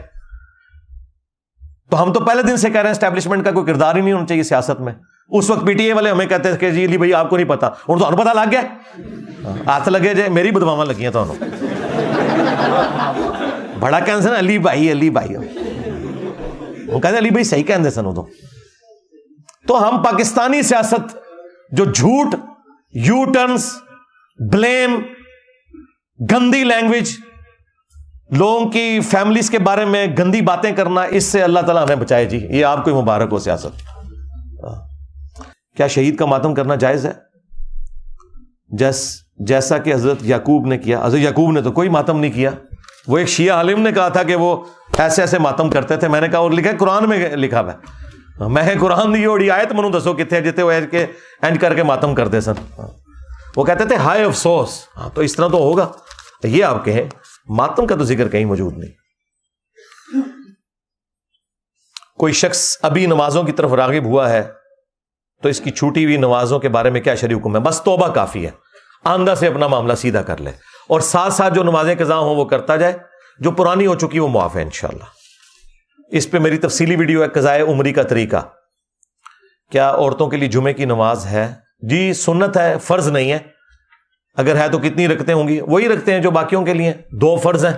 تو ہم تو پہلے دن سے کہہ رہے ہیں اسٹیبلشمنٹ کا کوئی کردار ہی نہیں ہونا چاہیے سیاست میں۔ اس وقت پی ٹی اے والے ہمیں کہتے ہیں کہ جی علی بھائی آپ کو نہیں پتا، اور تو پتا لگ گیا، ہاتھ لگے جائے، میری بدواواں لگی تو بڑا کہنے سن علی بھائی، علی بھائی، وہ کہتے ہیں علی بھائی صحیح کہندے سن۔ تو ہم پاکستانی سیاست جو جھوٹ، یو ٹرنس، بلیم، گندی لینگویج، لوگوں کی فیملیز کے بارے میں گندی باتیں کرنا، اس سے اللہ تعالیٰ ہمیں بچائے جی، یہ آپ کو مبارک ہو سیاست۔ کیا شہید کا ماتم کرنا جائز ہے؟ جیسا کہ حضرت یعقوب نے کیا۔ حضرت یعقوب نے تو کوئی ماتم نہیں کیا، وہ ایک شیعہ عالم نے کہا تھا کہ وہ ایسے ایسے ماتم کرتے تھے، میں نے کہا اور لکھا ہے قرآن میں، لکھا ہوا ہے، میں قرآن دی اوڑی آیت منو دسو کتنے جتے وہ کے اینڈ کر کے ماتم کرتے سن، وہ کہتے تھے ہائے افسوس۔ ہاں تو اس طرح تو ہوگا، یہ آپ کہیں، ماتم کا تو ذکر کہیں موجود نہیں۔ کوئی شخص ابھی نمازوں کی طرف راغب ہوا ہے تو اس کی چھوٹی ہوئی نمازوں کے بارے میں کیا شرعی حکم ہے؟ بس توبہ کافی ہے، آندہ سے اپنا معاملہ سیدھا کر لے، اور ساتھ ساتھ جو نمازیں قضا ہوں وہ کرتا جائے، جو پرانی ہو چکی وہ معاف ہے انشاءاللہ۔ اس پہ میری تفصیلی ویڈیو ہے، قضاء عمری کا طریقہ۔ کیا عورتوں کے لیے جمعے کی نماز ہے؟ جی سنت ہے، فرض نہیں ہے، اگر ہے تو کتنی رکھتے ہوں گی؟ وہی رکھتے ہیں جو باقیوں کے لیے، 2 فرض ہیں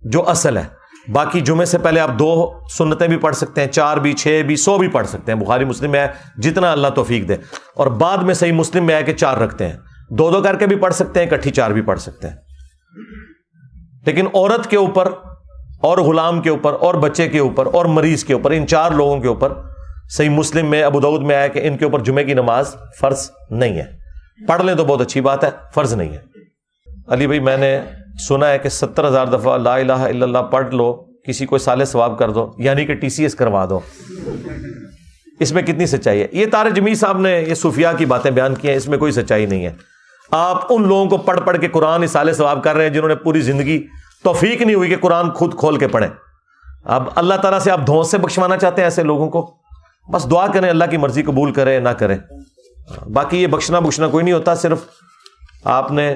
جو اصل ہے، باقی جمعے سے پہلے آپ 2 سنتیں بھی پڑھ سکتے ہیں، 4 بھی، 6 بھی، 100 بھی پڑھ سکتے ہیں، بخاری مسلم میں ہے جتنا اللہ توفیق دے، اور بعد میں صحیح مسلم میں ہے کہ 4 رکھتے ہیں، 2 کر کے بھی پڑھ سکتے ہیں، اکٹھی 4 بھی پڑھ سکتے ہیں۔ لیکن عورت کے اوپر اور غلام کے اوپر اور بچے کے اوپر اور مریض کے اوپر، ان 4 لوگوں کے اوپر صحیح مسلم میں، ابو داؤد میں آیا کہ ان کے اوپر جمعے کی نماز فرض نہیں ہے، پڑھ لیں تو بہت اچھی بات ہے، فرض نہیں ہے۔ علی بھائی میں نے سنا ہے کہ 70,000 دفعہ لا الہ الا اللہ پڑھ لو، کسی کو سالے ثواب کر دو، یعنی کہ TCS کروا دو، اس میں کتنی سچائی ہے؟ یہ طارق جمیل صاحب نے یہ صوفیاء کی باتیں بیان کی ہیں، اس میں کوئی سچائی نہیں ہے۔ آپ ان لوگوں کو پڑھ پڑھ کے قرآن اصالے ثواب کر رہے ہیں جنہوں نے پوری زندگی توفیق نہیں ہوئی کہ قرآن خود کھول کے پڑھیں۔ اب اللہ تعالیٰ سے آپ دھونس سے بخشوانا چاہتے ہیں ایسے لوگوں کو؟ بس دعا کریں اللہ کی مرضی قبول کرے نہ کرے، باقی یہ بخشنا کوئی نہیں ہوتا، صرف آپ نے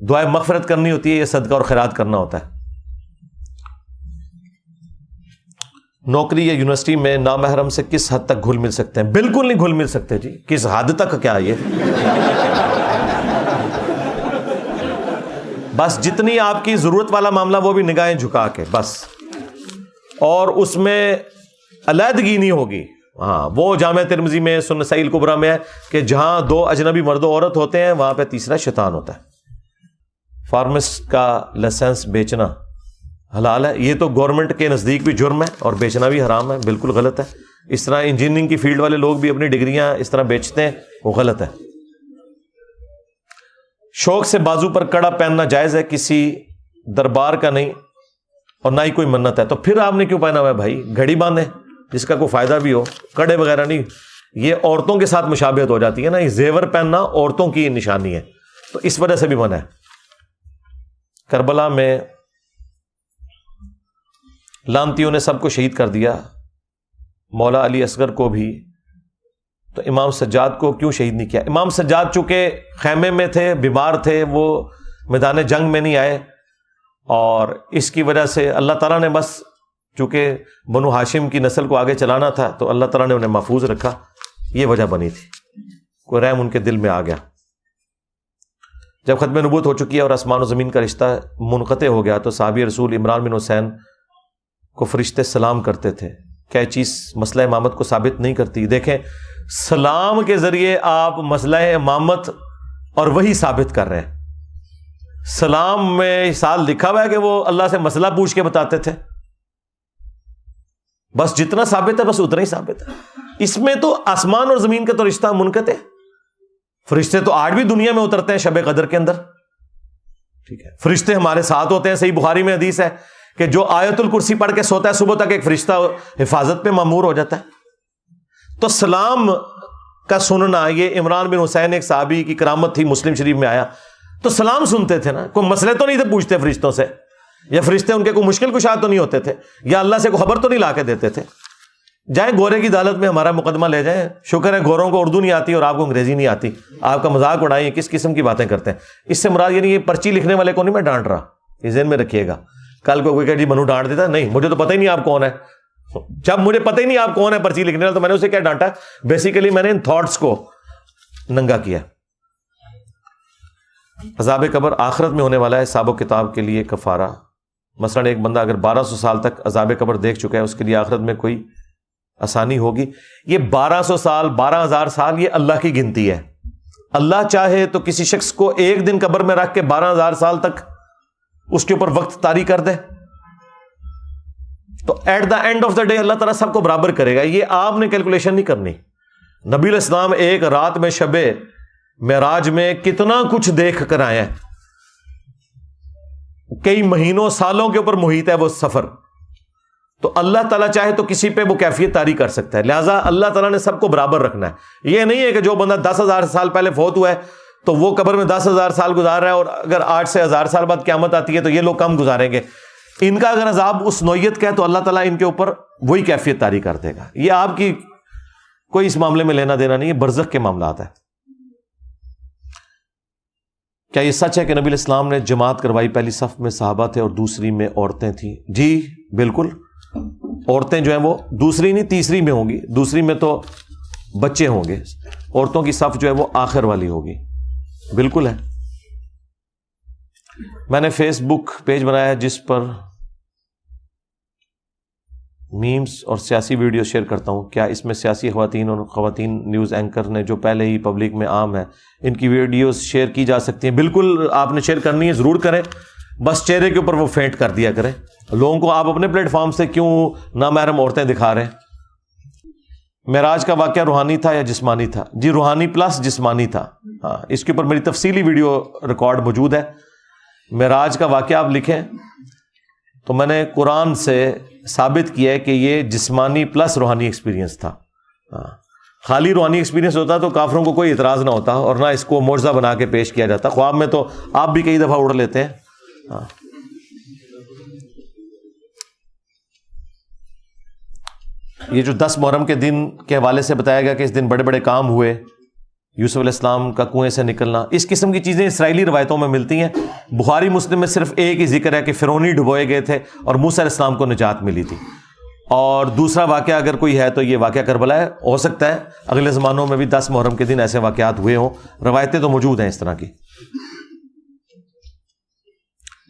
دعائے مغفرت کرنی ہوتی ہے، یہ صدقہ اور خیرات کرنا ہوتا ہے۔ نوکری یا یونیورسٹی میں نامحرم سے کس حد تک گھل مل سکتے ہیں؟ بالکل نہیں گھل مل سکتے جی، کس حد تک کیا یہ بس جتنی آپ کی ضرورت والا معاملہ وہ بھی نگاہیں جھکا کے بس، اور اس میں علیحدگی نہیں ہوگی، ہاں وہ جامع ترمذی میں سنن نسائی الکبریٰ میں ہے کہ جہاں دو اجنبی مرد و عورت ہوتے ہیں وہاں پہ تیسرا شیطان ہوتا ہے. فارماسٹ کا لائسنس بیچنا حلال ہے، یہ تو گورنمنٹ کے نزدیک بھی جرم ہے اور بیچنا بھی حرام ہے، بالکل غلط ہے. اس طرح انجینئرنگ کی فیلڈ والے لوگ بھی اپنی ڈگریاں اس طرح بیچتے ہیں، وہ غلط ہے. شوق سے بازو پر کڑا پہننا جائز ہے، کسی دربار کا نہیں اور نہ ہی کوئی منت ہے. تو پھر آپ نے کیوں پہنا ہوا ہے بھائی؟ گھڑی باندھیں جس کا کوئی فائدہ بھی ہو، کڑے وغیرہ نہیں. یہ عورتوں کے ساتھ مشابہت ہو جاتی ہے نا، یہ زیور پہننا عورتوں کی نشانی ہے، تو اس وجہ سے بھی منع ہے. کربلا میں لانتیوں نے سب کو شہید کر دیا، مولا علی اصغر کو بھی، تو امام سجاد کو کیوں شہید نہیں کیا؟ امام سجاد چونکہ خیمے میں تھے، بیمار تھے، وہ میدان جنگ میں نہیں آئے، اور اس کی وجہ سے اللہ تعالیٰ نے بس چونکہ بنو ہاشم کی نسل کو آگے چلانا تھا تو اللہ تعالیٰ نے انہیں محفوظ رکھا، یہ وجہ بنی تھی. کوئی رحم ان کے دل میں آ گیا. جب ختم نبوت ہو چکی ہے اور آسمان و زمین کا رشتہ منقطع ہو گیا تو صحابی رسول عمران بن حسین کو فرشتے سلام کرتے تھے. کیا چیز مسئلہ امامت کو ثابت نہیں کرتی؟ دیکھیں، سلام کے ذریعے آپ مسئلہ امامت اور وہی ثابت کر رہے ہیں. سلام میں سال لکھا ہوا ہے کہ وہ اللہ سے مسئلہ پوچھ کے بتاتے تھے، بس جتنا ثابت ہے بس اتنا ہی ثابت ہے. اس میں تو آسمان اور زمین کا تو رشتہ منقطع ہے. فرشتے تو آج بھی دنیا میں اترتے ہیں شب قدر کے اندر، ٹھیک ہے. فرشتے ہمارے ساتھ ہوتے ہیں. صحیح بخاری میں حدیث ہے کہ جو آیت الکرسی پڑھ کے سوتا ہے صبح تک ایک فرشتہ حفاظت پہ مامور ہو جاتا ہے. تو سلام کا سننا، یہ عمران بن حسین ایک صحابی کی کرامت تھی، مسلم شریف میں آیا تو سلام سنتے تھے نا. کوئی مسئلے تو نہیں تھے پوچھتے فرشتوں سے، یا فرشتے ان کے کوئی مشکل کشا تو نہیں ہوتے تھے، یا اللہ سے کوئی خبر تو نہیں لا کے دیتے تھے. جائیں گورے کی عدالت میں ہمارا مقدمہ لے جائیں. شکر ہے گوروں کو اردو نہیں آتی اور آپ کو انگریزی نہیں آتی، آپ کا مذاق اڑائیں. کس قسم کی باتیں کرتے ہیں؟ اس سے مراد یعنی یہ پرچی لکھنے والے کو نہیں میں ڈانٹ رہا، یہ ذہن میں رکھیے گا. کل کو کوئی کہ جی منو ڈانٹ دیتا، نہیں مجھے تو پتہ ہی نہیں آپ کون ہے. جب مجھے پتہ ہی نہیں آپ کون ہے پرچی لکھنے والا تو میں نے اسے کیا ڈانٹا؟ بیسیکلی میں نے ان تھاٹس کو ننگا کیا. عذاب قبر آخرت میں ہونے والا ہے. حساب و کتاب کے لیے کفارہ، مثلا ایک بندہ اگر 1200 سال تک عذاب قبر دیکھ چکا ہے، اس کے لیے آخرت میں کوئی آسانی ہوگی؟ یہ 1200 سال 12,000 سال یہ اللہ کی گنتی ہے. اللہ چاہے تو کسی شخص کو ایک دن قبر میں رکھ کے 12,000 سال تک اس کے اوپر وقت طاری کر دے، تو at the end of the day اللہ تعالیٰ سب کو برابر کرے گا. یہ آپ نے کیلکولیشن نہیں کرنی. نبی علیہ السلام ایک رات میں شب معراج میں کتنا کچھ دیکھ کر آئے ہیں. کئی مہینوں سالوں کے اوپر محیط ہے وہ سفر. تو اللہ تعالیٰ چاہے تو کسی پہ وہ کیفیت طاری کر سکتا ہے. لہٰذا اللہ تعالیٰ نے سب کو برابر رکھنا ہے. یہ نہیں ہے کہ جو بندہ 10,000 سال پہلے فوت ہوا ہے تو وہ قبر میں 10,000 سال گزار رہا ہے، اور اگر 8 سے 1,000 سال بعد قیامت آتی ہے تو یہ لوگ کم گزاریں گے. ان کا اگر عذاب اس نوعیت کا ہے تو اللہ تعالیٰ ان کے اوپر وہی کیفیت طاری کر دے گا. یہ آپ کی کوئی اس معاملے میں لینا دینا نہیں ہے، برزخ کے معاملات ہیں. کیا یہ سچ ہے کہ نبی علیہ السلام نے جماعت کروائی؟ پہلی صف میں صحابہ تھے اور دوسری میں عورتیں تھیں. جی بالکل، عورتیں جو ہیں وہ دوسری نہیں تیسری میں ہوں گی. دوسری میں تو بچے ہوں گے، عورتوں کی صف جو ہے وہ آخر والی ہوگی. بالکل ہے. میں نے فیس بک پیج بنایا ہے جس پر میمز اور سیاسی ویڈیو شیئر کرتا ہوں. کیا اس میں سیاسی خواتین اور خواتین نیوز اینکر نے جو پہلے ہی پبلک میں عام ہے ان کی ویڈیوز شیئر کی جا سکتی ہیں؟ بالکل، آپ نے شیئر کرنی ہے، ضرور کریں. بس چہرے کے اوپر وہ فینٹ کر دیا کریں. لوگوں کو آپ اپنے پلیٹ فارم سے کیوں نامحرم عورتیں دکھا رہے ہیں؟ معراج کا واقعہ روحانی تھا یا جسمانی تھا؟ جی روحانی پلس جسمانی تھا. ہاں، اس کے اوپر میری تفصیلی ویڈیو ریکارڈ موجود ہے. معراج کا واقعہ آپ لکھیں تو میں نے قرآن سے ثابت کیا ہے کہ یہ جسمانی پلس روحانی ایکسپیرینس تھا. ہاں، خالی روحانی ایکسپیرینس ہوتا تو کافروں کو کوئی اعتراض نہ ہوتا اور نہ اس کو معجزہ بنا کے پیش کیا جاتا. خواب میں تو آپ بھی کئی دفعہ اڑ لیتے ہیں. ہاں، یہ جو 10 محرم کے دن کے حوالے سے بتایا گیا کہ اس دن بڑے بڑے کام ہوئے، یوسف علیہ السلام کا کنویں سے نکلنا، اس قسم کی چیزیں اسرائیلی روایتوں میں ملتی ہیں. بخاری مسلم میں صرف ایک ہی ذکر ہے کہ فرعونی ڈبوئے گئے تھے اور موسیٰ علیہ السلام کو نجات ملی تھی. اور دوسرا واقعہ اگر کوئی ہے تو یہ واقعہ کربلا ہے. ہو سکتا ہے اگلے زمانوں میں بھی 10 محرم کے دن ایسے واقعات ہوئے ہوں. روایتیں تو موجود ہیں اس طرح کی.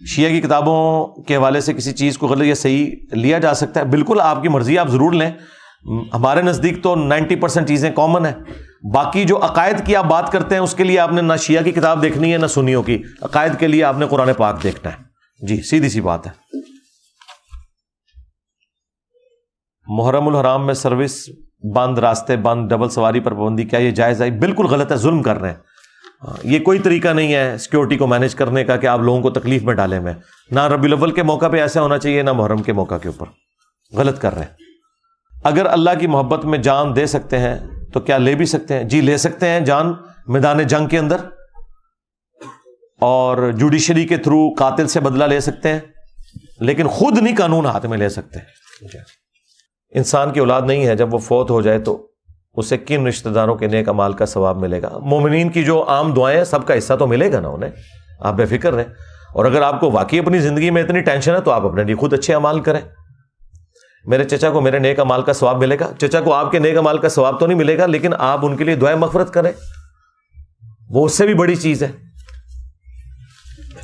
شیعہ کی کتابوں کے حوالے سے کسی چیز کو غلط یا صحیح لیا جا سکتا ہے؟ بالکل، آپ کی مرضی، آپ ضرور لیں. ہمارے نزدیک تو 90% چیزیں کامن ہیں. باقی جو عقائد کی آپ بات کرتے ہیں اس کے لیے آپ نے نہ شیعہ کی کتاب دیکھنی ہے نہ سنیوں کی. عقائد کے لیے آپ نے قرآن پاک دیکھنا ہے. جی سیدھی سی بات ہے. محرم الحرام میں سروس بند، راستے بند، ڈبل سواری پر پابندی، کیا یہ جائز ہے؟ بالکل غلط ہے، ظلم کر رہے ہیں. یہ کوئی طریقہ نہیں ہے سیکیورٹی کو مینیج کرنے کا کہ آپ لوگوں کو تکلیف میں ڈالیں ہوئے. نہ ربیع الاول کے موقع پہ ایسا ہونا چاہیے، نہ محرم کے موقع کے اوپر. غلط کر رہے ہیں. اگر اللہ کی محبت میں جان دے سکتے ہیں تو کیا لے بھی سکتے ہیں؟ جی لے سکتے ہیں جان میدان جنگ کے اندر، اور جوڈیشری کے تھرو قاتل سے بدلہ لے سکتے ہیں، لیکن خود نہیں قانون ہاتھ میں لے سکتے. انسان کی اولاد نہیں ہے، جب وہ فوت ہو جائے تو اسے کن رشتہ داروں کے نیک اعمال کا ثواب ملے گا؟ مومنین کی جو عام دعائیں ہیں سب کا حصہ تو ملے گا نا انہیں. آپ بے فکر رہیں. اور اگر آپ کو واقعی اپنی زندگی میں اتنی ٹینشن ہے تو آپ اپنے لیے خود اچھے اعمال کریں. میرے چچا کو میرے نیک اعمال کا ثواب ملے گا، چچا کو آپ کے نیک اعمال کا ثواب تو نہیں ملے گا، لیکن آپ ان کے لیے دعائیں مغفرت کریں، وہ اس سے بھی بڑی چیز ہے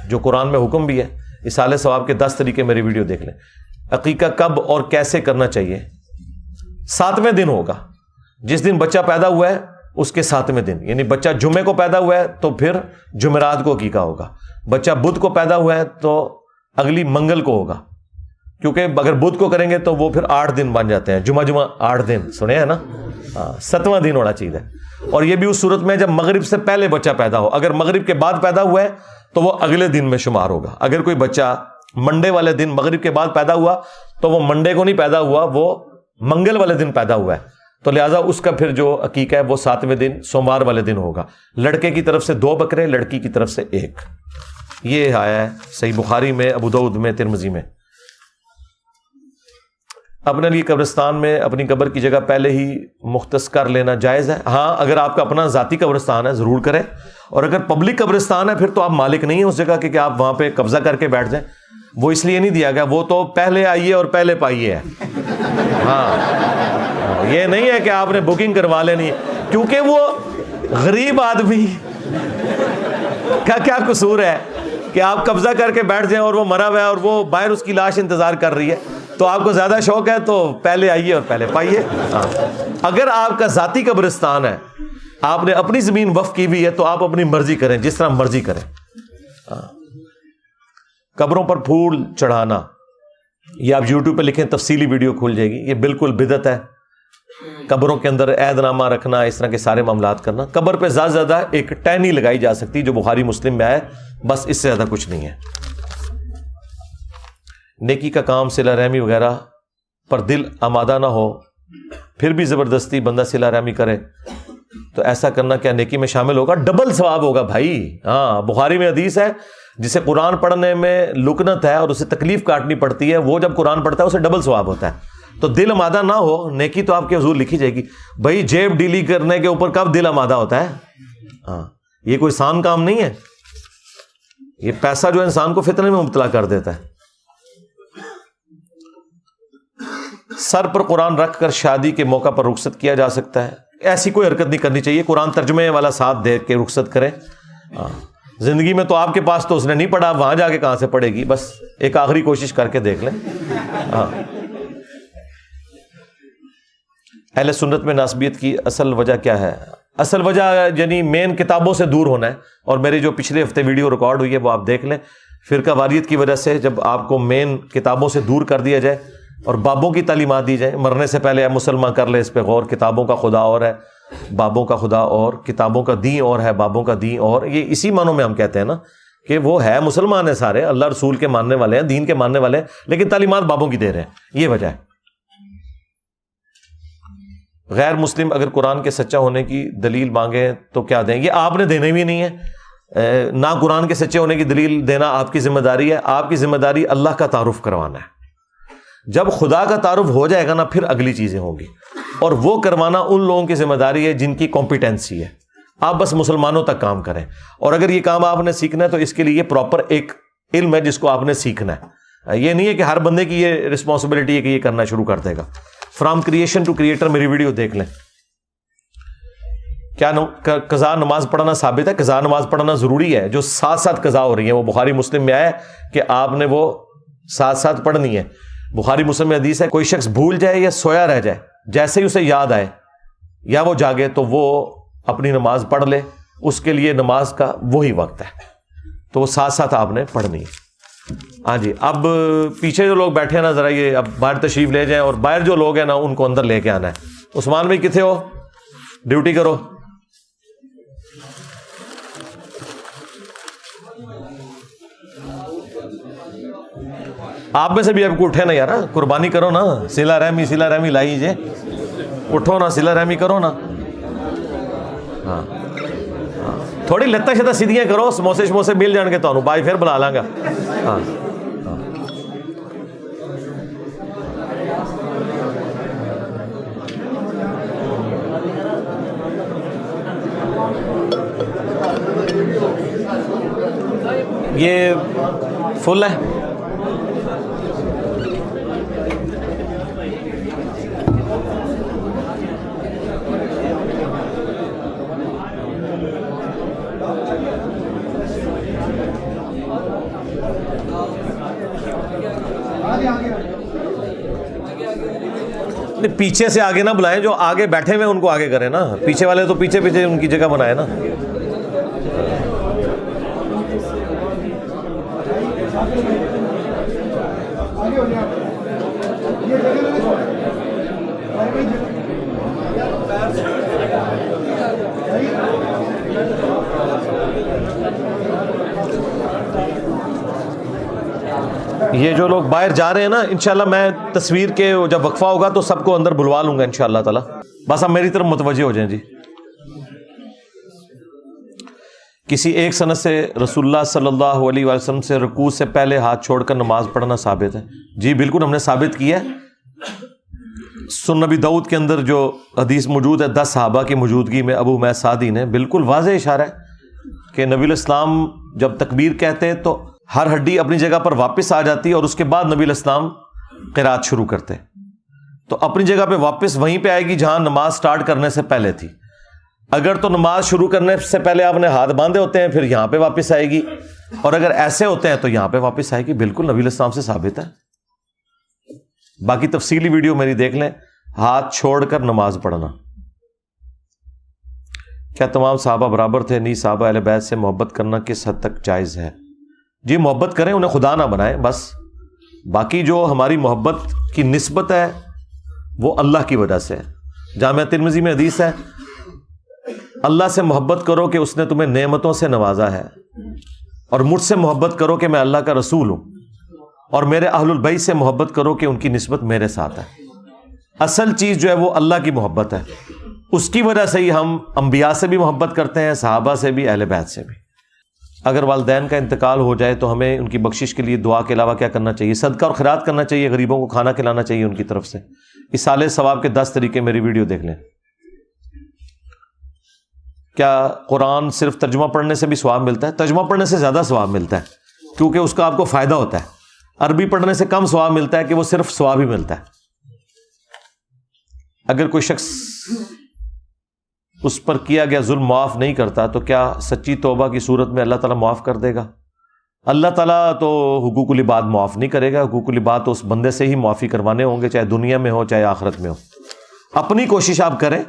جو قرآن میں حکم بھی ہے. اصالہ ثواب کے 10 طریقے میری ویڈیو دیکھ لیں. عقیقہ کب اور کیسے کرنا چاہیے؟ 7ویں دن ہوگا. جس دن بچہ پیدا ہوا ہے اس کے 7ویں دن، یعنی بچہ جمعے کو پیدا ہوا ہے تو پھر جمعرات کو عقیقہ ہوگا. بچہ بدھ کو پیدا ہوا ہے تو اگلی منگل کو ہوگا، کیونکہ اگر بدھ کو کریں گے تو وہ پھر 8 دن بن جاتے ہیں. جمعہ 8 دن سنے ہیں نا. 7واں دن ہونا چاہیے. اور یہ بھی اس صورت میں جب مغرب سے پہلے بچہ پیدا ہو. اگر مغرب کے بعد پیدا ہوا ہے تو وہ اگلے دن میں شمار ہوگا. اگر کوئی بچہ منڈے والے دن مغرب کے بعد پیدا ہوا تو وہ منڈے کو نہیں پیدا ہوا، وہ منگل والے دن پیدا ہوا ہے، تو لہٰذا اس کا پھر جو عقیقہ ہے وہ 7ویں دن سوموار والے دن ہوگا. لڑکے کی طرف سے 2 بکرے، لڑکی کی طرف سے 1. یہ آیا ہے صحیح بخاری میں، ابو داؤد میں، ترمذی میں. اپنے لیے قبرستان میں اپنی قبر کی جگہ پہلے ہی مختص کر لینا جائز ہے؟ ہاں، اگر آپ کا اپنا ذاتی قبرستان ہے ضرور کریں، اور اگر پبلک قبرستان ہے پھر تو آپ مالک نہیں ہیں اس جگہ کہ آپ وہاں پہ قبضہ کر کے بیٹھ جائیں. وہ اس لیے نہیں دیا گیا، وہ تو پہلے آئیے اور پہلے پائیے ہے. ہاں، یہ نہیں ہے کہ آپ نے بکنگ کروا لینی، کیونکہ وہ غریب آدمی کا کیا قصور ہے کہ آپ قبضہ کر کے بیٹھ جائیں اور وہ مرا ہوا ہے اور وہ باہر اس کی لاش انتظار کر رہی ہے. تو آپ کو زیادہ شوق ہے تو پہلے آئیے اور پہلے پائیے. اگر آپ کا ذاتی قبرستان ہے، آپ نے اپنی زمین وقف کی ہوئی ہے، تو آپ اپنی مرضی کریں، جس طرح مرضی کریں. قبروں پر پھول چڑھانا، یہ آپ یوٹیوب پہ لکھیں، تفصیلی ویڈیو کھل جائے گی. یہ بالکل بدعت ہے. قبروں کے اندر عہد نامہ رکھنا، اس طرح کے سارے معاملات کرنا. قبر پہ زیادہ سے زیادہ ایک ٹہنی لگائی جا سکتی جو بخاری مسلم میں آئے، بس اس سے زیادہ کچھ نہیں ہے. نیکی کا کام صلہ رحمی وغیرہ پر دل آمادہ نہ ہو پھر بھی زبردستی بندہ صلہ رحمی کرے تو ایسا کرنا کیا نیکی میں شامل ہوگا؟ ڈبل ثواب ہوگا بھائی. ہاں، بخاری میں حدیث ہے، جسے قرآن پڑھنے میں لکنت ہے اور اسے تکلیف کاٹنی پڑتی ہے، وہ جب قرآن پڑھتا ہے اسے ڈبل ثواب ہوتا ہے. تو دل آمادہ نہ ہو، نیکی تو آپ کے حضور لکھی جائے گی. بھائی جیب ڈیلی کرنے کے اوپر کب دل آمادہ ہوتا ہے؟ ہاں، یہ کوئی آسان کام نہیں ہے. یہ پیسہ جو انسان کو فتنے میں مبتلا کر دیتا ہے. سر پر قرآن رکھ کر شادی کے موقع پر رخصت کیا جا سکتا ہے؟ ایسی کوئی حرکت نہیں کرنی چاہیے. قرآن ترجمے والا ساتھ دے کے رخصت کریں. زندگی میں تو آپ کے پاس تو اس نے نہیں پڑھا، وہاں جا کے کہاں سے پڑھے گی؟ بس ایک آخری کوشش کر کے دیکھ لیں. اہل سنت میں ناسبیت کی اصل وجہ کیا ہے؟ اصل وجہ یعنی مین کتابوں سے دور ہونا ہے. اور میری جو پچھلے ہفتے ویڈیو ریکارڈ ہوئی ہے وہ آپ دیکھ لیں. فرقہ واریت کی وجہ سے جب آپ کو مین کتابوں سے دور کر دیا جائے اور بابوں کی تعلیمات دی جائیں، مرنے سے پہلے اے مسلمان کر لے اس پہ غور. کتابوں کا خدا اور ہے، بابوں کا خدا اور. کتابوں کا دین اور ہے، بابوں کا دین اور. یہ اسی معنوں میں ہم کہتے ہیں نا کہ وہ ہے مسلمان ہیں سارے، اللہ رسول کے ماننے والے ہیں، دین کے ماننے والے ہیں، لیکن تعلیمات بابوں کی دے رہے ہیں. یہ وجہ ہے. غیر مسلم اگر قرآن کے سچا ہونے کی دلیل مانگیں تو کیا دیں؟ یہ آپ نے دینے بھی نہیں ہے. نہ قرآن کے سچے ہونے کی دلیل دینا آپ کی ذمہ داری ہے. آپ کی ذمہ داری اللہ کا تعارف کروانا ہے. جب خدا کا تعارف ہو جائے گا نا پھر اگلی چیزیں ہوں گی، اور وہ کروانا ان لوگوں کی ذمہ داری ہے جن کی کمپیٹنسی ہے. آپ بس مسلمانوں تک کام کریں. اور اگر یہ کام آپ نے سیکھنا ہے تو اس کے لیے یہ پراپر ایک علم ہے جس کو آپ نے سیکھنا ہے. یہ نہیں ہے کہ ہر بندے کی یہ رسپانسبلٹی ہے کہ یہ کرنا شروع کر دے گا. فرام کریشن ٹو کریٹر میری ویڈیو دیکھ لیں. کیا قضا نماز پڑھنا ثابت ہے؟ قضا نماز پڑھنا ضروری ہے. جو ساتھ ساتھ قضا ہو رہی ہے وہ بخاری مسلم میں آیا کہ آپ نے وہ ساتھ ساتھ پڑھنی ہے. بخاری مسلم میں حدیث ہے کوئی شخص بھول جائے یا سویا رہ جائے جیسے ہی اسے یاد آئے یا وہ جاگے تو وہ اپنی نماز پڑھ لے. اس کے لیے نماز کا وہی وقت ہے, تو وہ ساتھ ساتھ آپ نے پڑھنی ہے. ہاں جی, اب پیچھے جو لوگ بیٹھے ہیں نا, ذرا یہ اب باہر تشریف لے جائیں, اور باہر جو لوگ ہیں نا ان کو اندر لے کے آنا ہے. عثمان بھائی کتنے ہو, ڈیوٹی کرو. آپ میں سے بھی اب کو اٹھے نا یار, قربانی کرو نا, صلہ رحمی لائی جے, اٹھو نا, صلہ رحمی کرو نا. ہاں تھوڑی لتاں شتاں سیدھیاں کرو, سموسے مل جان گے تمہیں, بائی پھر بلا لاں گا. ہاں یہ فل ہے. پیچھے سے آگے نہ بلائیں, جو آگے بیٹھے ہوئے ان کو آگے کریں نا, پیچھے والے تو پیچھے ان کی جگہ بنائے نا. یہ جو لوگ باہر جا رہے ہیں نا, انشاءاللہ میں تصویر کے جب وقفہ ہوگا تو سب کو اندر بلوا لوں گا انشاءاللہ تعالی. بس آپ میری طرف متوجہ ہو جائیں. جی کسی ایک سند سے رسول اللہ صلی اللہ علیہ وسلم سے رکوع سے پہلے ہاتھ چھوڑ کر نماز پڑھنا ثابت ہے؟ جی بالکل, ہم نے ثابت کیا ہے. سنن نبی داؤد کے اندر جو حدیث موجود ہے 10 صحابہ کی موجودگی میں, ابو حمید سعدی نے بالکل واضح اشارہ ہے کہ نبی الاسلام جب تکبیر کہتے تو ہر ہڈی اپنی جگہ پر واپس آ جاتی, اور اس کے بعد نبی الاسلام قرات شروع کرتے. تو اپنی جگہ پہ واپس وہیں پہ آئے گی جہاں نماز سٹارٹ کرنے سے پہلے تھی. اگر تو نماز شروع کرنے سے پہلے آپ نے ہاتھ باندھے ہوتے ہیں پھر یہاں پہ واپس آئے گی, اور اگر ایسے ہوتے ہیں تو یہاں پہ واپس آئے گی. بالکل نبی الاسلام سے ثابت ہے. باقی تفصیلی ویڈیو میری دیکھ لیں. ہاتھ چھوڑ کر نماز پڑھنا, کیا تمام صحابہ برابر تھے؟ نہیں, صحابہ اہل بیت سے محبت کرنا کس حد تک جائز ہے؟ جی محبت کریں, انہیں خدا نہ بنائیں بس. باقی جو ہماری محبت کی نسبت ہے وہ اللہ کی وجہ سے ہے. جامعہ ترمذی میں حدیث ہے, اللہ سے محبت کرو کہ اس نے تمہیں نعمتوں سے نوازا ہے, اور مجھ سے محبت کرو کہ میں اللہ کا رسول ہوں, اور میرے اہل البیت سے محبت کرو کہ ان کی نسبت میرے ساتھ ہے. اصل چیز جو ہے وہ اللہ کی محبت ہے. اس کی وجہ سے ہی ہم انبیاء سے بھی محبت کرتے ہیں, صحابہ سے بھی, اہل بیت سے بھی. اگر والدین کا انتقال ہو جائے تو ہمیں ان کی بخشش کے لیے دعا کے علاوہ کیا کرنا چاہیے؟ صدقہ اور خیرات کرنا چاہیے, غریبوں کو کھانا کھلانا چاہیے ان کی طرف سے. ایصال ثواب کے 10 طریقے میری ویڈیو دیکھ لیں. کیا قرآن صرف ترجمہ پڑھنے سے بھی ثواب ملتا ہے؟ ترجمہ پڑھنے سے زیادہ ثواب ملتا ہے, کیونکہ اس کا آپ کو فائدہ ہوتا ہے. عربی پڑھنے سے کم ثواب ملتا ہے کہ وہ صرف ثواب ہی ملتا ہے. اگر کوئی شخص اس پر کیا گیا ظلم معاف نہیں کرتا تو کیا سچی توبہ کی صورت میں اللہ تعالیٰ معاف کر دے گا؟ اللہ تعالیٰ تو حقوق العباد معاف نہیں کرے گا. حقوق العباد تو اس بندے سے ہی معافی کروانے ہوں گے, چاہے دنیا میں ہو چاہے آخرت میں ہو. اپنی کوشش آپ کریں.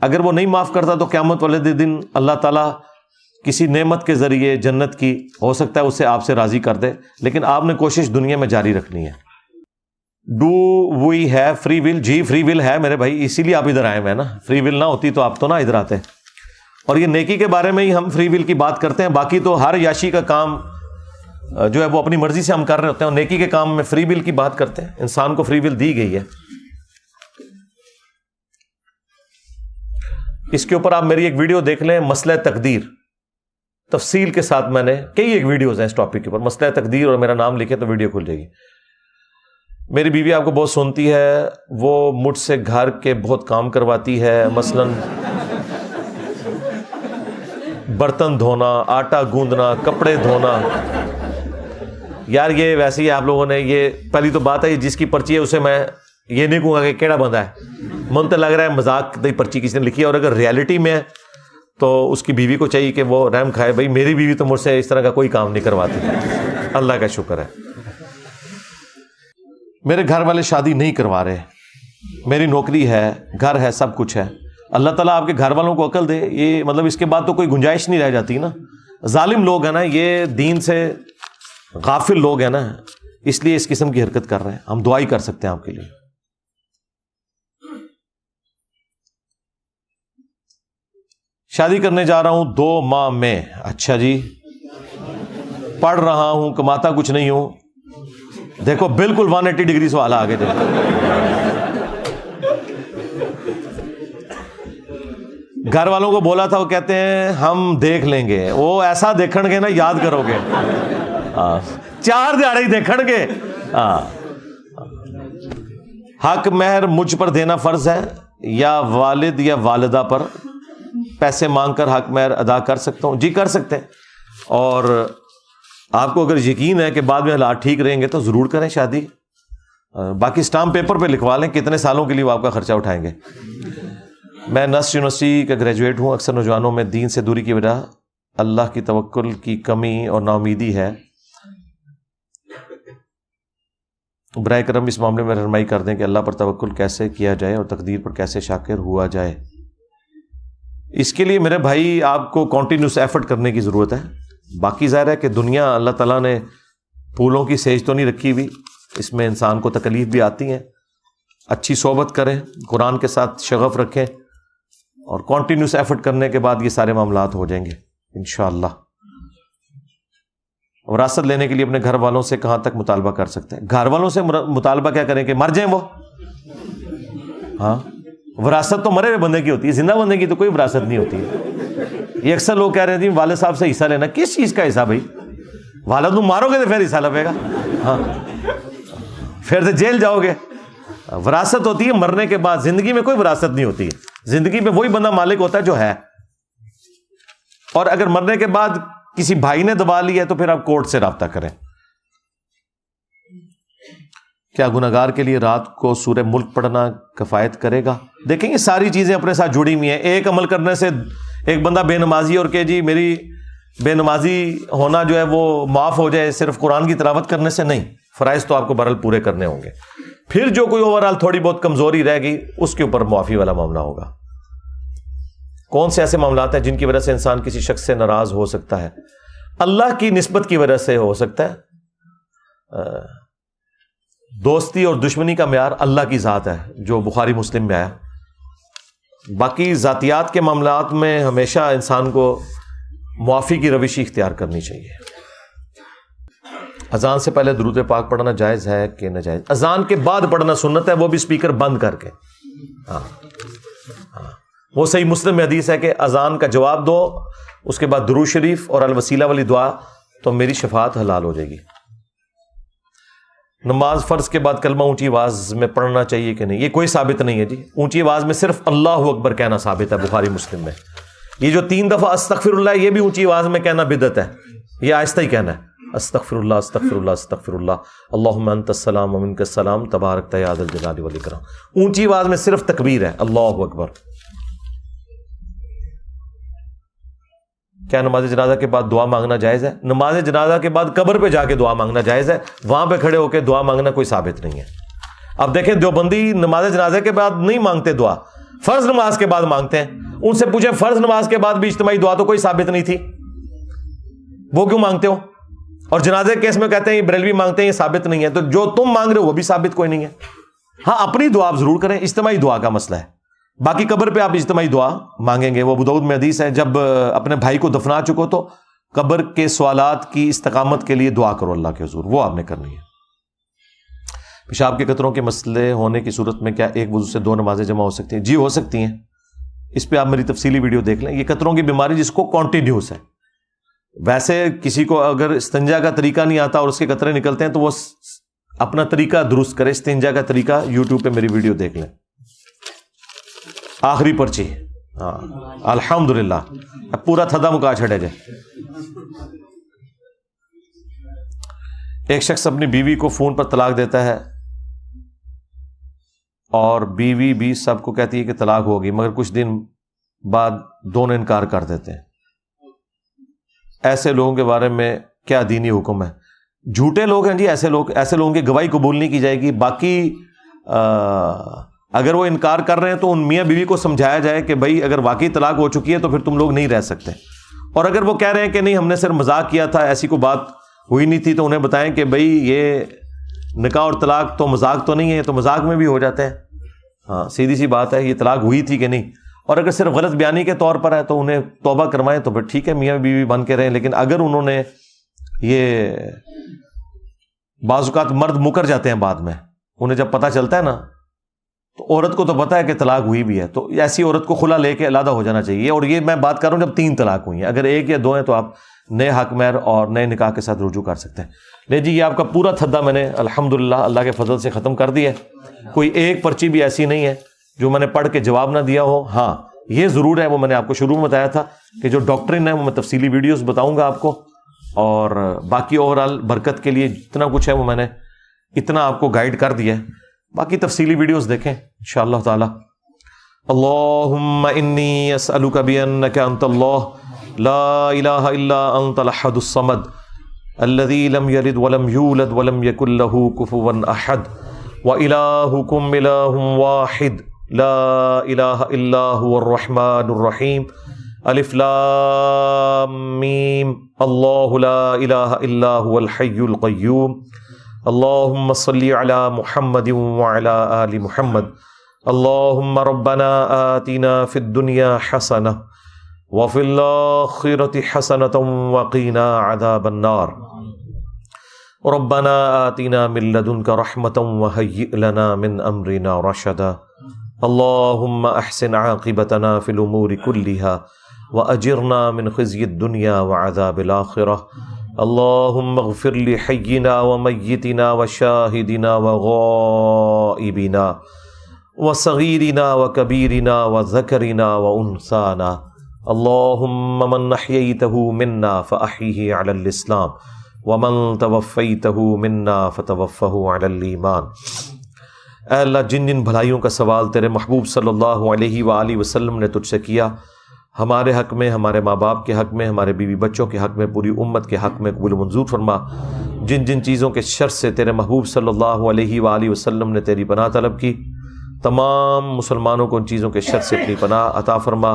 اگر وہ نہیں معاف کرتا تو قیامت والے دن اللہ تعالیٰ کسی نعمت کے ذریعے جنت کی ہو سکتا ہے اسے آپ سے راضی کر دے, لیکن آپ نے کوشش دنیا میں جاری رکھنی ہے. Do we have free will? جی فری ول ہے میرے بھائی, اسی لیے آپ ادھر آئے ہوئے ہیں نا. فری ول نہ ہوتی تو آپ تو نہ ادھر آتے. اور یہ نیکی کے بارے میں ہی ہم فری ول کی بات کرتے ہیں. باقی تو ہر یاشی کا کام جو ہے وہ اپنی مرضی سے ہم کر رہے ہوتے ہیں, اور نیکی کے کام میں فری ول کی بات کرتے ہیں. انسان کو فری ول دی گئی ہے. اس کے اوپر آپ میری ایک ویڈیو دیکھ لیں, مسئلہ تقدیر, تفصیل کے ساتھ میں نے کئی ایک ویڈیوز ہیں اس ٹاپک کے اوپر. مسئلہ تقدیر اور میرا نام لکھے تو ویڈیو کھل جائے گی. میری بیوی آپ کو بہت سنتی ہے, وہ مجھ سے گھر کے بہت کام کرواتی ہے, مثلا برتن دھونا, آٹا گوندنا, کپڑے دھونا. یار یہ ویسے ہی آپ لوگوں نے, یہ پہلی تو بات ہے جس کی پرچی ہے اسے میں یہ نہیں کہوں گا کہ کیڑا بندہ ہے. من تو لگ رہا ہے مذاق دی پرچی کسی نے لکھی ہے, اور اگر ریالٹی میں ہے تو اس کی بیوی کو چاہیے کہ وہ رحم کھائے. بھائی میری بیوی تو مجھ سے اس طرح کا کوئی کام نہیں کرواتی, اللہ کا شکر ہے. میرے گھر والے شادی نہیں کروا رہے, میری نوکری ہے, گھر ہے, سب کچھ ہے. اللہ تعالیٰ آپ کے گھر والوں کو عقل دے, یہ مطلب اس کے بعد تو کوئی گنجائش نہیں رہ جاتی نا. ظالم لوگ ہیں نا یہ, دین سے غافل لوگ ہیں نا, اس لیے اس قسم کی حرکت کر رہے ہیں. ہم دعائی کر سکتے ہیں آپ کے لیے. شادی کرنے جا رہا ہوں 2 ماہ میں. اچھا جی, پڑھ رہا ہوں, کماتا کچھ نہیں ہوں. دیکھو بالکل 180 ڈگری سوال آگے دیکھو. گھر والوں کو بولا تھا, وہ کہتے ہیں ہم دیکھ لیں گے. وہ ایسا دیکھن گے نا, یاد کرو گے, 4 دہاڑے ہی دیکھن گے. حق مہر مجھ پر دینا فرض ہے یا والد یا والدہ پر؟ پیسے مانگ کر حق مہر ادا کر سکتا ہوں؟ جی کر سکتے ہیں. اور آپ کو اگر یقین ہے کہ بعد میں حالات ٹھیک رہیں گے تو ضرور کریں شادی. باقی اسٹامپ پیپر پہ لکھوا لیں کتنے سالوں کے لیے وہ آپ کا خرچہ اٹھائیں گے. میں نس یونیورسٹی کا گریجویٹ ہوں. اکثر نوجوانوں میں دین سے دوری کی وجہ اللہ کی توکل کی کمی اور نا امیدی ہے. برائے کرم اس معاملے میں رہنمائی کر دیں کہ اللہ پر توکل کیسے کیا جائے اور تقدیر پر کیسے شاکر ہوا جائے. اس کے لیے میرے بھائی آپ کو کنٹینیوس ایفرٹ کرنے کی ضرورت ہے. باقی ظاہر ہے کہ دنیا اللہ تعالیٰ نے پھولوں کی سیج تو نہیں رکھی ہوئی, اس میں انسان کو تکلیف بھی آتی ہیں. اچھی صحبت کریں, قرآن کے ساتھ شغف رکھیں, اور کنٹینیوس ایفرٹ کرنے کے بعد یہ سارے معاملات ہو جائیں گے انشاءاللہ. وراثت لینے کے لیے اپنے گھر والوں سے کہاں تک مطالبہ کر سکتے ہیں؟ گھر والوں سے مطالبہ کیا کریں کہ مر جائیں وہ؟ ہاں, وراثت تو مرے ہوئے بندے کی ہوتی ہے, زندہ بندے کی تو کوئی وراثت نہیں ہوتی ہے. یہ اکثر لوگ کہہ رہے ہیں والد صاحب سے حصہ لینا. کس چیز کا حصہ بھائی؟ والد کو مارو گے تو پھر حصہ لگے گا. ہاں, پھر تو جیل جاؤ گے. وراثت ہوتی ہے مرنے کے بعد, زندگی میں کوئی وراثت نہیں ہوتی ہے. زندگی میں وہی بندہ مالک ہوتا ہے جو ہے, اور اگر مرنے کے بعد کسی بھائی نے دبا لیا ہے تو پھر آپ کورٹ سے رابطہ کریں. کیا گناہگار کے لیے رات کو سورہ ملک پڑھنا کفایت کرے گا؟ دیکھیں یہ ساری چیزیں اپنے ساتھ جڑی ہوئی ہیں. ایک عمل کرنے سے ایک بندہ بے نمازی اور کہ جی میری بے نمازی ہونا جو ہے وہ معاف ہو جائے صرف قرآن کی تلاوت کرنے سے نہیں. فرائض تو آپ کو بہرحال پورے کرنے ہوں گے. پھر جو کوئی اوورآل تھوڑی بہت کمزوری رہ گئی اس کے اوپر معافی والا معاملہ ہوگا. کون سے ایسے معاملات ہیں جن کی وجہ سے انسان کسی شخص سے ناراض ہو سکتا ہے؟ اللہ کی نسبت کی وجہ سے ہو سکتا ہے. دوستی اور دشمنی کا معیار اللہ کی ذات ہے جو بخاری مسلم میں آیا. باقی ذاتیات کے معاملات میں ہمیشہ انسان کو معافی کی روش اختیار کرنی چاہیے. اذان سے پہلے درود پاک پڑھنا جائز ہے کہ ناجائز؟ اذان کے بعد پڑھنا سنت ہے, وہ بھی اسپیکر بند کر کے. ہاں, وہ صحیح مسلم میں حدیث ہے کہ اذان کا جواب دو, اس کے بعد درود شریف اور الوسیلہ والی دعا, تو میری شفاعت حلال ہو جائے گی. نماز فرض کے بعد کلمہ اونچی آواز میں پڑھنا چاہیے کہ نہیں؟ یہ کوئی ثابت نہیں ہے جی. اونچی آواز میں صرف اللہ اکبر کہنا ثابت ہے بخاری مسلم میں. یہ جو 3 دفعہ استغفر اللہ, یہ بھی اونچی آواز میں کہنا بدعت ہے. یہ آہستہ ہی کہنا ہے, استغفر اللہ استغفر اللہ استغفر اللہ, اللہم انت السلام ومنک السلام تبارک یا ذا الجلال والاکرام. اونچی آواز میں صرف تکبیر ہے, اللہ اکبر. کیا نماز جنازہ کے بعد دعا مانگنا جائز ہے؟ نماز جنازہ کے بعد قبر پہ جا کے دعا مانگنا جائز ہے, وہاں پہ کھڑے ہو کے دعا مانگنا کوئی ثابت نہیں ہے. اب دیکھیں دیوبندی نماز جنازہ کے بعد نہیں مانگتے دعا, فرض نماز کے بعد مانگتے ہیں. ان سے پوچھیں فرض نماز کے بعد بھی اجتماعی دعا تو کوئی ثابت نہیں تھی, وہ کیوں مانگتے ہو؟ اور جنازے کیس میں کہتے ہیں یہ بریلوی مانگتے ہیں, یہ ثابت نہیں ہے. تو جو تم مانگ رہے ہو وہ بھی ثابت کوئی نہیں ہے. ہاں, اپنی دعا آپ ضرور کریں, اجتماعی دعا کا مسئلہ ہے. باقی قبر پہ آپ اجتماعی دعا مانگیں گے, وہ ابو داؤد میں حدیث ہے جب اپنے بھائی کو دفنا چکو تو قبر کے سوالات کی استقامت کے لیے دعا کرو اللہ کے حضور, وہ آپ نے کرنی ہے. پیشاب کے قطروں کے مسئلے ہونے کی صورت میں کیا ایک وضو سے 2 نمازیں جمع ہو سکتی ہیں؟ جی ہو سکتی ہیں. اس پہ آپ میری تفصیلی ویڈیو دیکھ لیں. یہ قطروں کی بیماری جس کو کانٹینیوس ہے, ویسے کسی کو اگر استنجا کا طریقہ نہیں آتا اور اس کے قطرے نکلتے ہیں تو وہ اپنا طریقہ درست کرے. استنجا کا طریقہ یوٹیوب پہ میری ویڈیو دیکھ لیں. آخری پرچی, ہاں الحمدللہ, پورا تھدا مکا چھڑے جائے. ایک شخص اپنی بیوی کو فون پر طلاق دیتا ہے اور بیوی بھی سب کو کہتی ہے کہ طلاق ہوگی, مگر کچھ دن بعد دونوں انکار کر دیتے ہیں. ایسے لوگوں کے بارے میں کیا دینی حکم ہے؟ جھوٹے لوگ ہیں جی ایسے لوگ, ایسے لوگوں کی گواہی قبول نہیں کی جائے گی. باقی اگر وہ انکار کر رہے ہیں تو ان میاں بیوی کو سمجھایا جائے کہ بھائی اگر واقعی طلاق ہو چکی ہے تو پھر تم لوگ نہیں رہ سکتے، اور اگر وہ کہہ رہے ہیں کہ نہیں ہم نے صرف مذاق کیا تھا، ایسی کوئی بات ہوئی نہیں تھی، تو انہیں بتائیں کہ بھائی یہ نکاح اور طلاق تو مذاق تو نہیں ہے، یہ تو مذاق میں بھی ہو جاتے ہیں، ہاں سیدھی سی بات ہے، یہ طلاق ہوئی تھی کہ نہیں، اور اگر صرف غلط بیانی کے طور پر ہے تو انہیں توبہ کروائیں تو پھر ٹھیک ہے، میاں بیوی بن کے رہیں، لیکن اگر انہوں نے یہ بعض اوقات مرد مکر جاتے ہیں بعد میں، انہیں جب پتہ چلتا ہے نا تو عورت کو تو پتہ ہے کہ طلاق ہوئی بھی ہے، تو ایسی عورت کو خلا لے کے علیحدہ ہو جانا چاہیے، اور یہ میں بات کر رہا ہوں جب 3 طلاق ہوئی ہیں، اگر 1 یا 2 ہیں تو آپ نئے حق مہر اور نئے نکاح کے ساتھ رجوع کر سکتے ہیں۔ لے جی یہ آپ کا پورا تھدا میں نے الحمدللہ اللہ کے فضل سے ختم کر دیا ہے، کوئی ایک پرچی بھی ایسی نہیں ہے جو میں نے پڑھ کے جواب نہ دیا ہو۔ ہاں یہ ضرور ہے، وہ میں نے آپ کو شروع میں بتایا تھا کہ جو ڈاکٹرن ہے وہ میں تفصیلی ویڈیوز بتاؤں گا آپ کو، اور باقی اوورآل برکت کے لیے جتنا کچھ ہے وہ میں نے اتنا آپ کو گائیڈ کر دیا ہے، باقی تفصیلی ویڈیوز دیکھیں انشاءاللہ تعالی۔ اللہم انی اسألک بانک انت اللہ لا الہ الا انت الاحد الصمد الذی لم یلد ولم یولد ولم یکن لہ کفوا احد وإلہکم الہ واحد لا الہ الا هو الرحمن الرحیم الف لام میم اللہ لا الہ الا هو الحی القیوم اللہم صلی علی محمد وعلی آل محمد اللہم ربنا آتنا فی الدنیا حسنہ وفی الآخرة حسنة وقنا عذاب النار ربنا آتنا من لدنک رحمة وهیئ لنا من امرنا رشدا اللہم احسن عاقبتنا فی الامور كلها وأجرنا من خزي الدنيا وعذاب الآخرة اللهم اغفر لحينا وميتنا وشاهدنا وغائبنا وصغيرنا وكبيرنا وذكرنا وأنثانا اللهم من أحييته منا فأحيه على الإسلام ومن توفيته منا فتوفه على الإيمان۔ اے اللہ جن جن بھلائیوں کا سوال تیرے محبوب صلی اللہ علیہ وآلہ وسلم نے تجھ سے کیا، ہمارے حق میں، ہمارے ماں باپ کے حق میں، ہمارے بیوی بچوں کے حق میں، پوری امت کے حق میں قبول منظور فرما۔ جن جن چیزوں کے شر سے تیرے محبوب صلی اللہ علیہ وآلہ وسلم نے تیری پناہ طلب کی، تمام مسلمانوں کو ان چیزوں کے شر سے اپنی پناہ عطا فرما۔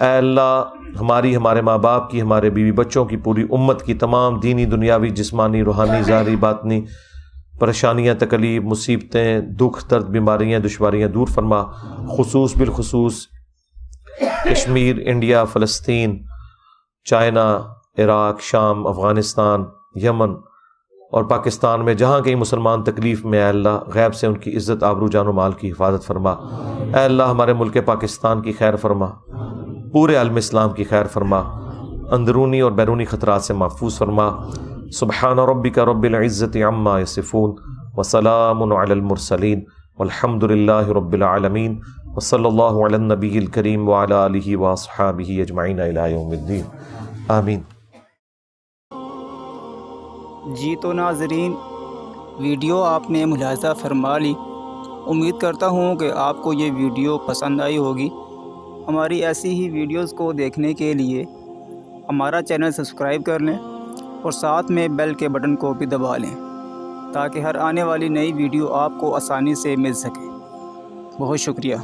اے اللہ ہماری، ہمارے ماں باپ کی، ہمارے بیوی بچوں کی، پوری امت کی تمام دینی، دنیاوی، جسمانی، روحانی، ظاہری، باطنی پریشانیاں، تکلیف، مصیبتیں، دکھ، درد، بیماریاں، دشواریاں دور فرما۔ خصوص بالخصوص کشمیر، انڈیا، فلسطین، چائنا، عراق، شام، افغانستان، یمن اور پاکستان میں جہاں کہیں مسلمان تکلیف میں، اے اللہ غیب سے ان کی عزت، آبرو، جان و مال کی حفاظت فرما۔ اے اللہ ہمارے ملک پاکستان کی خیر فرما، پورے عالم اسلام کی خیر فرما، اندرونی اور بیرونی خطرات سے محفوظ فرما۔ سبحان ربک رب العزت عما یصفون وسلام علی المرسلین والحمد للہ رب العالمین وصلی اللہ علی النبی الکریم وعلی آلہ واصحابہ اجمعین الی یوم الدین آمین۔ جی تو ناظرین ویڈیو آپ نے ملاحظہ فرما لی، امید کرتا ہوں کہ آپ کو یہ ویڈیو پسند آئی ہوگی۔ ہماری ایسی ہی ویڈیوز کو دیکھنے کے لیے ہمارا چینل سبسکرائب کر لیں اور ساتھ میں بیل کے بٹن کو بھی دبا لیں تاکہ ہر آنے والی نئی ویڈیو آپ کو آسانی سے مل سکے۔ بہت شکریہ۔